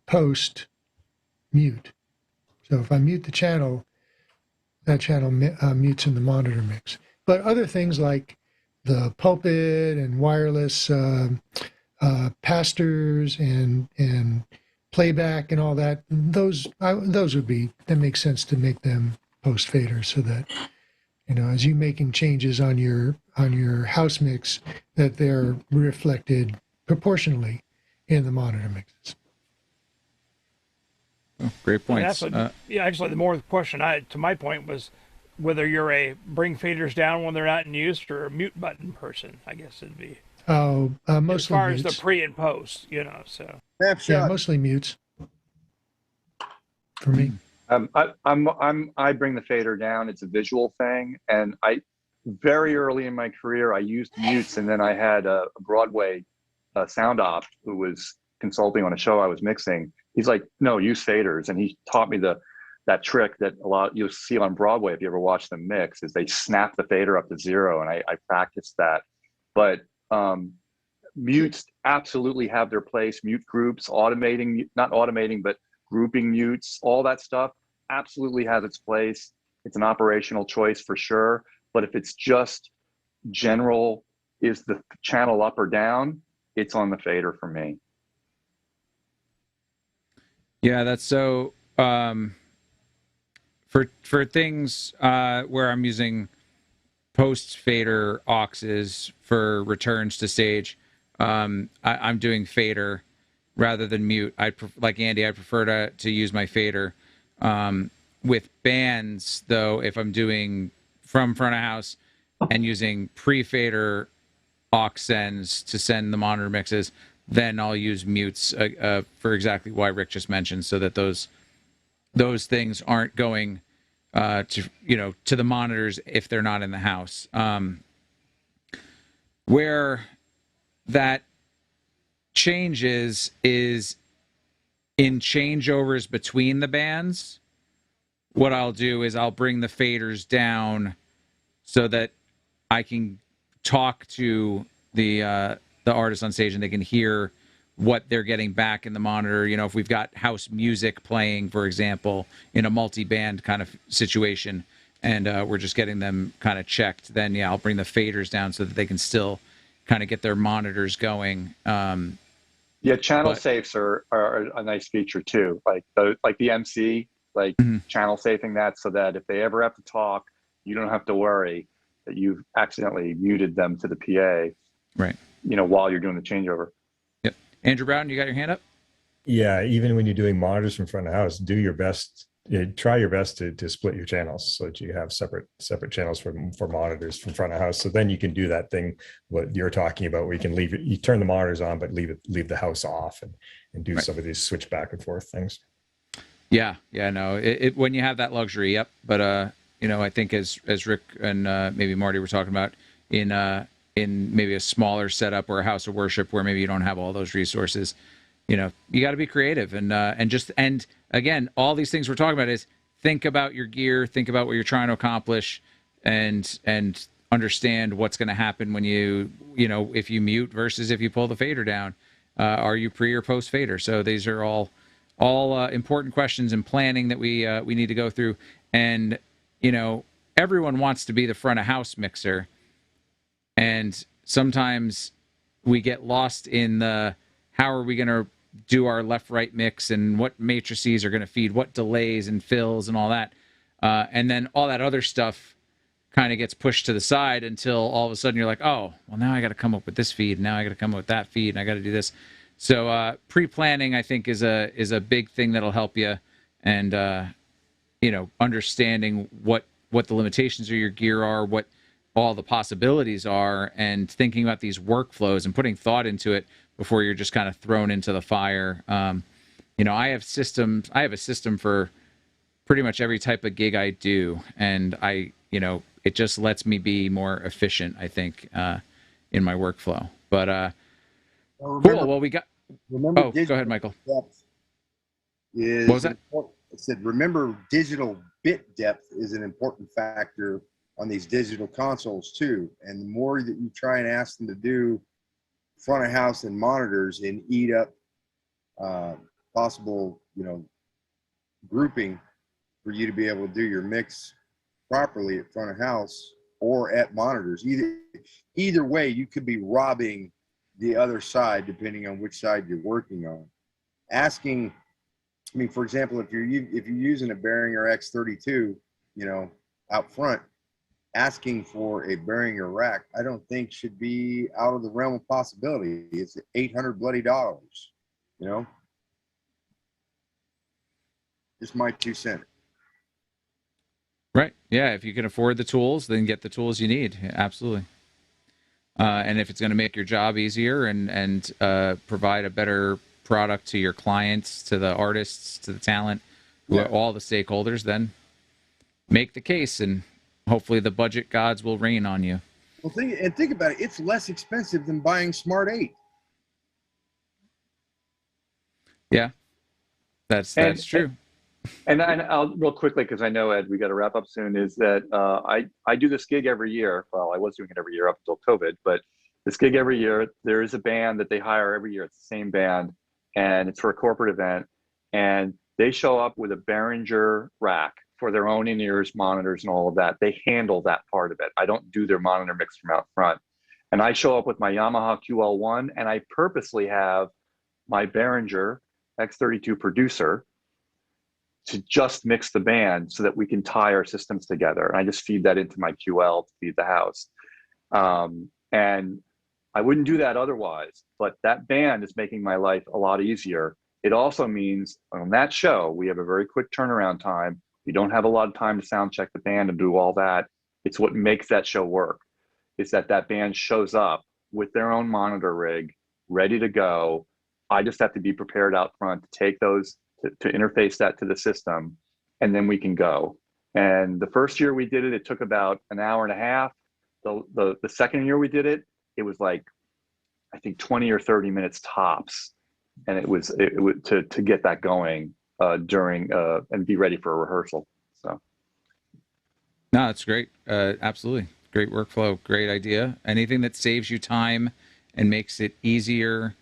post mute. So if I mute the channel, that channel mutes in the monitor mix. But other things like the pulpit and wireless pastors and playback and all that, those would be, that makes sense to make them post fader, so that as you making changes on your house mix, that they're reflected proportionally in the monitor mixes. Oh, great points. Actually, the more question to my point was whether you're a bring faders down when they're not in use or a mute button person. I guess it'd be. Oh, mostly as far mutes. as the pre and post, So. Yeah, mostly mutes. For me. I bring the fader down. It's a visual thing, and very early in my career I used mutes, and then I had a Broadway sound op who was consulting on a show I was mixing. He's like, no, use faders, and he taught me that trick that a lot you'll see on Broadway if you ever watch them mix, is they snap the fader up to 0, and I practiced that. But mutes absolutely have their place. Mute groups, not automating, but grouping mutes, all that stuff absolutely has its place. It's an operational choice for sure. But if it's just general, is the channel up or down, it's on the fader for me. Yeah, that's so. For things where I'm using post fader auxes for returns to stage, I'm doing fader rather than mute. Like Andy, I prefer to use my fader. With bands, though, if I'm doing from front of house and using pre-fader aux sends to send the monitor mixes, then I'll use mutes for exactly why Rick just mentioned, so that those things aren't going to the monitors if they're not in the house. Where that changes is in changeovers between the bands. What I'll do is I'll bring the faders down so that I can talk to the artist on stage and they can hear what they're getting back in the monitor. If we've got house music playing, for example, in a multi-band kind of situation, and we're just getting them kind of checked, then I'll bring the faders down so that they can still kind of get their monitors going. Channel safes are a nice feature too. Like the MC, channel safing that, so that if they ever have to talk, you don't have to worry that you've accidentally muted them to the PA. Right. While you're doing the changeover. Yep. Andrew Brown, you got your hand up? Yeah, even when you're doing monitors from front of house, do your best. Try your best to split your channels so that you have separate channels for monitors from front of house. So then you can do that thing what you're talking about, where you can you turn the monitors on, but leave the house off and do some of these switch back and forth things. Yeah, no. It when you have that luxury, yep. But I think as Rick and maybe Marty were talking about in maybe a smaller setup or a house of worship where maybe you don't have all those resources, you got to be creative and again, all these things we're talking about is think about your gear, think about what you're trying to accomplish, and understand what's going to happen when if you mute versus if you pull the fader down. Are you pre or post fader? So these are all important questions in planning that we need to go through. And everyone wants to be the front of house mixer, and sometimes we get lost in the how are we going to do our left-right mix and what matrices are going to feed what delays and fills and all that. And then all that other stuff kind of gets pushed to the side until all of a sudden you're like, oh, well, now I got to come up with this feed. Now I got to come up with that feed and I got to do this. So pre-planning, I think, is a big thing that'll help you. And, understanding what the limitations of your gear are, what all the possibilities are, and thinking about these workflows and putting thought into it before you're just kind of thrown into the fire. I have a system for pretty much every type of gig I do. And it just lets me be more efficient, I think, in my workflow. But cool. Well, we got. Go ahead, Michael. What was that? I said, remember, digital bit depth is an important factor on these digital consoles too. And the more that you try and ask them to do front of house and monitors and eat up possible, grouping for you to be able to do your mix properly at front of house or at monitors. Either way, you could be robbing the other side depending on which side you're working on. Asking, for example, if you're using a Behringer X32, out front, asking for a Behringer rack, I don't think should be out of the realm of possibility. It's $800 bloody dollars, you know. Just my 2 cents. Right. Yeah. If you can afford the tools, then get the tools you need. Absolutely. And if it's going to make your job easier and provide a better product to your clients, to the artists, to the talent, all the stakeholders, then make the case, and hopefully the budget gods will rain on you. Well, think about it. It's less expensive than buying Smart 8. Yeah, that's true. And I'll real quickly, because I know, Ed, we got to wrap up soon, is that I do this gig every year. Well, I was doing it every year up until COVID, but this gig every year, there is a band that they hire every year. It's the same band, and it's for a corporate event. And they show up with a Behringer rack for their own in-ears, monitors, and all of that. They handle that part of it. I don't do their monitor mix from out front. And I show up with my Yamaha QL1, and I purposely have my Behringer X32 producer to just mix the band so that we can tie our systems together. And I just feed that into my QL to feed the house. And I wouldn't do that otherwise, but that band is making my life a lot easier. It also means on that show, we have a very quick turnaround time. We don't have a lot of time to sound check the band and do all that. It's what makes that show work, is that band shows up with their own monitor rig, ready to go. I just have to be prepared out front to take those, to interface that to the system, and then we can go. And the first year we did it, it took about an hour and a half. The second year we did it, it was like, I think 20 or 30 minutes tops. And it was to get that going during and be ready for a rehearsal. So. No, that's great. Absolutely. Great workflow. Great idea. Anything that saves you time and makes it easier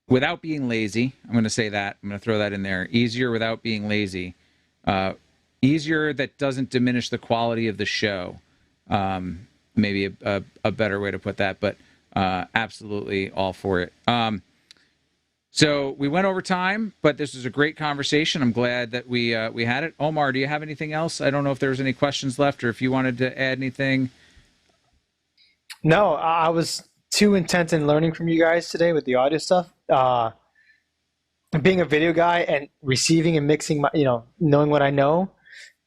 without being lazy. I'm going to say that. I'm going to throw that in there. Easier without being lazy. Easier that doesn't diminish the quality of the show. Maybe a better way to put that, but absolutely all for it. So we went over time, but this was a great conversation. I'm glad that we had it. Omar, do you have anything else? I don't know if there was any questions left or if you wanted to add anything. No, I was too intent in learning from you guys today with the audio stuff. Being a video guy and receiving and mixing my, knowing what I know,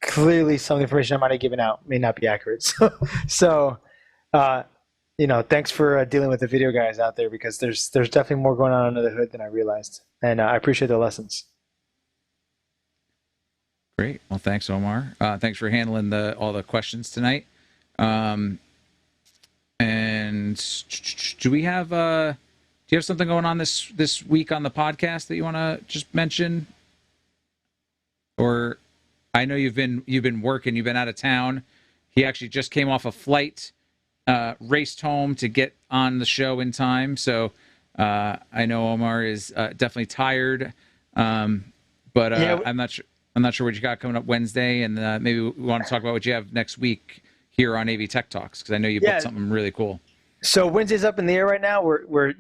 clearly some of the information I might have given out may not be accurate. So thanks for dealing with the video guys out there, because there's definitely more going on under the hood than I realized. And I appreciate the lessons. Great. Well, thanks, Omar. Thanks for handling all the questions tonight. And do you have something going on this week on the podcast that you want to just mention? Or I know you've been working, you've been out of town. He actually just came off a flight, raced home to get on the show in time. So I know Omar is definitely tired, but I'm not sure what you got coming up Wednesday, and maybe we want to talk about what you have next week here on AV Tech Talks, because I know you booked something really cool. So Wednesday's up in the air right now. We're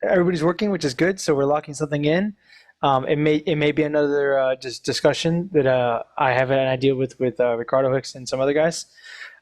everybody's working, which is good. So we're locking something in. It may be another discussion that I have an idea with Ricardo Hicks and some other guys.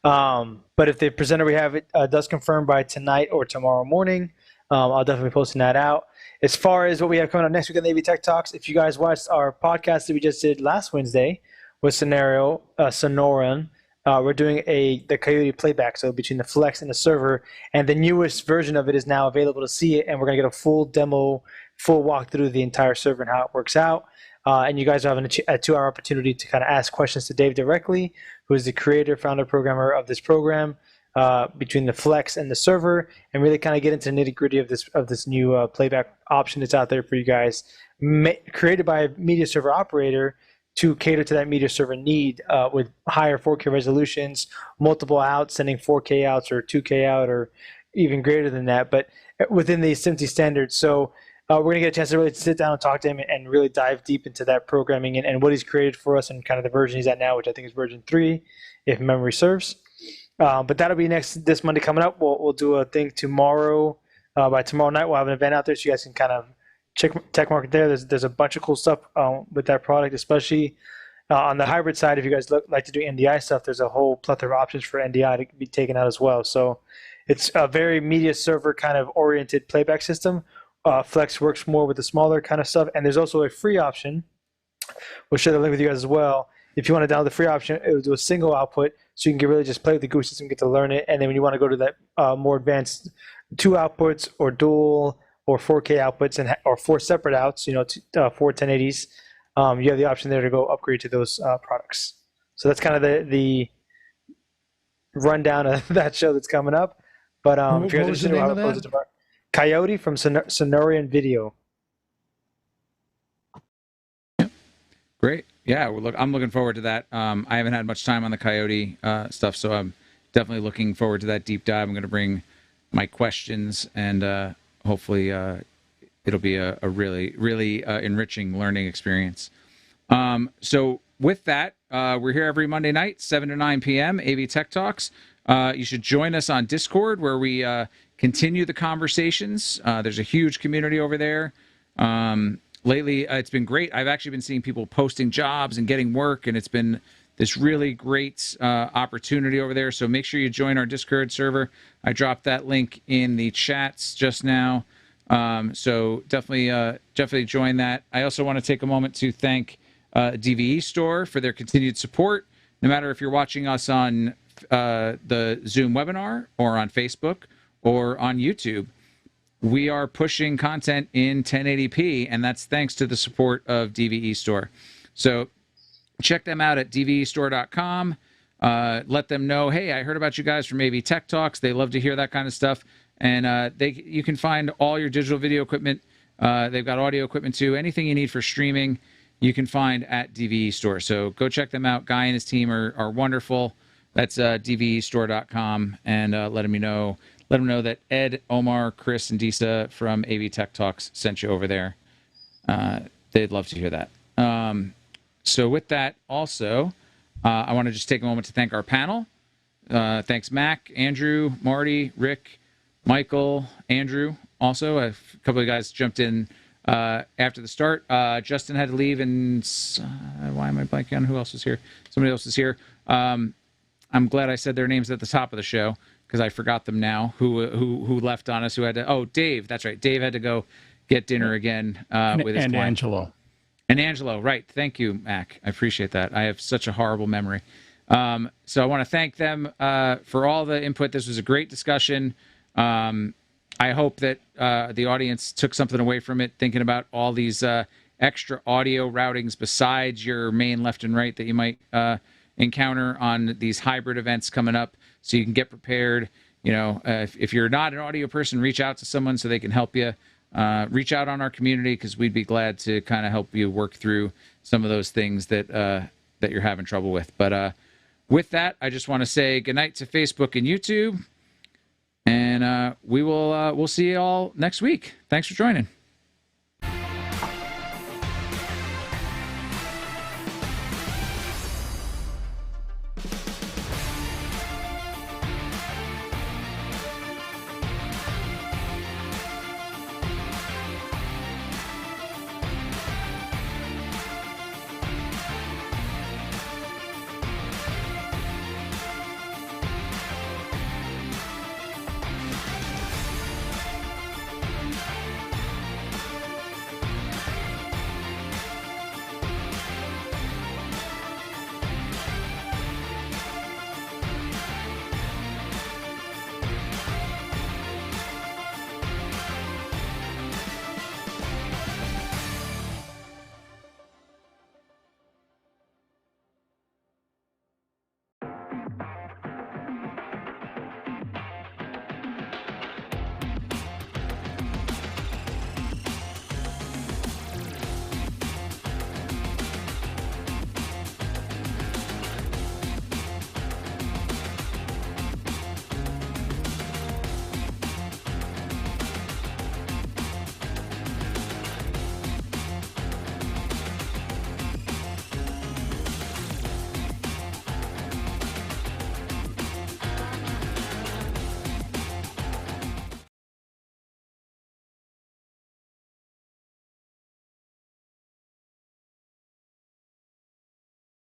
But if the presenter we have does confirm by tonight or tomorrow morning, I'll definitely be posting that out. As far as what we have coming up next week on the AV Tech Talks, if you guys watched our podcast that we just did last Wednesday with Sonoran, we're doing the Coyote playback, so between the Flex and the server, and the newest version of it is now available to see it, and we're going to get a full demo, full walkthrough of the entire server and how it works out. And you guys are having a 2-hour opportunity to kind of ask questions to Dave directly, who is the creator, founder, programmer of this program, between the Flex and the server, and really kind of get into the nitty-gritty of this new playback option that's out there for you guys, created by a media server operator to cater to that media server need, with higher 4K resolutions, multiple outs, sending 4K outs or 2K out or even greater than that, but within the SMPTE standards. So we're going to get a chance to really sit down and talk to him and really dive deep into that programming and what he's created for us and kind of the version he's at now, which I think is version 3, if memory serves. But that'll be this Monday coming up. We'll do a thing tomorrow. By tomorrow night, we'll have an event out there so you guys can kind of check Tech Market there. There's a bunch of cool stuff with that product, especially On the hybrid side, if you guys like to do NDI stuff, there's a whole plethora of options for NDI to be taken out as well. So it's a very media server kind of oriented playback system. Flex works more with the smaller kind of stuff. And there's also a free option. We'll share the link with you guys as well. If you want to download the free option, it will do a single output. So you can really just play with the GUI system, get to learn it. And then when you want to go to that more advanced 2 outputs or dual or 4K outputs or 4 separate outs, 4 1080s, you have the option there to go upgrade to those products. So that's kind of the rundown of that show that's coming up. But if you guys are interested, we'll have it posted tomorrow. Coyote from Sonorian Video. Great. Yeah, I'm looking forward to that. I haven't had much time on the Coyote stuff, so I'm definitely looking forward to that deep dive. I'm going to bring my questions, and hopefully it'll be a really, really enriching learning experience. So with that, we're here every Monday night, 7 to 9 p.m., AV Tech Talks. You should join us on Discord, where we continue the conversations. There's a huge community over there. Lately, it's been great. I've actually been seeing people posting jobs and getting work, and it's been this really great opportunity over there. So make sure you join our Discord server. I dropped that link in the chats just now. So definitely join that. I also want to take a moment to thank DVE Store for their continued support. No matter if you're watching us on the Zoom webinar or on Facebook or on YouTube, we are pushing content in 1080p, and that's thanks to the support of DVE Store. So check them out at dvestore.com. Let them know, hey, I heard about you guys from AV Tech Talks. They love to hear that kind of stuff. And you can find all your digital video equipment. They've got audio equipment too. Anything you need for streaming, you can find at DVE Store. So go check them out. Guy and his team are wonderful. That's dvestore.com, and let them know that Ed, Omar, Chris, and Disa from AV Tech Talks sent you over there. They'd love to hear that. So with that, also, I want to just take a moment to thank our panel. Thanks, Mac, Andrew, Marty, Rick, Michael, Andrew. Also, a couple of guys jumped in after the start. Justin had to leave, and why am I blanking on who else was here? Somebody else is here. I'm glad I said their names at the top of the show, because I forgot them now. Who left on us? Who had to? Oh, Dave. That's right. Dave had to go get dinner again with his client. Angelo. And Angelo, right. Thank you, Mac. I appreciate that. I have such a horrible memory. So I want to thank them for all the input. This was a great discussion. I hope that the audience took something away from it, thinking about all these extra audio routings besides your main left and right that you might encounter on these hybrid events coming up, so you can get prepared. If you're not an audio person, reach out to someone so they can help you. Reach out on our community, because we'd be glad to kind of help you work through some of those things that you're having trouble with. But with that, I just want to say goodnight to Facebook and YouTube, and we'll see you all next week. Thanks for joining.